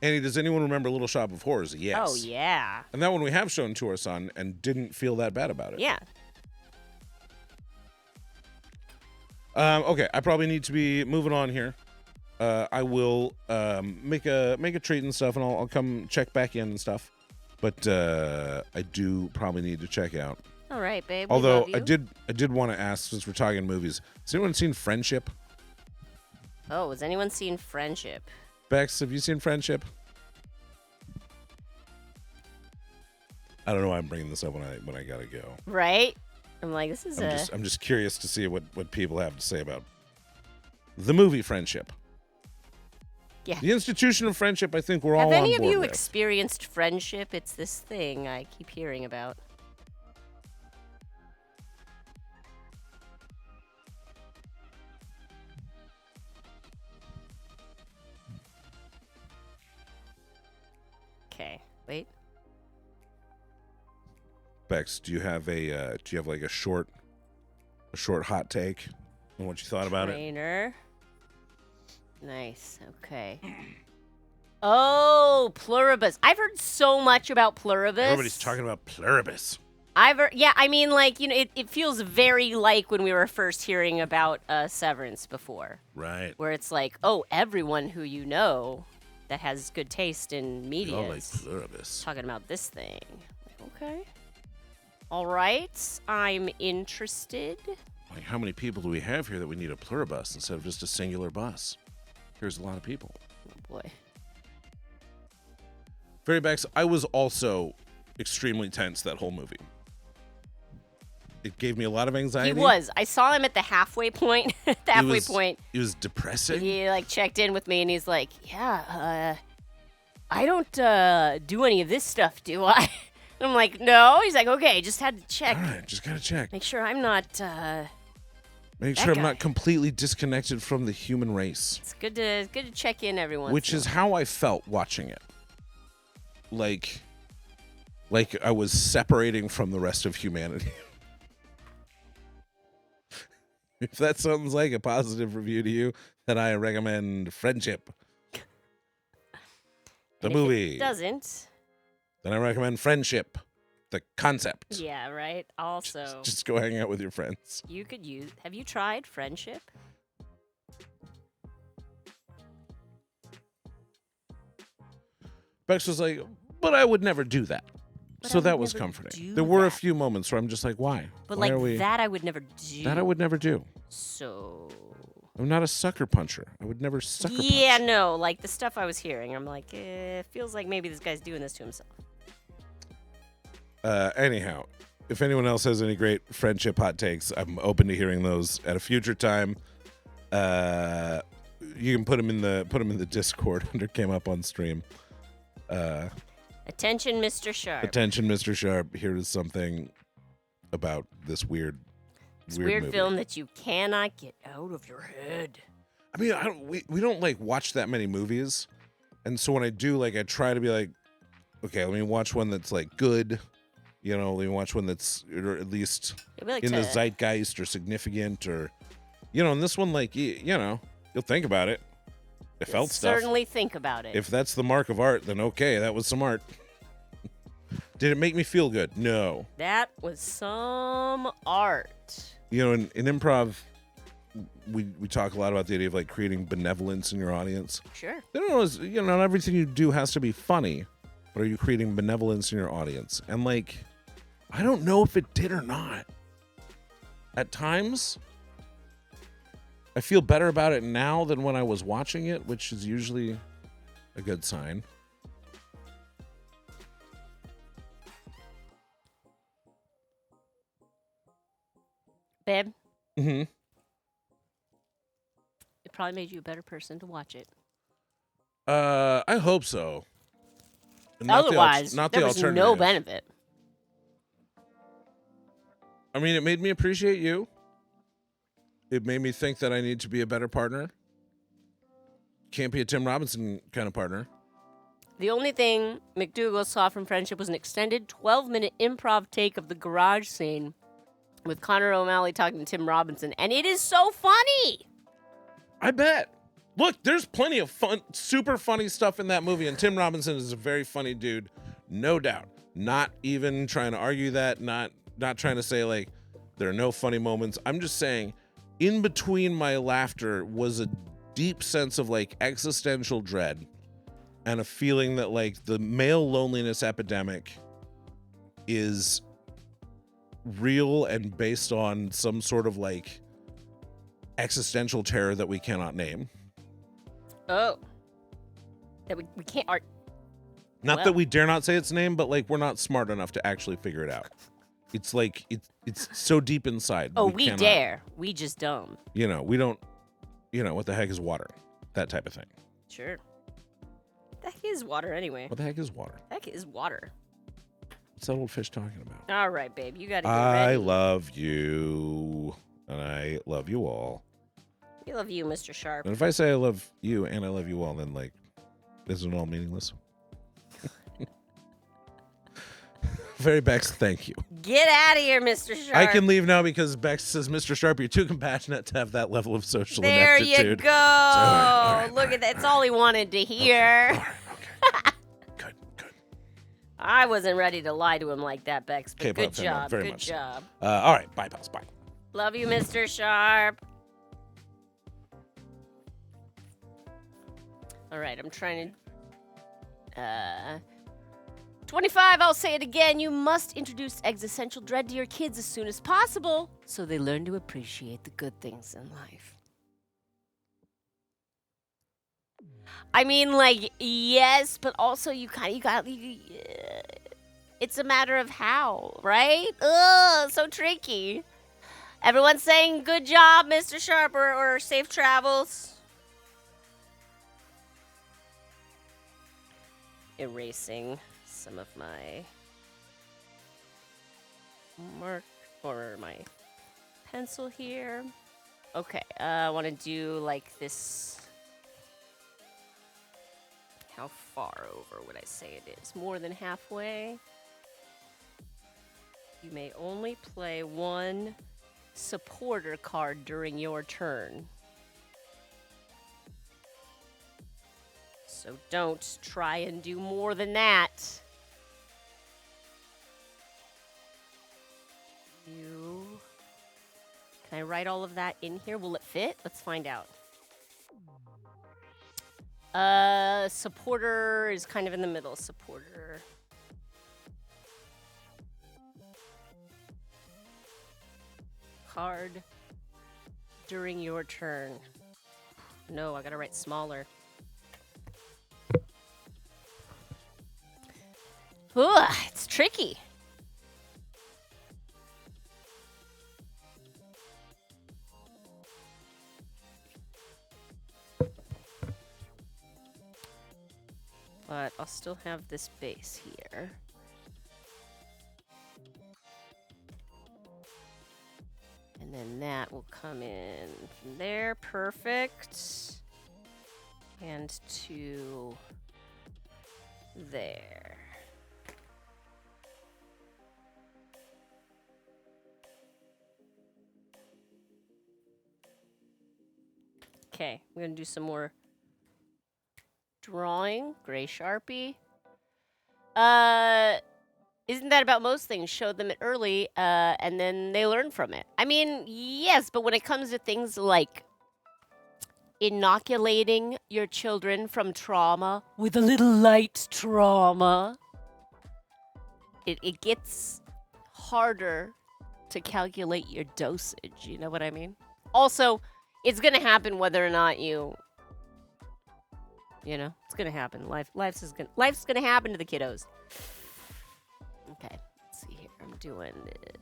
Annie, does anyone remember Little Shop of Horrors? Yes. Oh, yeah. And that one we have shown to our son and didn't feel that bad about it. Yeah. Okay, I probably need to be moving on here. I will make a treat and stuff, and I'll come check back in and stuff. But I do probably need to check out. All right, babe. We Although love you. I did want to ask, since we're talking movies, has anyone seen Friendship? Oh, has anyone seen Friendship? Bex, have you seen Friendship? I don't know why I'm bringing this up when I gotta go. Right? I'm like, this is I'm just curious to see what people have to say about the movie Friendship. Yeah. The institution of friendship, I think we're all Have on any of board you with. experienced friendship? It's this thing I keep hearing about. Okay, wait. Bex, do you have like a short hot take on what you thought about it? Trainer. Nice. Okay. Oh, pluribus. I've heard so much about pluribus. Everybody's talking about pluribus. Yeah, I mean, like, you know, it feels very like when we were first hearing about Severance before. Right. Where it's like, oh, everyone who you know that has good taste in media All like is pluribus. talking about this thing. Okay. All right. I'm interested. Like, how many people do we have here that we need a pluribus instead of just a singular bus? Here's a lot of people. Oh, boy. Very Bex, I was also extremely tense that whole movie. It gave me a lot of anxiety. He was. I saw him at the halfway point. Point. It was depressing. He like checked in with me and he's like, "Yeah, I don't do any of this stuff, do I?" And I'm like, "No." He's like, "Okay, just had to check. All right, just gotta check. Make sure I'm not." Make that sure I'm guy. not completely disconnected from the human race. It's good to check in every once. Which in a is while. how I felt watching it. Like I was separating from the rest of humanity. If that sounds like a positive review to you, then I recommend Friendship. The And if movie. it doesn't. Then I recommend Friendship. The concept. Yeah, right. Also, Just go hang out with your friends. you could use. Have you tried friendship? Bex was like, but I would never do that. But So I that would was never comforting. do There were a that. few moments where I'm just like, why? But Why like are we... that, I would never do. That I would never do. So. I'm not a sucker puncher. I would never sucker punch. Yeah, no. Like the stuff I was hearing, I'm like, it feels like maybe this guy's doing this to himself. Anyhow, if anyone else has any great friendship hot takes, I'm open to hearing those at a future time. You can put them in the Discord under Came Up on Stream. Attention, Mr. Sharp. Attention, Mr. Sharp. Here is something about this weird movie. film that you cannot get out of your head. I mean, we don't like watch that many movies, and so when I do, like, I try to be like, okay, let me watch one that's like good. You know, let me watch one that's or at least It'd be like in the to- zeitgeist or significant or, you know, and this one, like, you know, you'll think about it. It felt stuff. Certainly think about it. If that's the mark of art, then okay, that was some art. Did it make me feel good? No. That was some art. You know, in improv, we talk a lot about the idea of like creating benevolence in your audience. Sure. Not everything you do has to be funny, but are you creating benevolence in your audience? And like, I don't know if it did or not. At times, I feel better about it now than when I was watching it, which is usually a good sign. Babe, Mm-hmm. it probably made you a better person to watch it. I hope so. And not the Otherwise, not there the was alternative. no benefit. I mean, it made me appreciate you. It made me think that I need to be a better partner. Can't be a Tim Robinson kind of partner. The only thing McDougal saw from Friendship was an extended 12-minute improv take of the garage scene with Connor O'Malley talking to Tim Robinson, and it is so funny. I bet. Look, there's plenty of fun, super funny stuff in that movie, and Tim Robinson is a very funny dude, no doubt. Not even trying to argue that, not trying to say like there are no funny moments. I'm just saying, in between my laughter was a deep sense of like existential dread and a feeling that like the male loneliness epidemic is real and based on some sort of like existential terror that we cannot name. Oh. That we can't art. Not Well. that we dare not say its name, but like we're not smart enough to actually figure it out. It's like it's so deep inside. Oh, we cannot- dare. We just dumb. You know, we don't. You know what the heck is water? That type of thing. Sure. What the heck is water anyway? What the heck is water? Heck is water. What's that old fish talking about? All right, babe. You gotta get I ready. love you, and I love you all. We love you, Mr. Sharp. And if I say I love you and I love you all, then like, isn't it all meaningless? Very Bex, thank you. Get out of here, Mr. Sharp. I can leave now because Bex says, Mr. Sharp, you're too compassionate to have that level of social There ineptitude. you go. all right, Look at that. It's all he wanted to hear. All right, okay. Good. I wasn't ready to lie to him like that, Bex, but Okay, good but fair enough, job. very Good much so. job. All right, bye, pals, bye. Love you, Mr. Sharp. All right, I'm trying to... 25, I'll say it again. You must introduce existential dread to your kids as soon as possible so they learn to appreciate the good things in life. I mean, like, yes, but also it's a matter of how, right? Ugh, so tricky. Everyone's saying good job, Mr. Sharp, or safe travels. Erasing some of my mark or my pencil here. Okay, I want to do like this. How far over would I say it is? More than halfway. You may only play one supporter card during your turn. So don't try and do more than that. Can I write all of that in here? Will it fit? Let's find out. Supporter is kind of in the middle. Supporter. Card during your turn. No, I gotta write smaller. Ooh, it's tricky. But I'll still have this base here. And then that will come in from there. Perfect. And to there. Okay, we're gonna do some more drawing. Gray Sharpie. Isn't that about most things? Show them it early, and then they learn from it. I mean, yes, but when it comes to things like inoculating your children from trauma with a little light trauma, it gets harder to calculate your dosage. You know what I mean? Also, it's gonna happen whether or not you know, it's gonna happen. Life's gonna happen to the kiddos. Okay, let's see here. I'm doing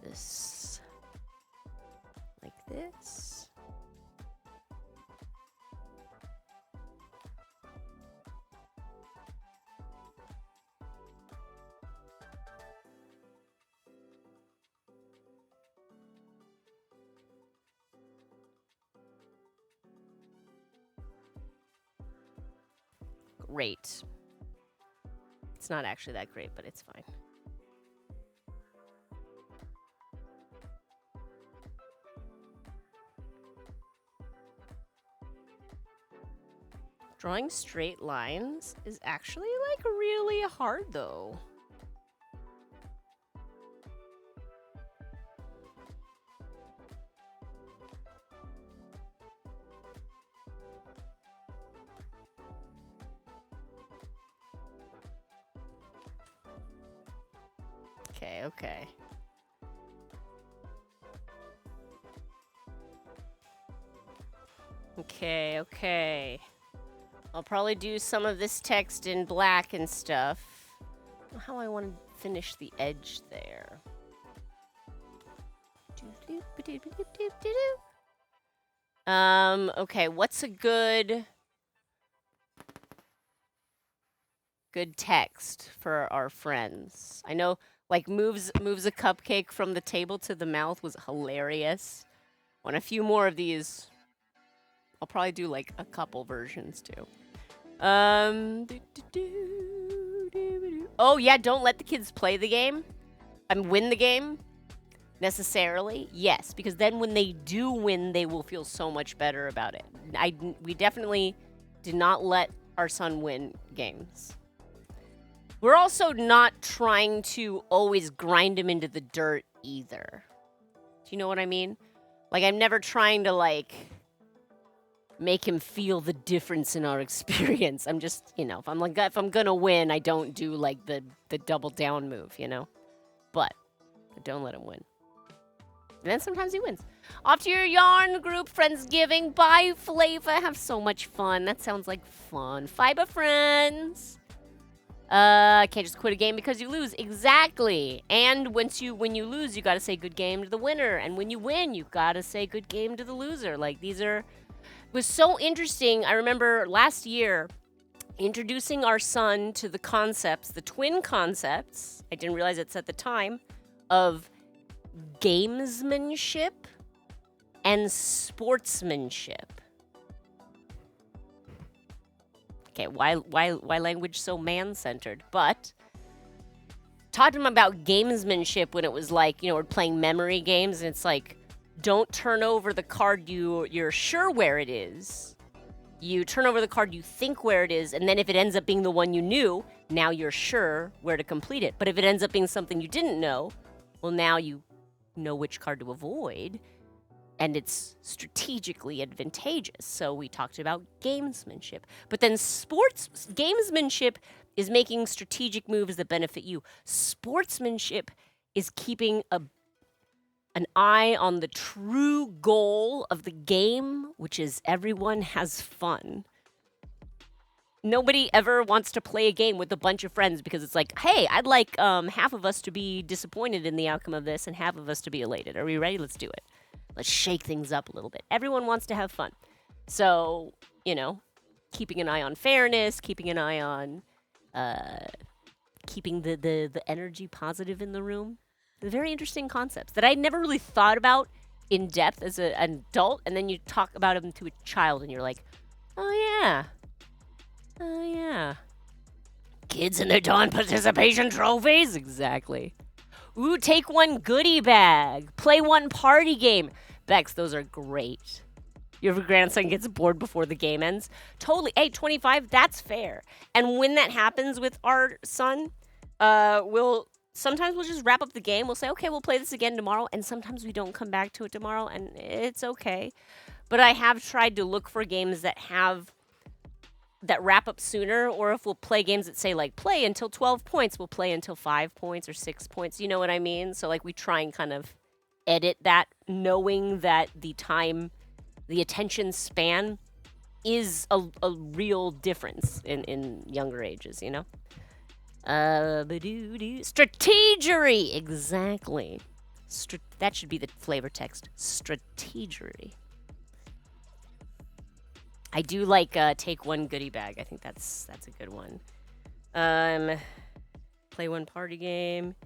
this like this. Great. It's not actually that great, but it's fine. Drawing straight lines is actually like really hard though. Okay. Okay. I'll probably do some of this text in black and stuff. how I want to finish the edge there. Okay, what's a good text for our friends? I know, like, moves a cupcake from the table to the mouth was hilarious. Want a few more of these. I'll probably do, like, a couple versions, too. Oh, yeah, don't let the kids play the game. Win the game. Necessarily, yes, because then when they do win, they will feel so much better about it. We definitely did not let our son win games. We're also not trying to always grind him into the dirt either. Do you know what I mean? Like, I'm never trying to, like, make him feel the difference in our experience. I'm just, you know, if I'm gonna win, I don't do, like, the double down move, you know? But I don't let him win. And then sometimes he wins. Off to your yarn group, Friendsgiving. Bye, Flava. Have so much fun. That sounds like fun. Fiber friends. Can't just quit a game because you lose. Exactly. And when you lose, you gotta say good game to the winner. And when you win, you gotta say good game to the loser. Like, it was so interesting. I remember last year introducing our son to the concepts, the twin concepts. I didn't realize it's at the time of gamesmanship and sportsmanship. Okay, why language so man-centered? But taught him about gamesmanship when it was like, you know, we're playing memory games and it's like, don't turn over the card you're sure where it is. You turn over the card you think where it is, and then if it ends up being the one you knew, now you're sure where to complete it. But if it ends up being something you didn't know, well, now you know which card to avoid, and it's strategically advantageous. So we talked about gamesmanship. But then gamesmanship is making strategic moves that benefit you. Sportsmanship is keeping an eye on the true goal of the game, which is everyone has fun. Nobody ever wants to play a game with a bunch of friends because it's like, hey, I'd like half of us to be disappointed in the outcome of this and half of us to be elated. Are we ready? Let's do it. Let's shake things up a little bit. Everyone wants to have fun. So, you know, keeping an eye on fairness, keeping an eye on keeping the energy positive in the room. They're very interesting concepts that I never really thought about in depth as an adult. And then you talk about them to a child and you're like, oh, yeah. Oh, yeah. Kids and their dawn participation trophies? Exactly. Ooh, take one goodie bag. Play one party game. Bex, those are great. Your grandson gets bored before the game ends. Totally. Hey, 25, that's fair. And when that happens with our son, sometimes we'll just wrap up the game. We'll say, okay, we'll play this again tomorrow. And sometimes we don't come back to it tomorrow, and it's okay. But I have tried to look for games that wrap up sooner, or if we'll play games that say, like, play until 12 points, we'll play until 5 points or 6 points. You know what I mean? So, like, we try and kind of edit that, knowing that the attention span is a real difference in younger ages, you know? Strategery! Exactly. That should be the flavor text. Strategery. I do like take one goodie bag. I think that's a good one. Play one party game.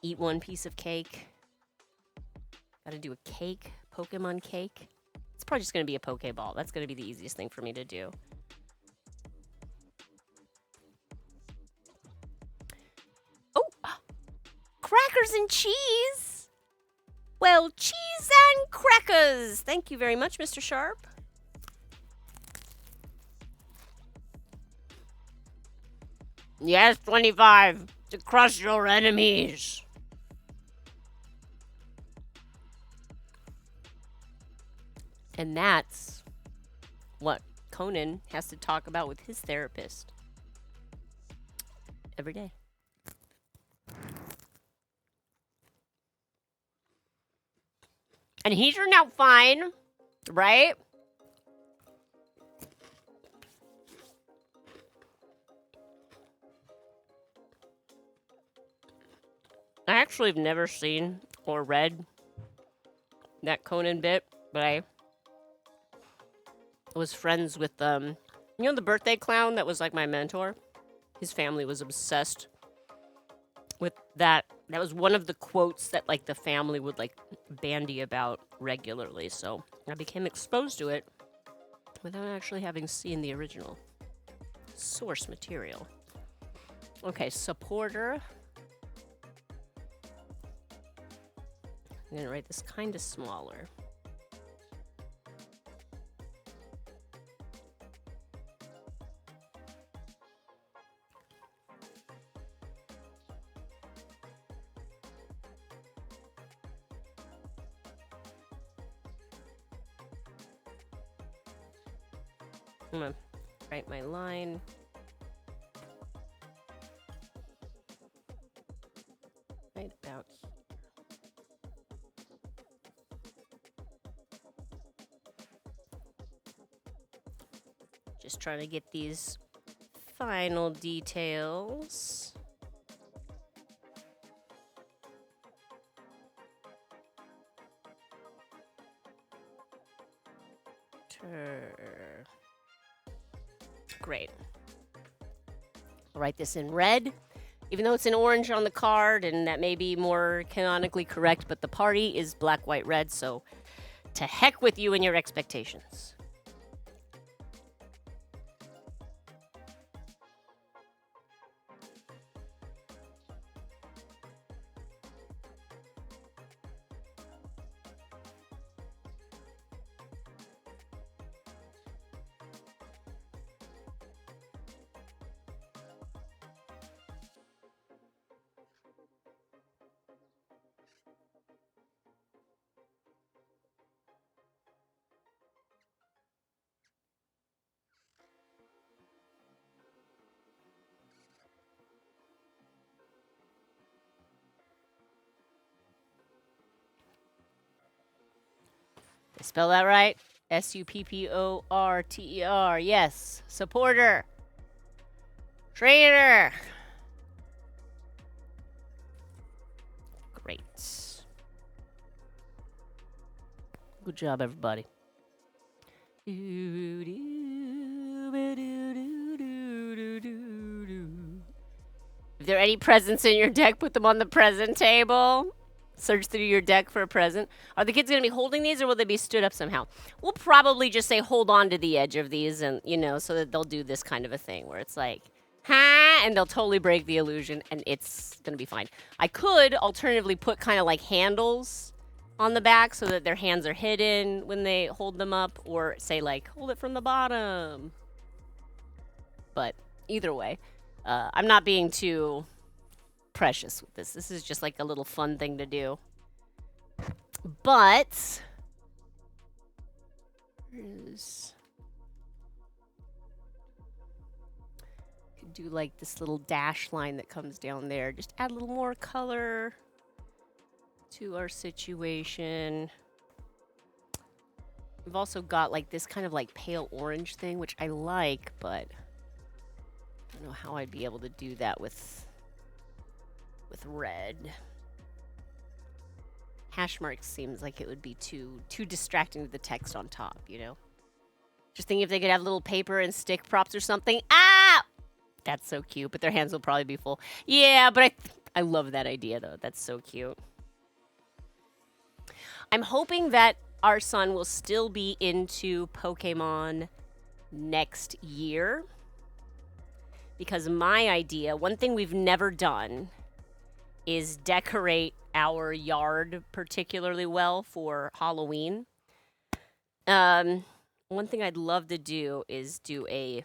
Eat one piece of cake. Gotta do a cake, Pokemon cake. It's probably just gonna be a Pokeball. That's gonna be the easiest thing for me to do. Oh, crackers and cheese. Well, cheese and crackers. Thank you very much, Mr. Sharp. Yes, 25. To crush your enemies. And that's what Conan has to talk about with his therapist every day. And he turned out fine, right? I actually have never seen or read that Conan bit, but I was friends with you know, the birthday clown that was like my mentor. His family was obsessed with that. That was one of the quotes that like the family would like bandy about regularly. So I became exposed to it without actually having seen the original source material. Okay, supporter. I'm gonna write this kind of smaller. I'm gonna write my line. Right about here. Just trying to get these final details. Great. I'll write this in red, even though it's in orange on the card, and that may be more canonically correct, but the party is black, white, red, so to heck with you and your expectations. Did I spell that right? Supporter. Yes. Supporter. Trainer. Great. Good job, everybody. If there are any presents in your deck, put them on the present table. Search through your deck for a present. Are the kids going to be holding these, or will they be stood up somehow? We'll probably just say hold on to the edge of these, and you know, so that they'll do this kind of a thing where it's like, ha, and they'll totally break the illusion, and it's going to be fine. I could alternatively put kind of like handles on the back so that their hands are hidden when they hold them up, or say like, hold it from the bottom. But either way, I'm not being too precious with this. This is just like a little fun thing to do. But could do like this little dash line that comes down there. Just add a little more color to our situation. We've also got like this kind of like pale orange thing, which I like, but I don't know how I'd be able to do that with red. Hash marks seems like it would be too distracting with the text on top, you know? Just thinking if they could have little paper and stick props or something. Ah! That's so cute, but their hands will probably be full. Yeah, but I love that idea, though. That's so cute. I'm hoping that our son will still be into Pokemon next year. Because my idea, one thing we've never done is decorate our yard particularly well for Halloween. One thing I'd love to do is do a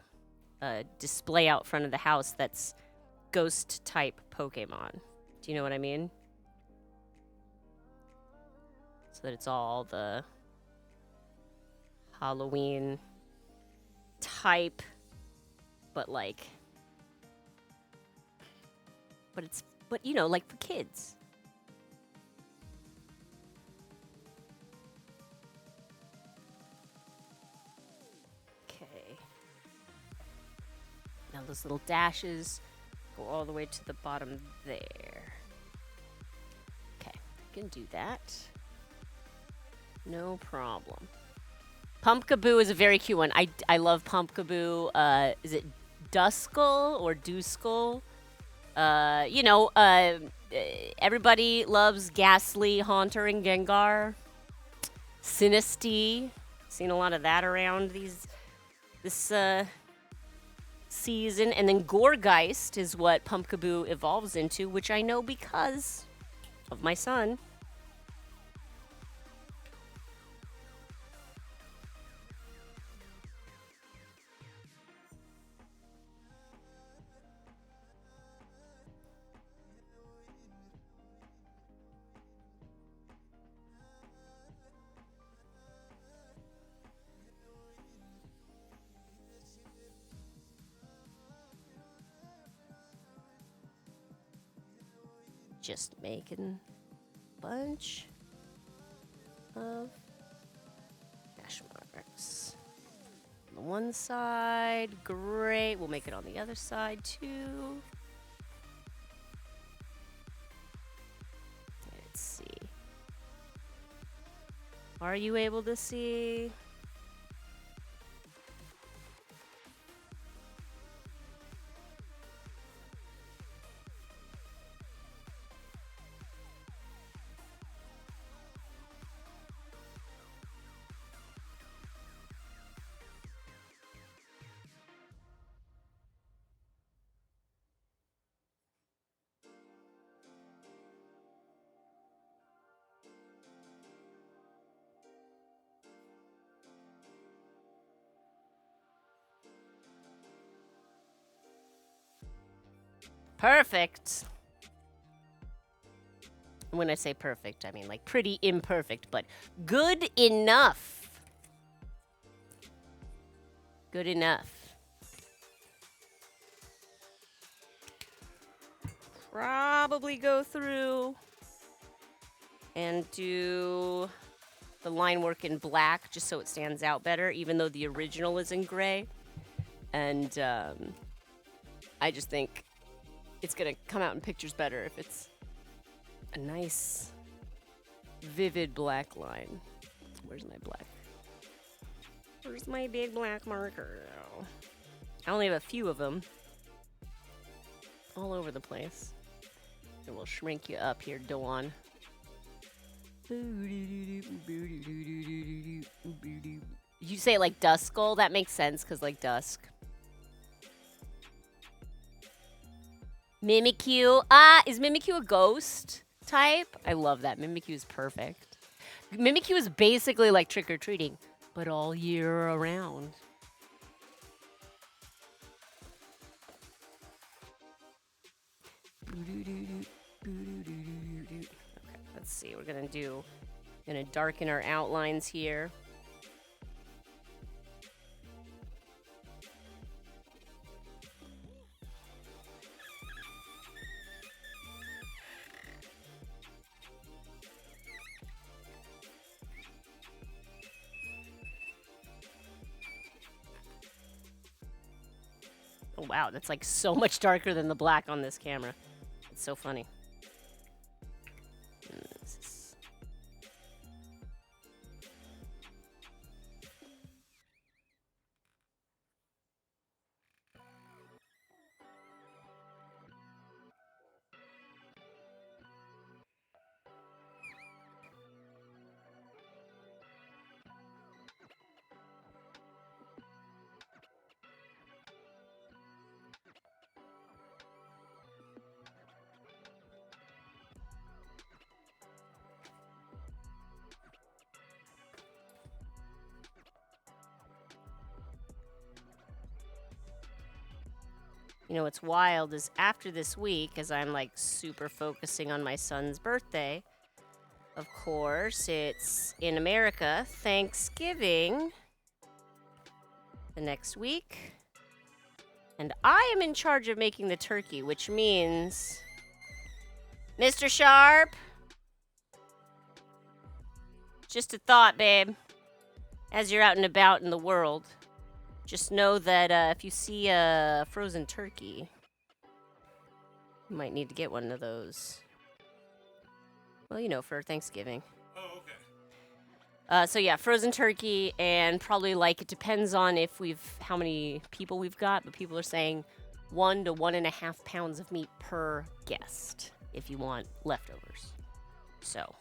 display out front of the house that's ghost type Pokemon. Do you know what I mean? So that it's all the Halloween type, but like, but you know, like for kids. Okay. Now those little dashes go all the way to the bottom there. can do that. No problem. Pumpkaboo is a very cute one. I love Pumpkaboo. Is it Duskull or Duskull? Everybody loves Ghastly, Haunter, and Gengar. Sinistea. Seen a lot of that around this season. And then Gourgeist is what Pumpkaboo evolves into, which I know because of my son. Just making a bunch of hash marks. On the one side, great. We'll make it on the other side too. Let's see. Are you able to see? Perfect. When I say perfect, I mean like pretty imperfect, but good enough. Good enough. Probably go through and do the line work in black just so it stands out better, even though the original is in gray. And I just think it's gonna come out in pictures better if it's a nice, vivid black line. Where's my black? Where's my big black marker? I only have a few of them. All over the place. And we'll shrink you up here, Dawn. You say it like Duskull? That makes sense, because like dusk. Mimikyu. Is Mimikyu a ghost type? I love that. Mimikyu is perfect. Mimikyu is basically like trick-or-treating, but all year around. Okay, let's see. We're gonna darken our outlines here. Oh, wow, that's like so much darker than the black on this camera. It's so funny. You know, what's wild is after this week, as I'm like super focusing on my son's birthday, of course, it's in America, Thanksgiving the next week. And I am in charge of making the turkey, which means, Mr. Sharp, just a thought, babe, as you're out and about in the world. Just know that if you see a frozen turkey, you might need to get one of those. Well, you know, for Thanksgiving. Oh, okay. So yeah, frozen turkey, and probably like it depends on if how many people we've got, but people are saying 1 to 1.5 pounds of meat per guest if you want leftovers. So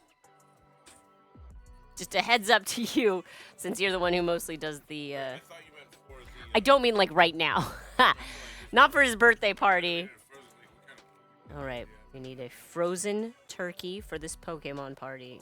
just a heads up to you, since you're the one who mostly does the. I thought you meant for the. I don't mean like right now, not for his birthday party. All right, we need a frozen turkey for this Pokemon party.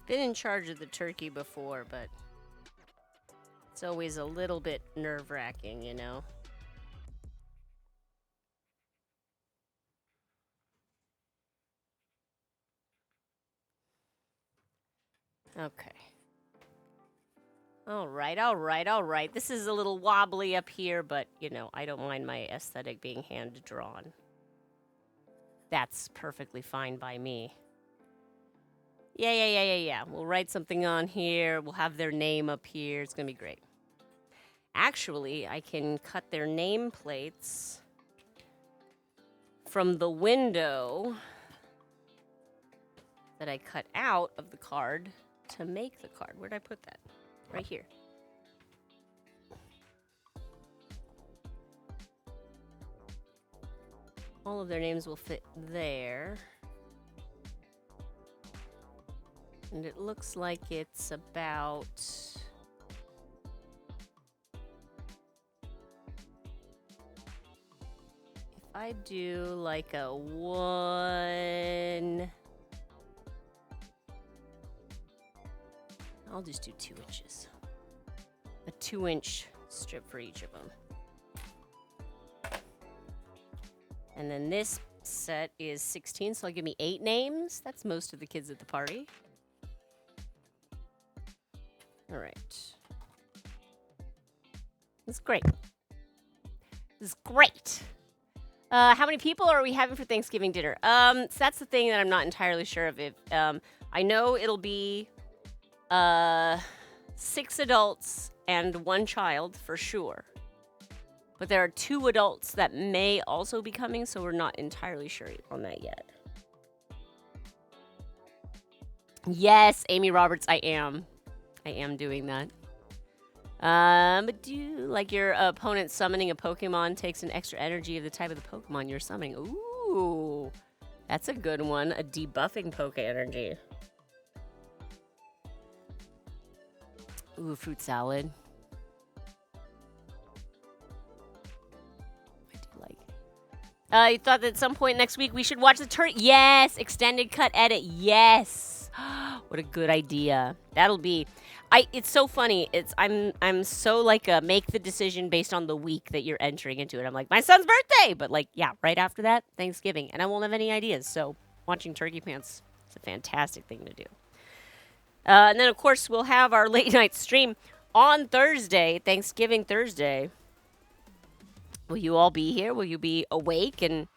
Been in charge of the turkey before, but it's always a little bit nerve-wracking, you know? Okay. All right. This is a little wobbly up here, but, you know, I don't mind my aesthetic being hand-drawn. That's perfectly fine by me. Yeah. We'll write something on here. We'll have their name up here. It's going to be great. Actually, I can cut their nameplates from the window that I cut out of the card to make the card. Where'd I put that? Right here. All of their names will fit there. And it looks like it's about... If I do like a 1... I'll just do 2 inches. A 2-inch strip for each of them. And then this set is 16, so it'll give me 8 names. That's most of the kids at the party. All right. This is great. This is great. How many people are we having for Thanksgiving dinner? So that's the thing that I'm not entirely sure of. If I know it'll be 6 adults and 1 child for sure. But there are 2 adults that may also be coming, so we're not entirely sure on that yet. Yes, Amy Roberts, I am. I am doing that. But do you, like your opponent summoning a Pokemon takes an extra energy of the type of the Pokemon you're summoning? Ooh, that's a good one. A debuffing Poke energy. Ooh, fruit salad. I do like. You thought that at some point next week we should watch the turn? Yes, extended cut edit. Yes. What a good idea. That'll be. It's so funny. I'm so like make the decision based on the week that you're entering into it. I'm like, my son's birthday, but like, yeah, right after that, Thanksgiving, and I won't have any ideas. So watching Turkey Pants is a fantastic thing to do. And then of course we'll have our late night stream on Thursday, Thanksgiving Thursday. Will you all be here? Will you be awake and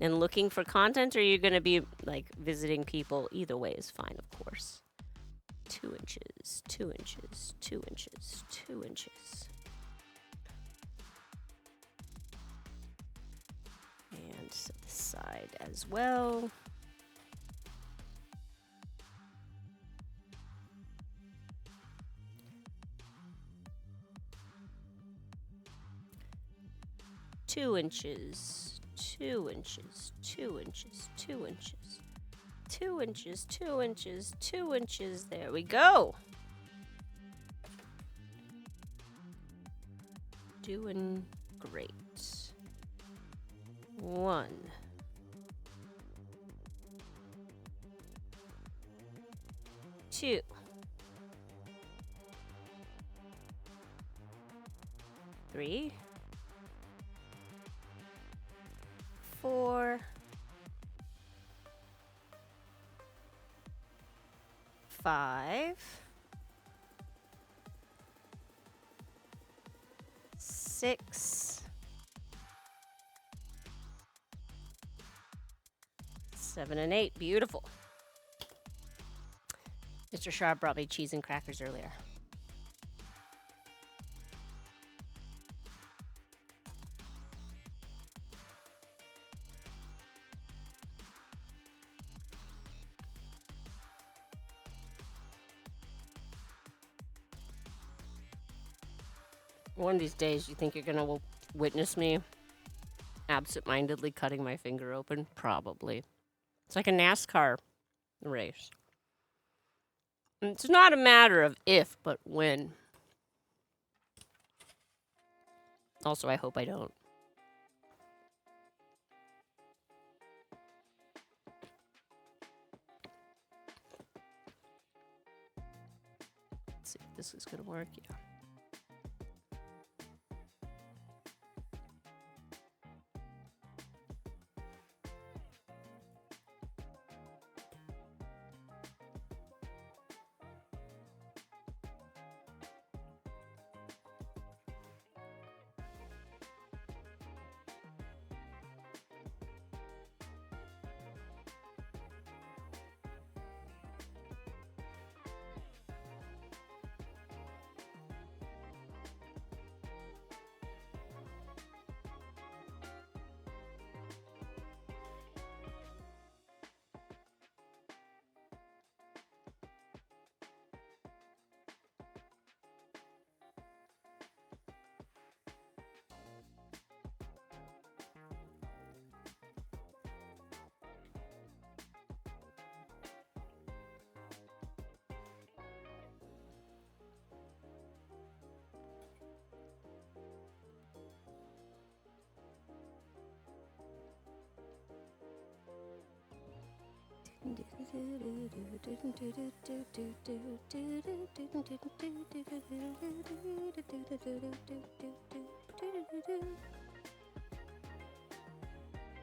looking for content, or are you gonna be like visiting people? Either way is fine, of course. 2 inches, 2 inches, 2 inches, 2 inches. And set this side as well. Two inches, 2 inches, 2 inches, 2 inches. 2 inches, 2 inches, 2 inches. There we go. Doing great. 1. 2. 3. 4, 5, 6, 7, and 8. Beautiful. Mr. Sharp brought me cheese and crackers earlier. One of these days, you think you're going to witness me absent-mindedly cutting my finger open? Probably. It's like a NASCAR race. It's not a matter of if, but when. Also, I hope I don't. Let's see if this is going to work. Yeah.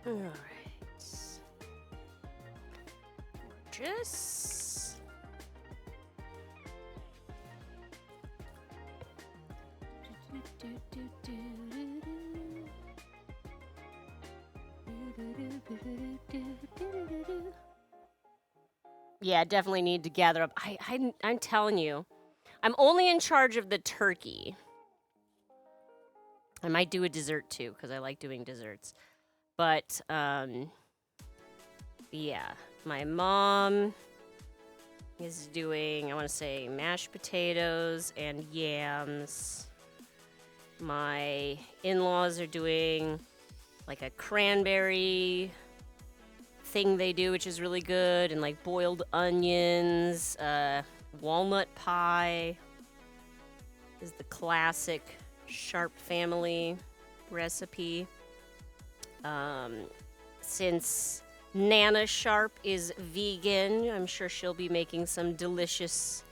All right. Gorgeous. Yeah, definitely need to gather up. I'm telling you, I'm only in charge of the turkey. I might do a dessert too, because I like doing desserts. But, yeah, my mom is doing, I want to say, mashed potatoes and yams. My in-laws are doing, like, a cranberry thing they do, which is really good, and like boiled onions. Walnut pie is the classic Sharp family recipe. Since Nana Sharp is vegan, I'm sure she'll be making some delicious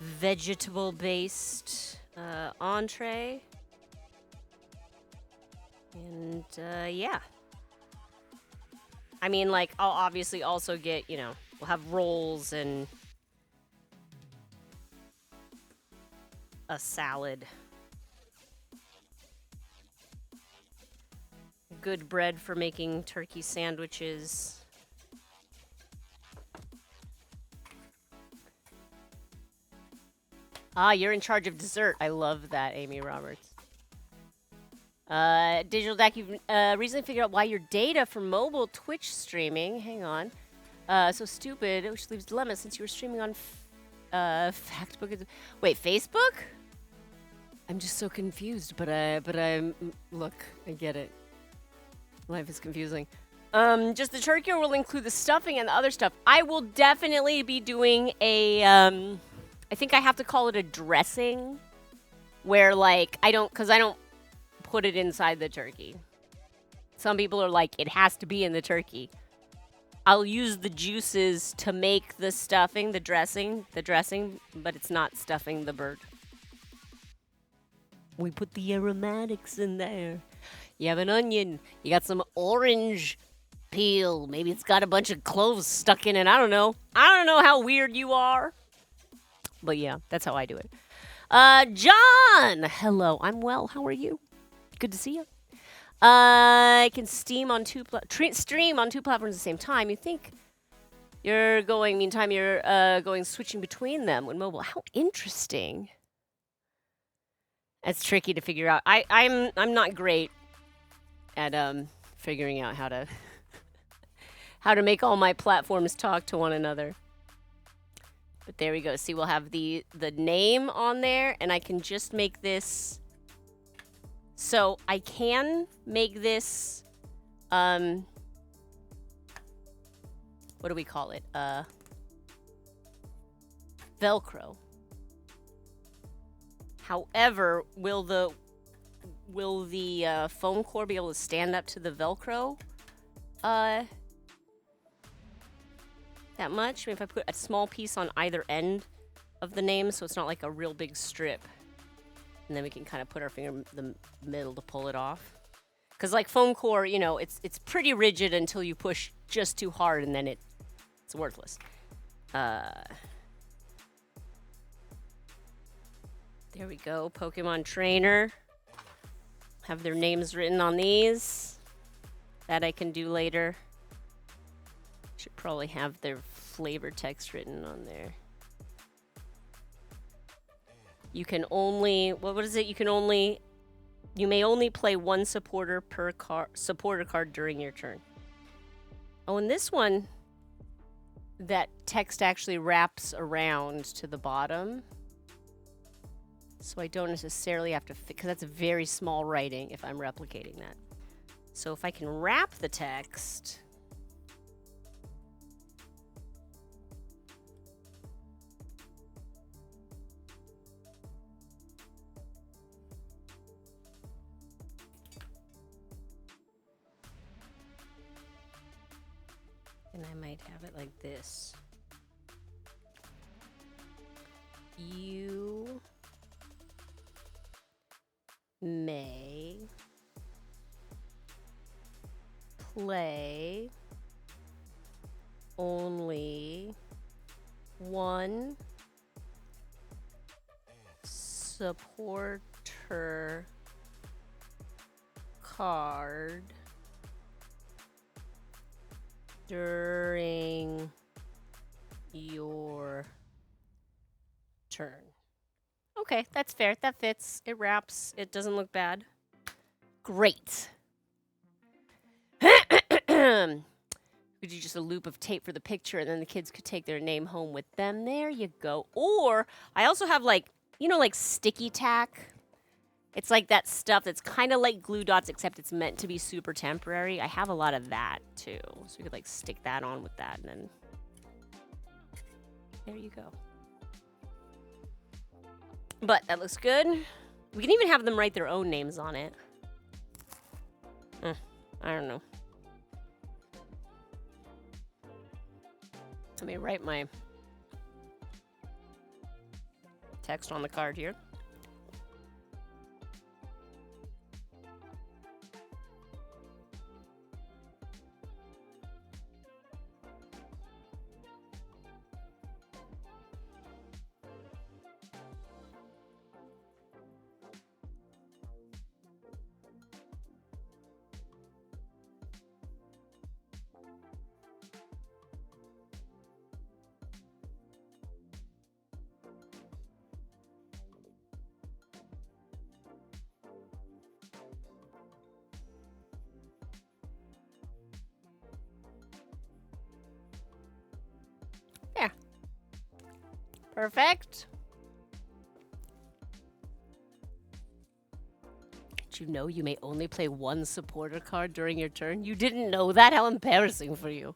vegetable-based entree. And yeah. I mean, like, I'll obviously also get, you know, we'll have rolls and a salad. Good bread for making turkey sandwiches. Ah, you're in charge of dessert. I love that, Amy Roberts. Digital Deck, you've recently figured out why your data for mobile Twitch streaming, hang on, so stupid, which leaves dilemma since you were streaming on Factbook. Wait, Facebook? I'm just so confused, but I'm, look, I get it. Life is confusing. Just the turkey, or will include the stuffing and the other stuff? I will definitely be doing a, I think I have to call it a dressing, where, like, I don't put it inside the turkey. Some people are like, it has to be in the turkey. I'll use the juices to make the stuffing, the dressing, but it's not stuffing the bird. We put the aromatics in there. You have an onion. You got some orange peel. Maybe it's got a bunch of cloves stuck in it. I don't know. I don't know how weird you are. But yeah, that's how I do it. John! Hello, I'm well. How are you? Good to see you. I can stream on two platforms at the same time. You think you're going, meantime, you're switching between them when mobile. How interesting. It's tricky to figure out. I'm not great at figuring out how to how to make all my platforms talk to one another. But there we go. See, we'll have the name on there, and I can just make this. So I can make this. What do we call it? Velcro. However, will the foam core be able to stand up to the Velcro? That much? I mean, if I put a small piece on either end of the name, so it's not like a real big strip, and then we can kind of put our finger in the middle to pull it off. Because like foam core, you know, it's pretty rigid until you push just too hard, and then it's worthless. There we go. Pokemon Trainer. Have their names written on these. That I can do later. Should probably have their flavor text written on there. You can only, what is it? You may only play one supporter per supporter card during your turn. Oh, and this one, that text actually wraps around to the bottom. So I don't necessarily have to, because that's a very small writing if I'm replicating that. So if I can wrap the text. And I might have it like this. You may play only one supporter card during your turn. Okay, that's fair. That fits. It wraps. It doesn't look bad. Great. Could do just a loop of tape for the picture, and then the kids could take their name home with them. There you go. Or I also have, like, you know, like sticky tack. It's like that stuff that's kind of like glue dots, except it's meant to be super temporary. I have a lot of that too, so we could like stick that on with that, and then there you go. But that looks good. We can even have them write their own names on it. I don't know. Let me write my text on the card here. There. Perfect. Did you know you may only play one supporter card during your turn? You didn't know that? How embarrassing for you.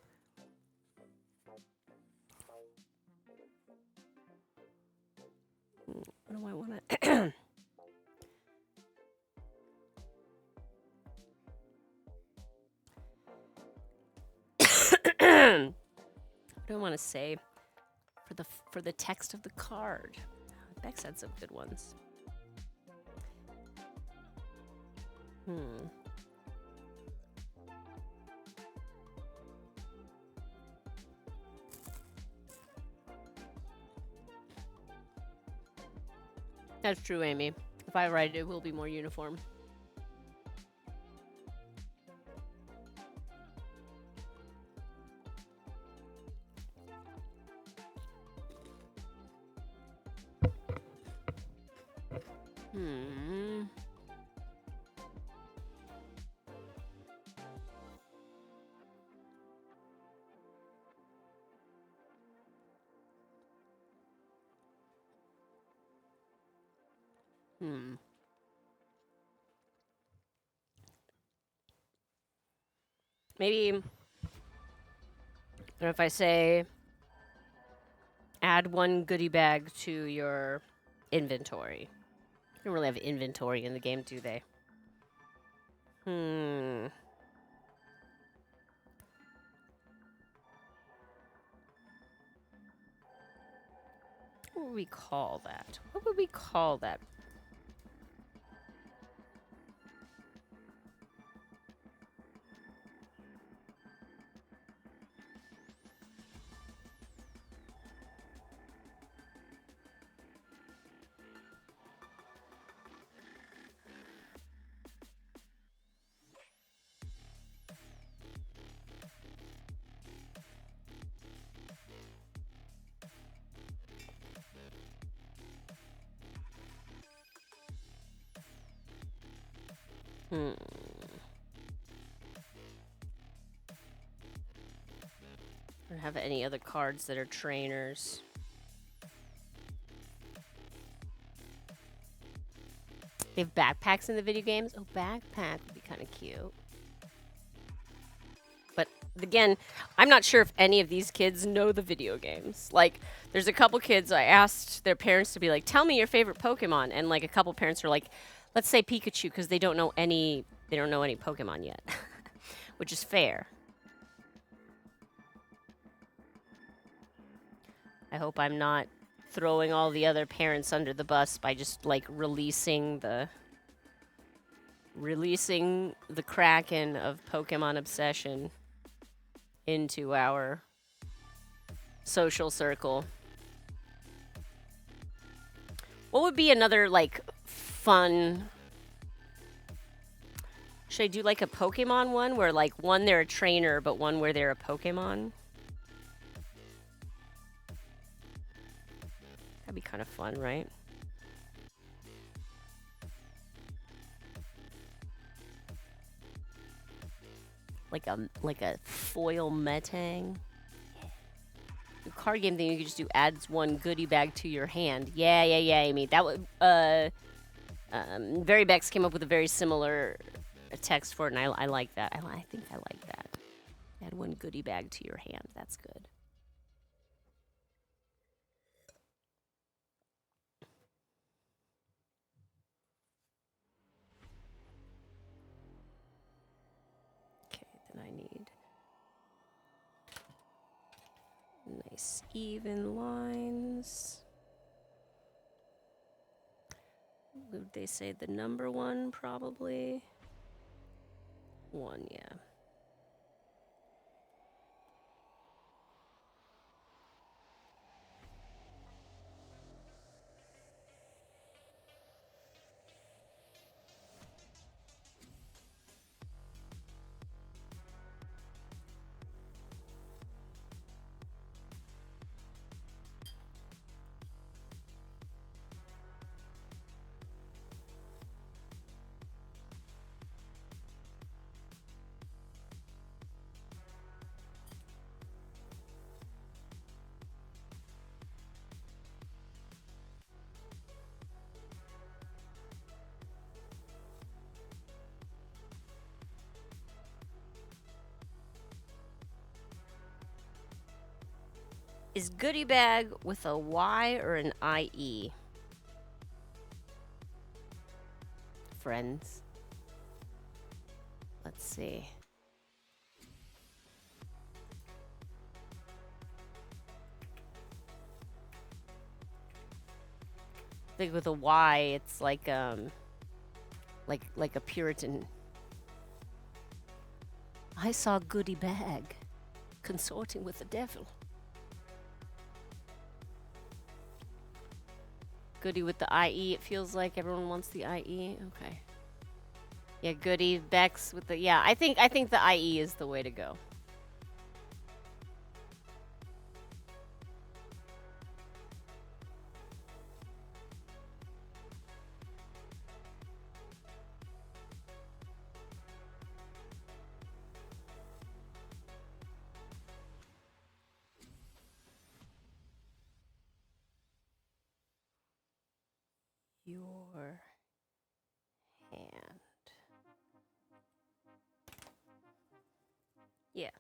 What do I want to... What do I want to say for the text of the card? Bex had some good ones. That's true, Amy. If I write it, it will be more uniform. Maybe, or if I say, add 1 goodie bag to your inventory. They don't really have inventory in the game, do they? What would we call that? What would we call that? I don't have any other cards that are trainers. They have backpacks in the video games? Oh, backpack would be kind of cute. But again, I'm not sure if any of these kids know the video games. Like, there's a couple kids, I asked their parents to be like, tell me your favorite Pokemon. And like a couple parents are like, let's say Pikachu, because they don't know any Pokemon yet. Which is fair. I hope I'm not throwing all the other parents under the bus by just like releasing the Kraken of Pokemon obsession into our social circle. What would be another like fun? Should I do like a Pokemon one where like one they're a trainer but one where they're a Pokemon? That'd be kind of fun, right? Like a foil Metang. The card game thing you could just do adds 1 goodie bag to your hand. Yeah, Amy. That would Very Bex came up with a very similar text for it, and I like that. I think I like that. Add 1 goodie bag to your hand. That's good. I need nice even lines. Would they say the number 1 probably? 1, yeah. Is goodie bag with a Y or an IE? Friends. Let's see. I think with a Y, it's like a Puritan I saw Goody Bag consorting with the devil. Goody with the IE. It feels like everyone wants the IE. Okay. Yeah, Goody Bex with the I think the IE is the way to go. Your hand. Yeah.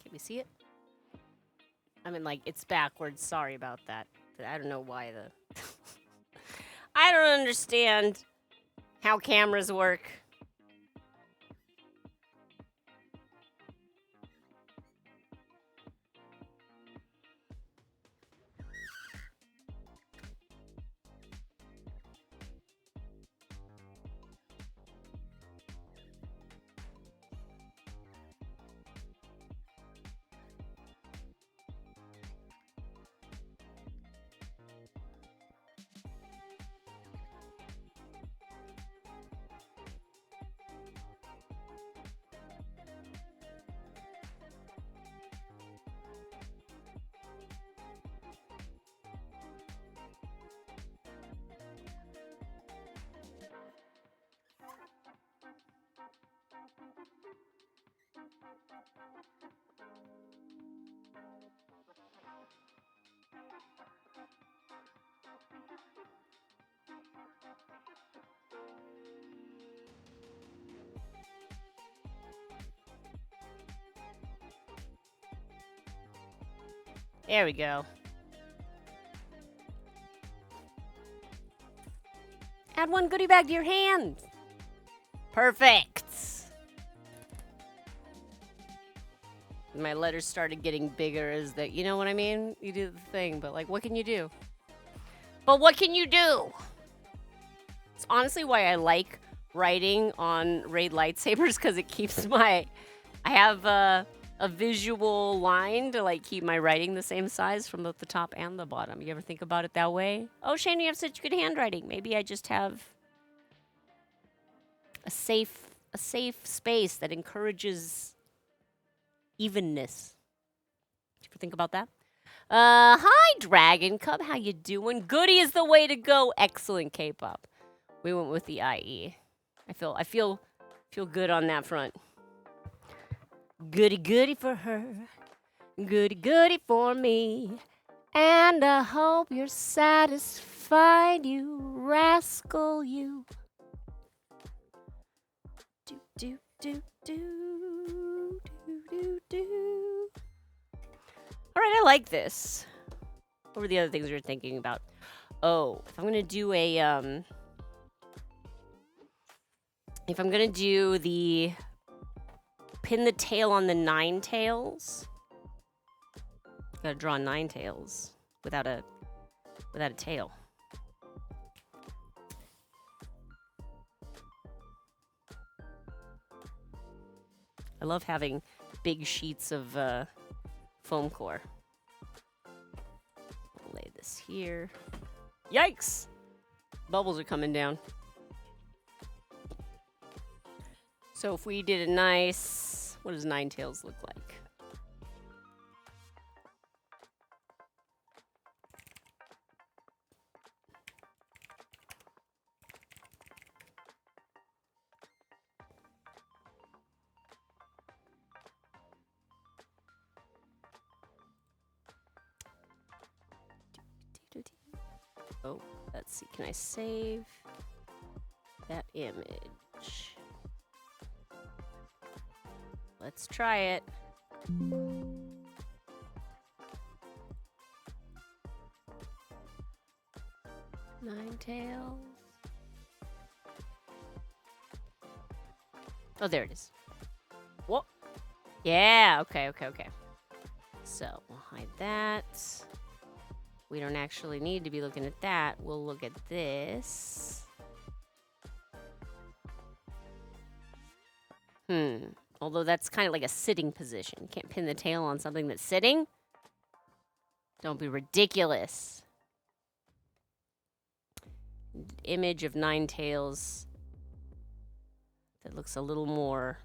Can we see it? I mean, like, it's backwards. Sorry about that. I don't know why the... I don't understand how cameras work. There we go. Add one goodie bag to your hand. Perfect. My letters started getting bigger as that, you know what I mean? You do the thing, but like, what can you do? But what can you do? It's honestly why I like writing on Raid lightsabers, because it keeps my... I have a visual line to like keep my writing the same size from both the top and the bottom. You ever think about it that way? Oh, Shane, you have such good handwriting. Maybe I just have a safe space that encourages evenness. Did you ever think about that? Hi, Dragon Cub. How you doing? Goody is the way to go. Excellent K-pop. We went with the IE. I feel good on that front. Goody goody for her, goody goody for me, and I hope you're satisfied, you rascal, you. Do do do do do do do. All right, I like this. What were the other things we were thinking about? Oh, if I'm gonna do a if I'm gonna do the pin the tail on the 9 tails. Gotta draw 9 tails without a tail. I love having big sheets of foam core. I'll lay this here. Yikes! Bubbles are coming down. So if we did a nice, what does 9 tails look like? Oh, let's see. Can I save that image? Let's try it. Nine tails. Oh, there it is. What? Yeah, okay. So we'll hide that. We don't actually need to be looking at that. We'll look at this. Although that's kind of like a sitting position. You can't pin the tail on something that's sitting. Don't be ridiculous. Image of nine tails that looks a little more.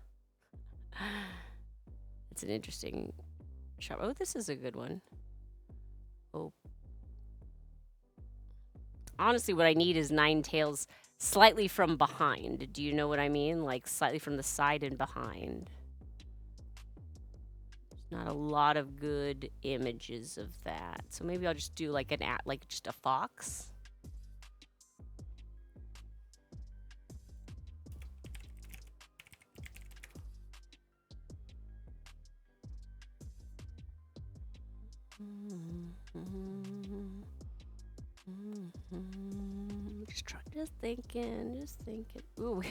It's an interesting shot. Oh, this is a good one. Oh. Honestly, what I need is nine tails slightly from behind. Do you know what I mean? Like slightly from the side and behind. There's not a lot of good images of that. So maybe I'll just do like just a fox. Just thinking. Ooh.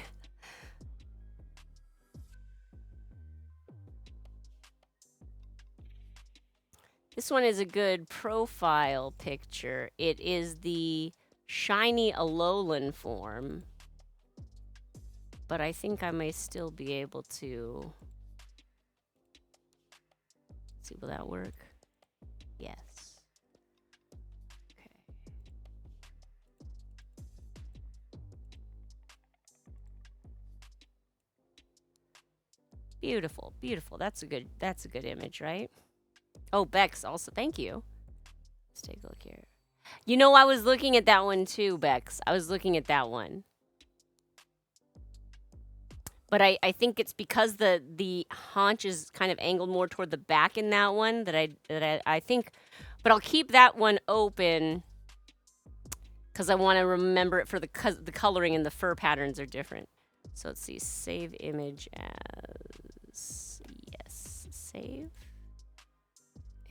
This one is a good profile picture. It is the shiny Alolan form. But I think I may still be able to... Let's see, will that work? Yes. Okay. Beautiful, beautiful. That's a good image, right? Oh, Bex also, thank you. Let's take a look here. You know, I was looking at that one too, Bex. I was looking at that one. But I think it's because the haunch is kind of angled more toward the back in that one that I think, but I'll keep that one open because I want to remember it for the coloring and the fur patterns are different. So let's see, save image as, yes, save.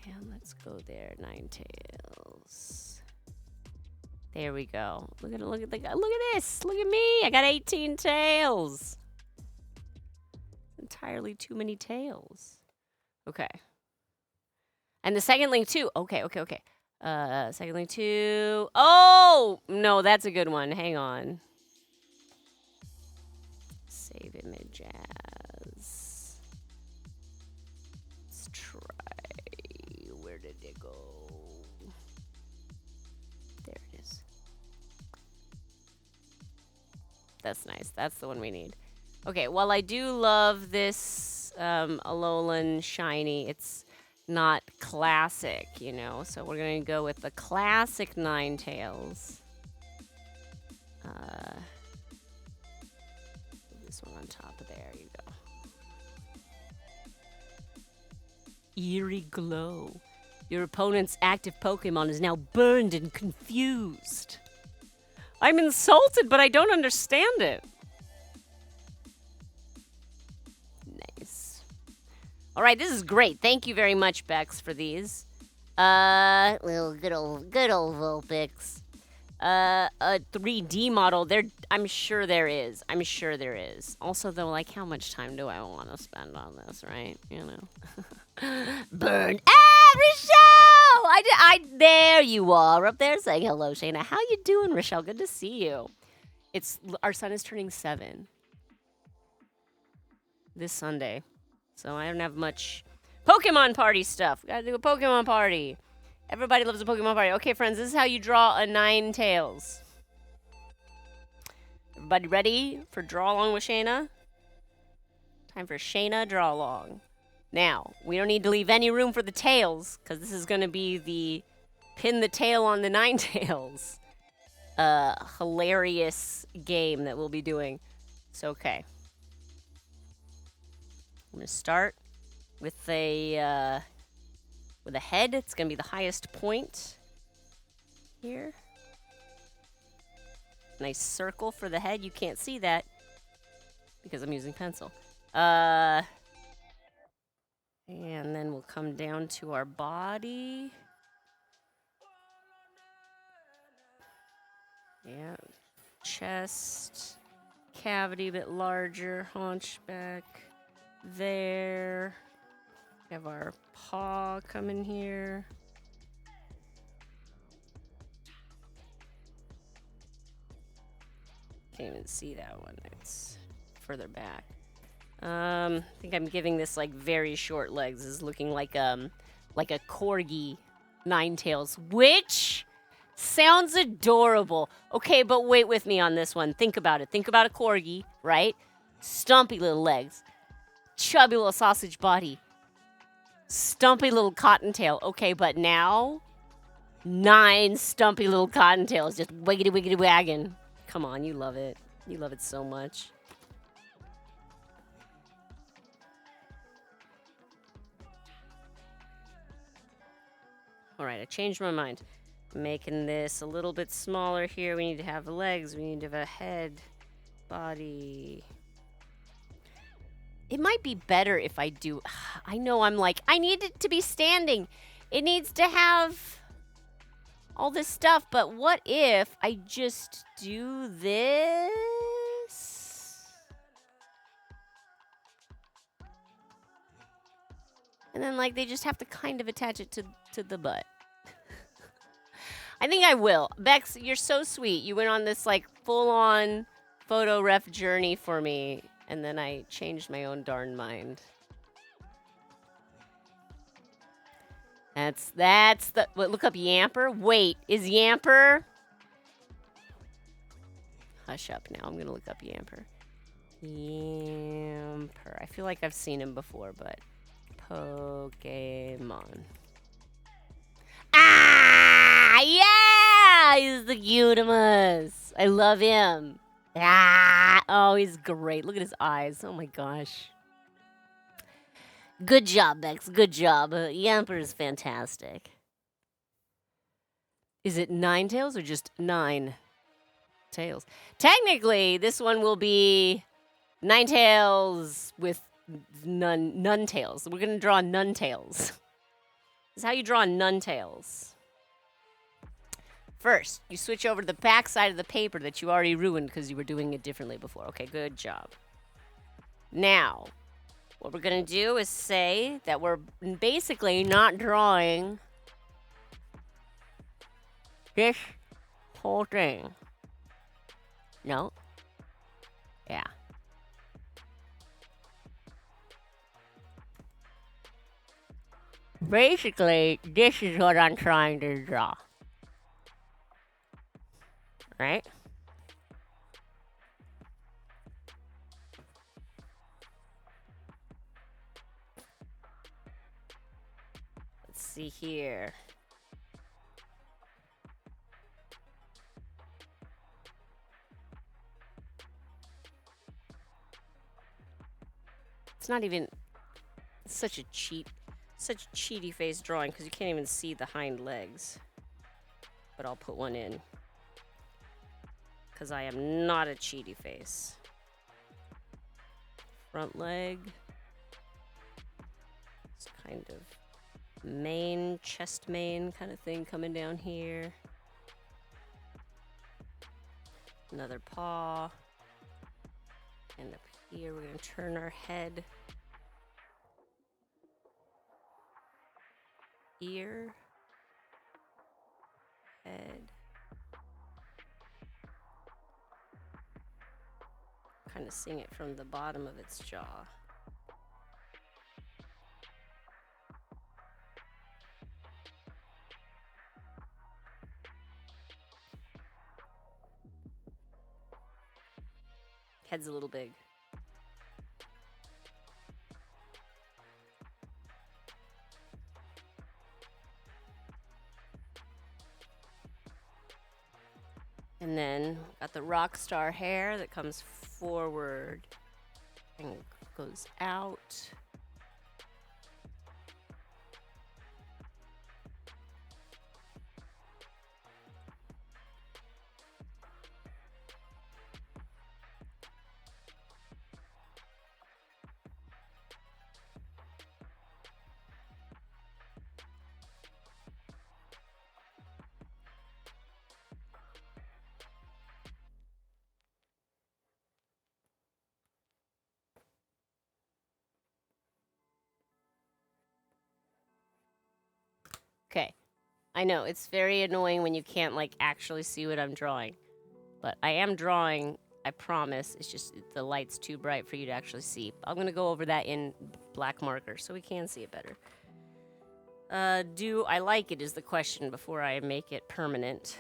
And let's go there, nine tails. There we go. Look at this. Look at me. I got 18 tails. Entirely too many tails. Okay. And the second link too. Okay. Second link too. Oh no, that's a good one. Hang on. Save image as. Let's try. Where did it go? There it is. That's nice. That's the one we need. Okay, while I do love this Alolan shiny, it's not classic, you know, so we're going to go with the classic Ninetales. This one on top of there, you go. Eerie glow. Your opponent's active Pokemon is now burned and confused. I'm insulted, but I don't understand it. All right, this is great. Thank you very much, Bex, for these. Little good old Vulpix. A 3D model. I'm sure there is. Also, though, like, how much time do I want to spend on this, right? You know. Burn. Ah, Rochelle! There you are, up there saying hello, Shayna. How you doing, Rochelle? Good to see you. Our son is turning 7 this Sunday. So I don't have much Pokemon party stuff. Gotta do a Pokemon party. Everybody loves a Pokemon party. Okay, friends, this is how you draw a Ninetales. Everybody ready for draw along with Shayna? Time for Shayna draw along. Now, we don't need to leave any room for the tails, because this is going to be the pin the tail on the Ninetales hilarious game that we'll be doing. So, okay. I'm going to start with a head. It's going to be the highest point here. Nice circle for the head. You can't see that because I'm using pencil. And then we'll come down to our body. Yeah. Chest, cavity a bit larger, haunch back. There. Have our paw come in here. Can't even see that one. It's further back. I think I'm giving this like very short legs. This is looking like a corgi ninetales, which sounds adorable. Okay, but wait with me on this one. Think about it. Think about a corgi, right? Stumpy little legs, chubby little sausage body, stumpy little cottontail. Okay, but now 9 stumpy little cottontails just wiggity wiggity wagging. Come on, you love it. You love it so much. All right, I changed my mind. Making this a little bit smaller here. We need to have legs. We need to have a head, body. It might be better if I do. I know I'm like, I need it to be standing. It needs to have all this stuff. But what if I just do this? And then, like, they just have to kind of attach it to the butt. I think I will. Bex, you're so sweet. You went on this, like, full-on photo ref journey for me, and then I changed my own darn mind. That's the... What, look up Yamper? Wait, is Yamper... Hush up now. I'm going to look up Yamper. Yamper. I feel like I've seen him before, but... Pokemon. Ah! Yeah! He's the cutimus. I love him. Ah! Oh, he's great. Look at his eyes. Oh my gosh. Good job, Bex. Good job. Yamper is fantastic. Is it 9 tails or just 9 tails? Technically, this one will be 9 tails with none tails. We're gonna draw none tails. This is how you draw none tails. First, you switch over to the back side of the paper that you already ruined because you were doing it differently before. Okay, good job. Now, what we're gonna do is say that we're basically not drawing this whole thing. No? Yeah. Basically, this is what I'm trying to draw. Right? Let's see here. It's not even such a cheaty face drawing because you can't even see the hind legs. But I'll put one in because I am not a cheaty face. Front leg. It's kind of mane, chest mane kind of thing coming down here. Another paw. And up here we're going to turn our head. Ear, head, kind of seeing it from the bottom of its jaw. Head's a little big. And then got the rock star hair that comes forward and goes out. Okay. I know, it's very annoying when you can't, like, actually see what I'm drawing. But I am drawing, I promise. It's just the light's too bright for you to actually see. I'm going to go over that in black marker so we can see it better. Do I like it is the question before I make it permanent.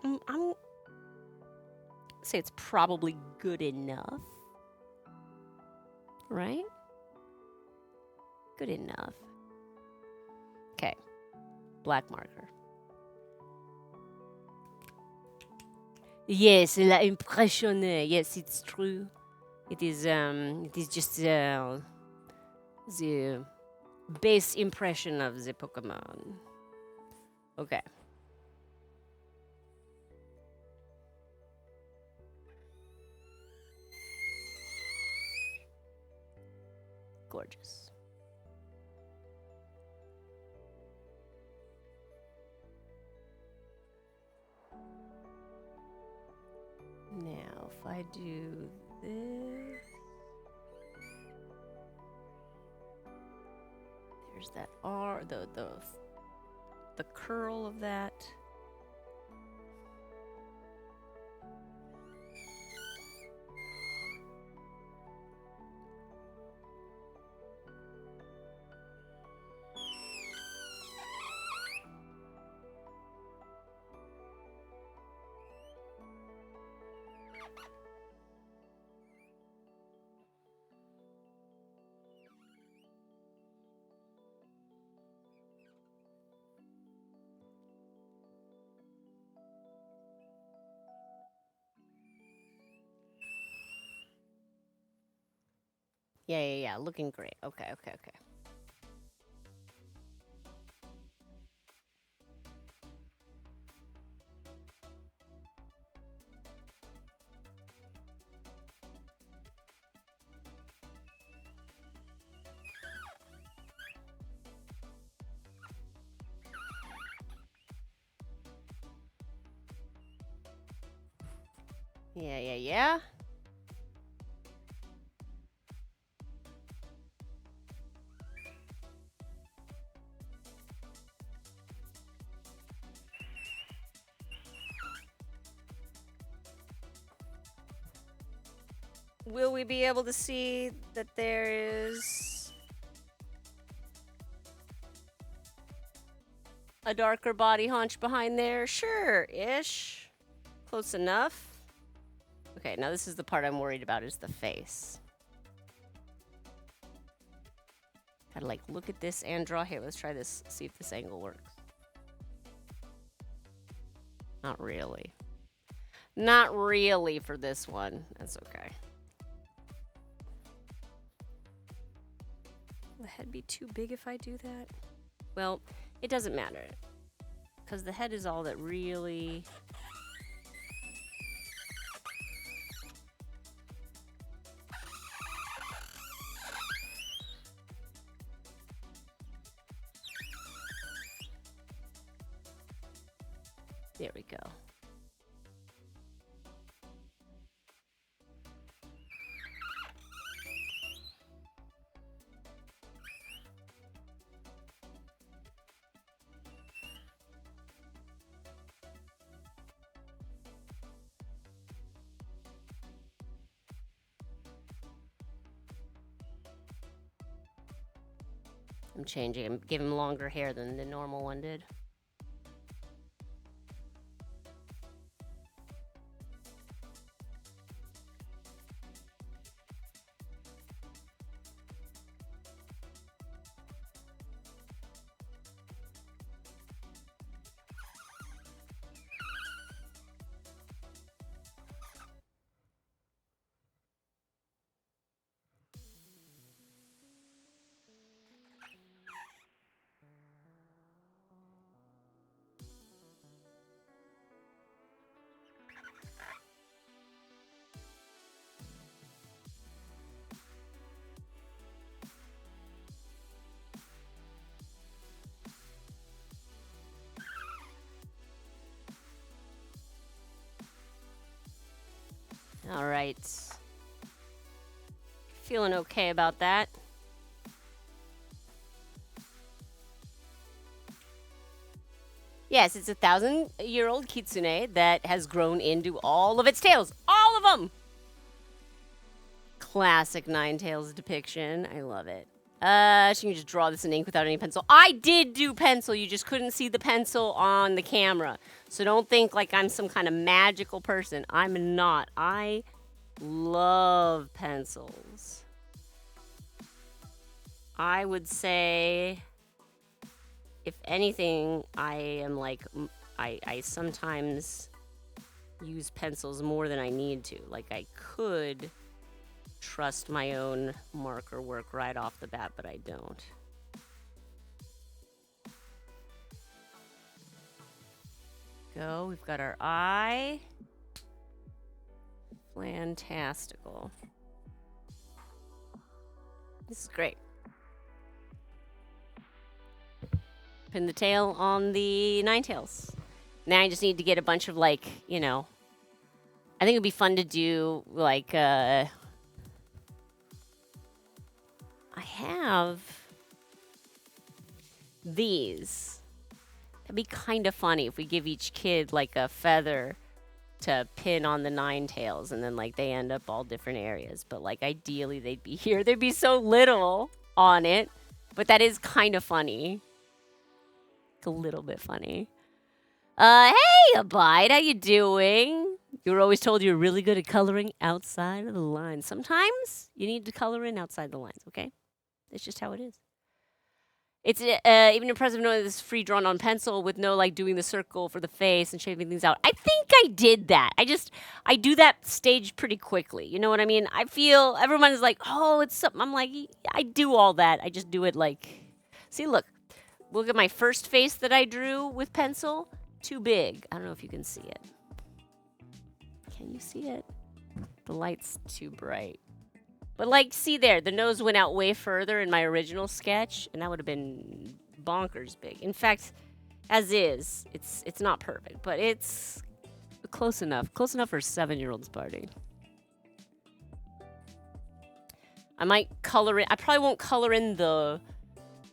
I'm say it's probably good enough. Right? Good enough. Okay. Black marker. Yes, il a impressionné. Yes, it's true. It is just the base impression of the Pokemon. Okay. Gorgeous. Now, if I do this, there's that R, the curl of that. Yeah. Looking great. Okay. Yeah. Will we be able to see that there is a darker body haunch behind there? Sure-ish. Close enough. Okay, now this is the part I'm worried about, is the face. Gotta, like, look at this and draw. Here, let's try this, see if this angle works. Not really. Not really for this one. That's okay. Will the head be too big if I do that? Well, it doesn't matter. Because the head is all that really... There we go. I'm changing him, give him longer hair than the normal one did. All right. Feeling okay about that. Yes, it's a 1,000-year-old kitsune that has grown into all of its tails. All of them! Classic Ninetales depiction. I love it. She can just draw this in ink without any pencil. I did do pencil. You just couldn't see the pencil on the camera. So don't think like I'm some kind of magical person. I'm not. I love pencils. I would say, if anything, I am like, I sometimes use pencils more than I need to. Like, I could trust my own marker work right off the bat, but I don't. Go, we've got our eye. Fantastical. This is great. Pin the tail on the Ninetales. Now I just need to get a bunch of, like, you know, I think it'd be fun to do, like, I have these. That'd be kind of funny if we give each kid, like, a feather to pin on the Ninetales, and then, like, they end up all different areas. But, like, ideally they'd be here. There'd be so little on it. But that is kind of funny. It's a little bit funny. Hey, Abide, how you doing? You were always told you're really good at coloring outside of the lines. Sometimes you need to color in outside the lines, okay? It's just how it is. It's even impressive knowing this is free drawn on pencil with no, like, doing the circle for the face and shaping things out. I think I did that. I do that stage pretty quickly. You know what I mean? I feel everyone is like, oh, it's something. I'm like, I do all that. I just do it like, see, look at my first face that I drew with pencil. Too big. I don't know if you can see it. Can you see it? The light's too bright. But, like, see there, the nose went out way further in my original sketch, and that would have been bonkers big. In fact, as is, it's not perfect, but it's close enough. Close enough for a 7-year-old's party. I might color in. I probably won't color in the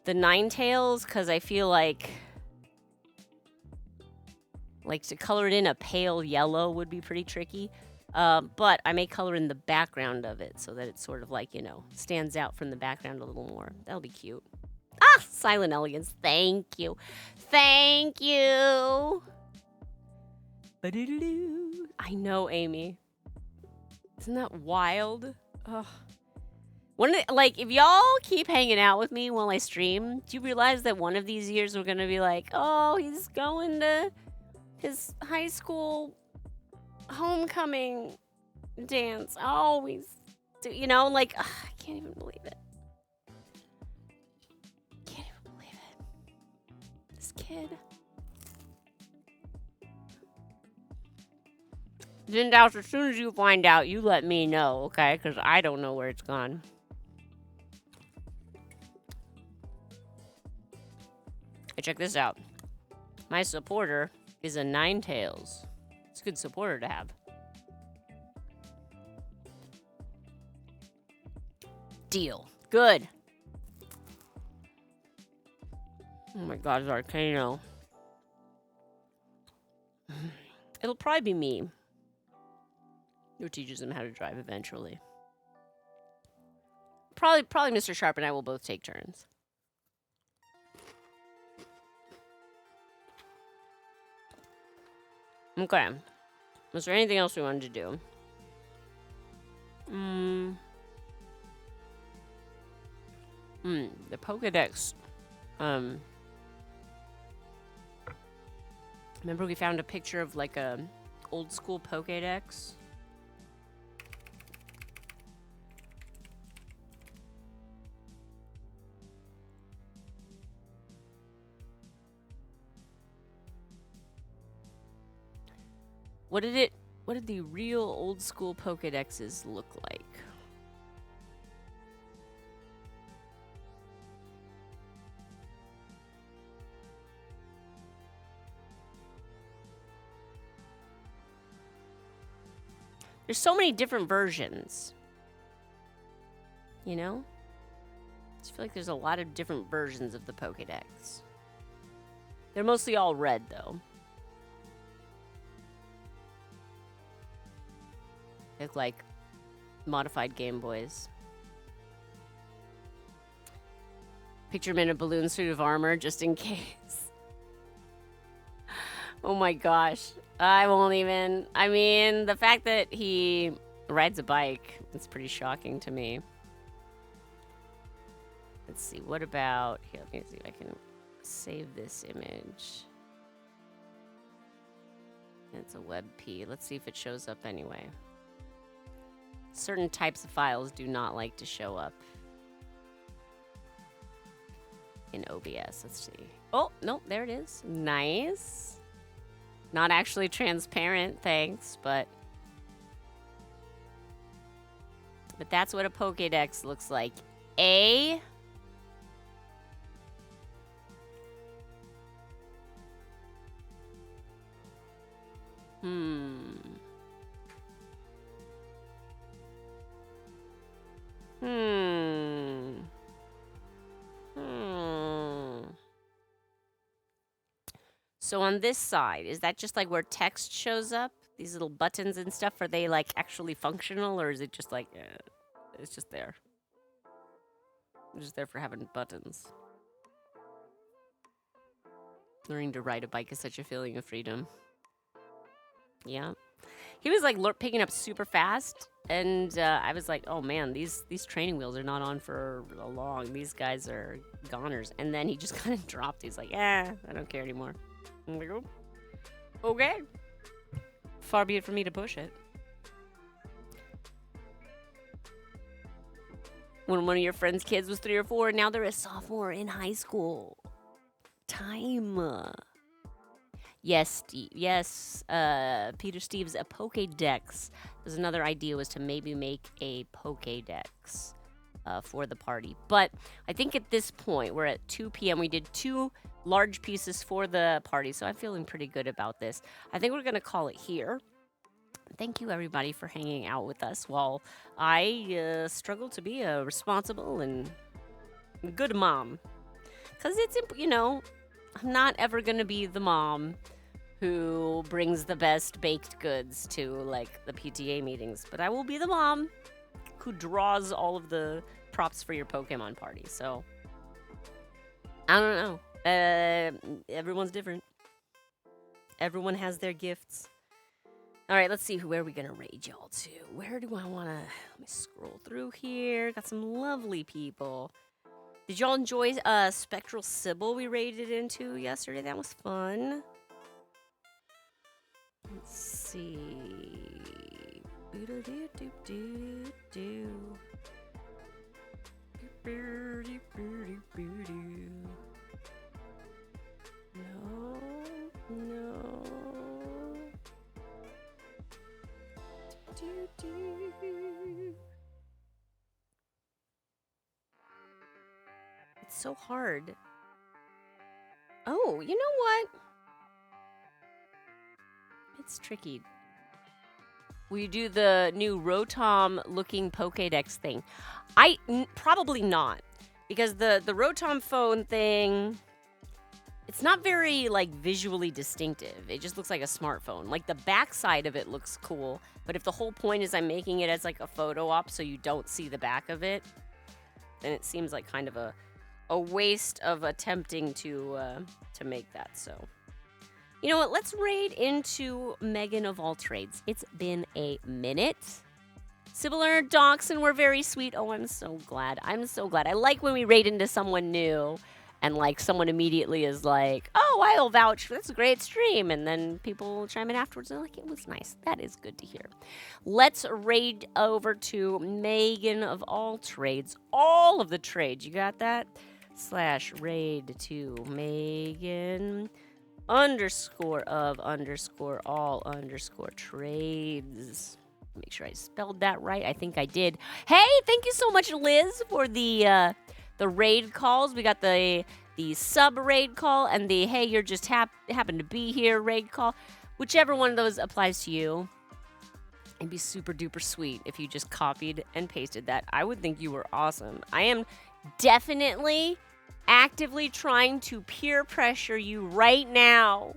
Ninetales, because I feel like to color it in a pale yellow would be pretty tricky. But I may color in the background of it so that it sort of, like, you know, stands out from the background a little more. That'll be cute. Ah, Silent Elegance. Thank you. Thank you. Ba-do-do-do. I know, Amy. Isn't that wild? Ugh. Like, if y'all keep hanging out with me while I stream, do you realize that one of these years we're going to be like, oh, he's going to his high school homecoming dance. Oh, you know, like, ugh, I can't even believe it. Can't even believe it. This kid. Zindouse, as soon as you find out, you let me know, okay? Because I don't know where it's gone. Hey, check this out. My supporter is a Ninetales. It's a good supporter to have. Deal. Good. Oh my god, Zarkano. It'll probably be me who teaches him how to drive eventually. Probably Mr. Sharp and I will both take turns. Okay. Was there anything else we wanted to do? The Pokedex. Remember we found a picture of, like, a old school Pokedex? What did the real old school Pokedexes look like? There's so many different versions. You know? I just feel like there's a lot of different versions of the Pokédex. They're mostly all red, though. They look like modified Game Boys. Picture him in a balloon suit of armor, just in case. Oh my gosh. I won't even... I mean, the fact that he rides a bike, it's pretty shocking to me. Let's see, what about... Here, let me see if I can save this image. It's a WebP. Let's see if it shows up anyway. Certain types of files do not like to show up in OBS. Let's see. Oh, no, there it is. Nice. Not actually transparent, thanks, but that's what a Pokédex looks like. A... So on this side, is that just like where text shows up? These little buttons and stuff, are they like actually functional, or is it just like, it's just there? It's just there for having buttons. Learning to ride a bike is such a feeling of freedom. Yeah. He was like picking up super fast, and I was like, oh man, these training wheels are not on for long. These guys are goners. And then he just kind of dropped. He's like, I don't care anymore. I'm like, okay. Far be it from me to push it. When one of your friend's kids was 3 or 4, and now they're a sophomore in high school. Time. Yes, Steve. Yes, Peter Steve's a Pokédex. There's another idea was to maybe make a Pokédex for the party. But I think at this point, we're at 2 p.m. We did 2 large pieces for the party, so I'm feeling pretty good about this. I think we're going to call it here. Thank you, everybody, for hanging out with us while I struggle to be a responsible and good mom. Because it's, you know, I'm not ever going to be the mom who brings the best baked goods to, like, the PTA meetings. But I will be the mom who draws all of the props for your Pokemon party. So, I don't know. Everyone's different. Everyone has their gifts. All right, let's see where are we going to raid y'all to. Where do I want to... Let me scroll through here. Got some lovely people. Did y'all enjoy Spectral Sybil we raided into yesterday? That was fun. Let's see. No. It's so hard. Oh, you know what? It's tricky. Will you do the new Rotom looking Pokédex thing? Probably not. Because the Rotom phone thing, it's not very, like, visually distinctive. It just looks like a smartphone. Like, the backside of it looks cool, but if the whole point is I'm making it as, like, a photo op so you don't see the back of it, then it seems like kind of a waste of attempting to make that, so. You know what? Let's raid into Megan of all trades. It's been a minute. Sybil and Dachshund were very sweet. Oh, I'm so glad. I'm so glad. I like when we raid into someone new and, like, someone immediately is like, oh, I'll vouch for this. A great stream. And then people chime in afterwards. They're like, it was nice. That is good to hear. Let's raid over to Megan of all trades. All of the trades. You got that? /raid to Megan _of_all_trades. Make sure I spelled that right. I think I did. Hey, thank you so much, Liz, for the raid calls. We got the sub raid call and the hey, you're just happen to be here raid call. Whichever one of those applies to you. It'd be super duper sweet if you just copied and pasted that. I would think you were awesome. I am definitely actively trying to peer pressure you right now.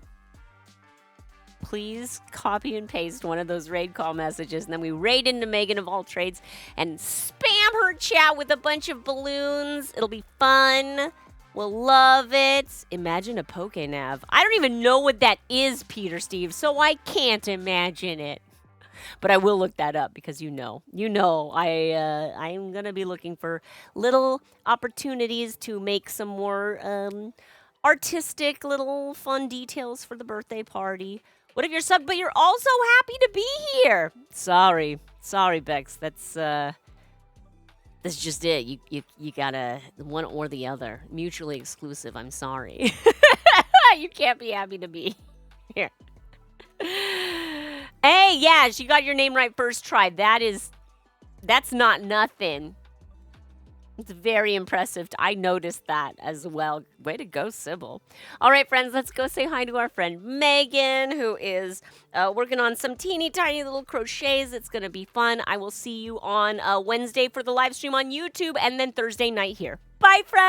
Please copy and paste one of those raid call messages, and then we raid into Megan of all trades and spam her chat with a bunch of balloons. It'll be fun. We'll love it. Imagine a Pokenav. I don't even know what that is, Peter Steve, so I can't imagine it. But I will look that up because I'm gonna be looking for little opportunities to make some more artistic little fun details for the birthday party. What if you're subbed but you're also happy to be here? Sorry, Bex. That's just it. You gotta one or the other, mutually exclusive. I'm sorry. You can't be happy to be here. Hey, yeah, she got your name right first try. That's not nothing. It's very impressive. I noticed that as well. Way to go, Sybil. All right, friends, let's go say hi to our friend Megan, who is working on some teeny tiny little crochets. It's going to be fun. I will see you on Wednesday for the live stream on YouTube and then Thursday night here. Bye, friends.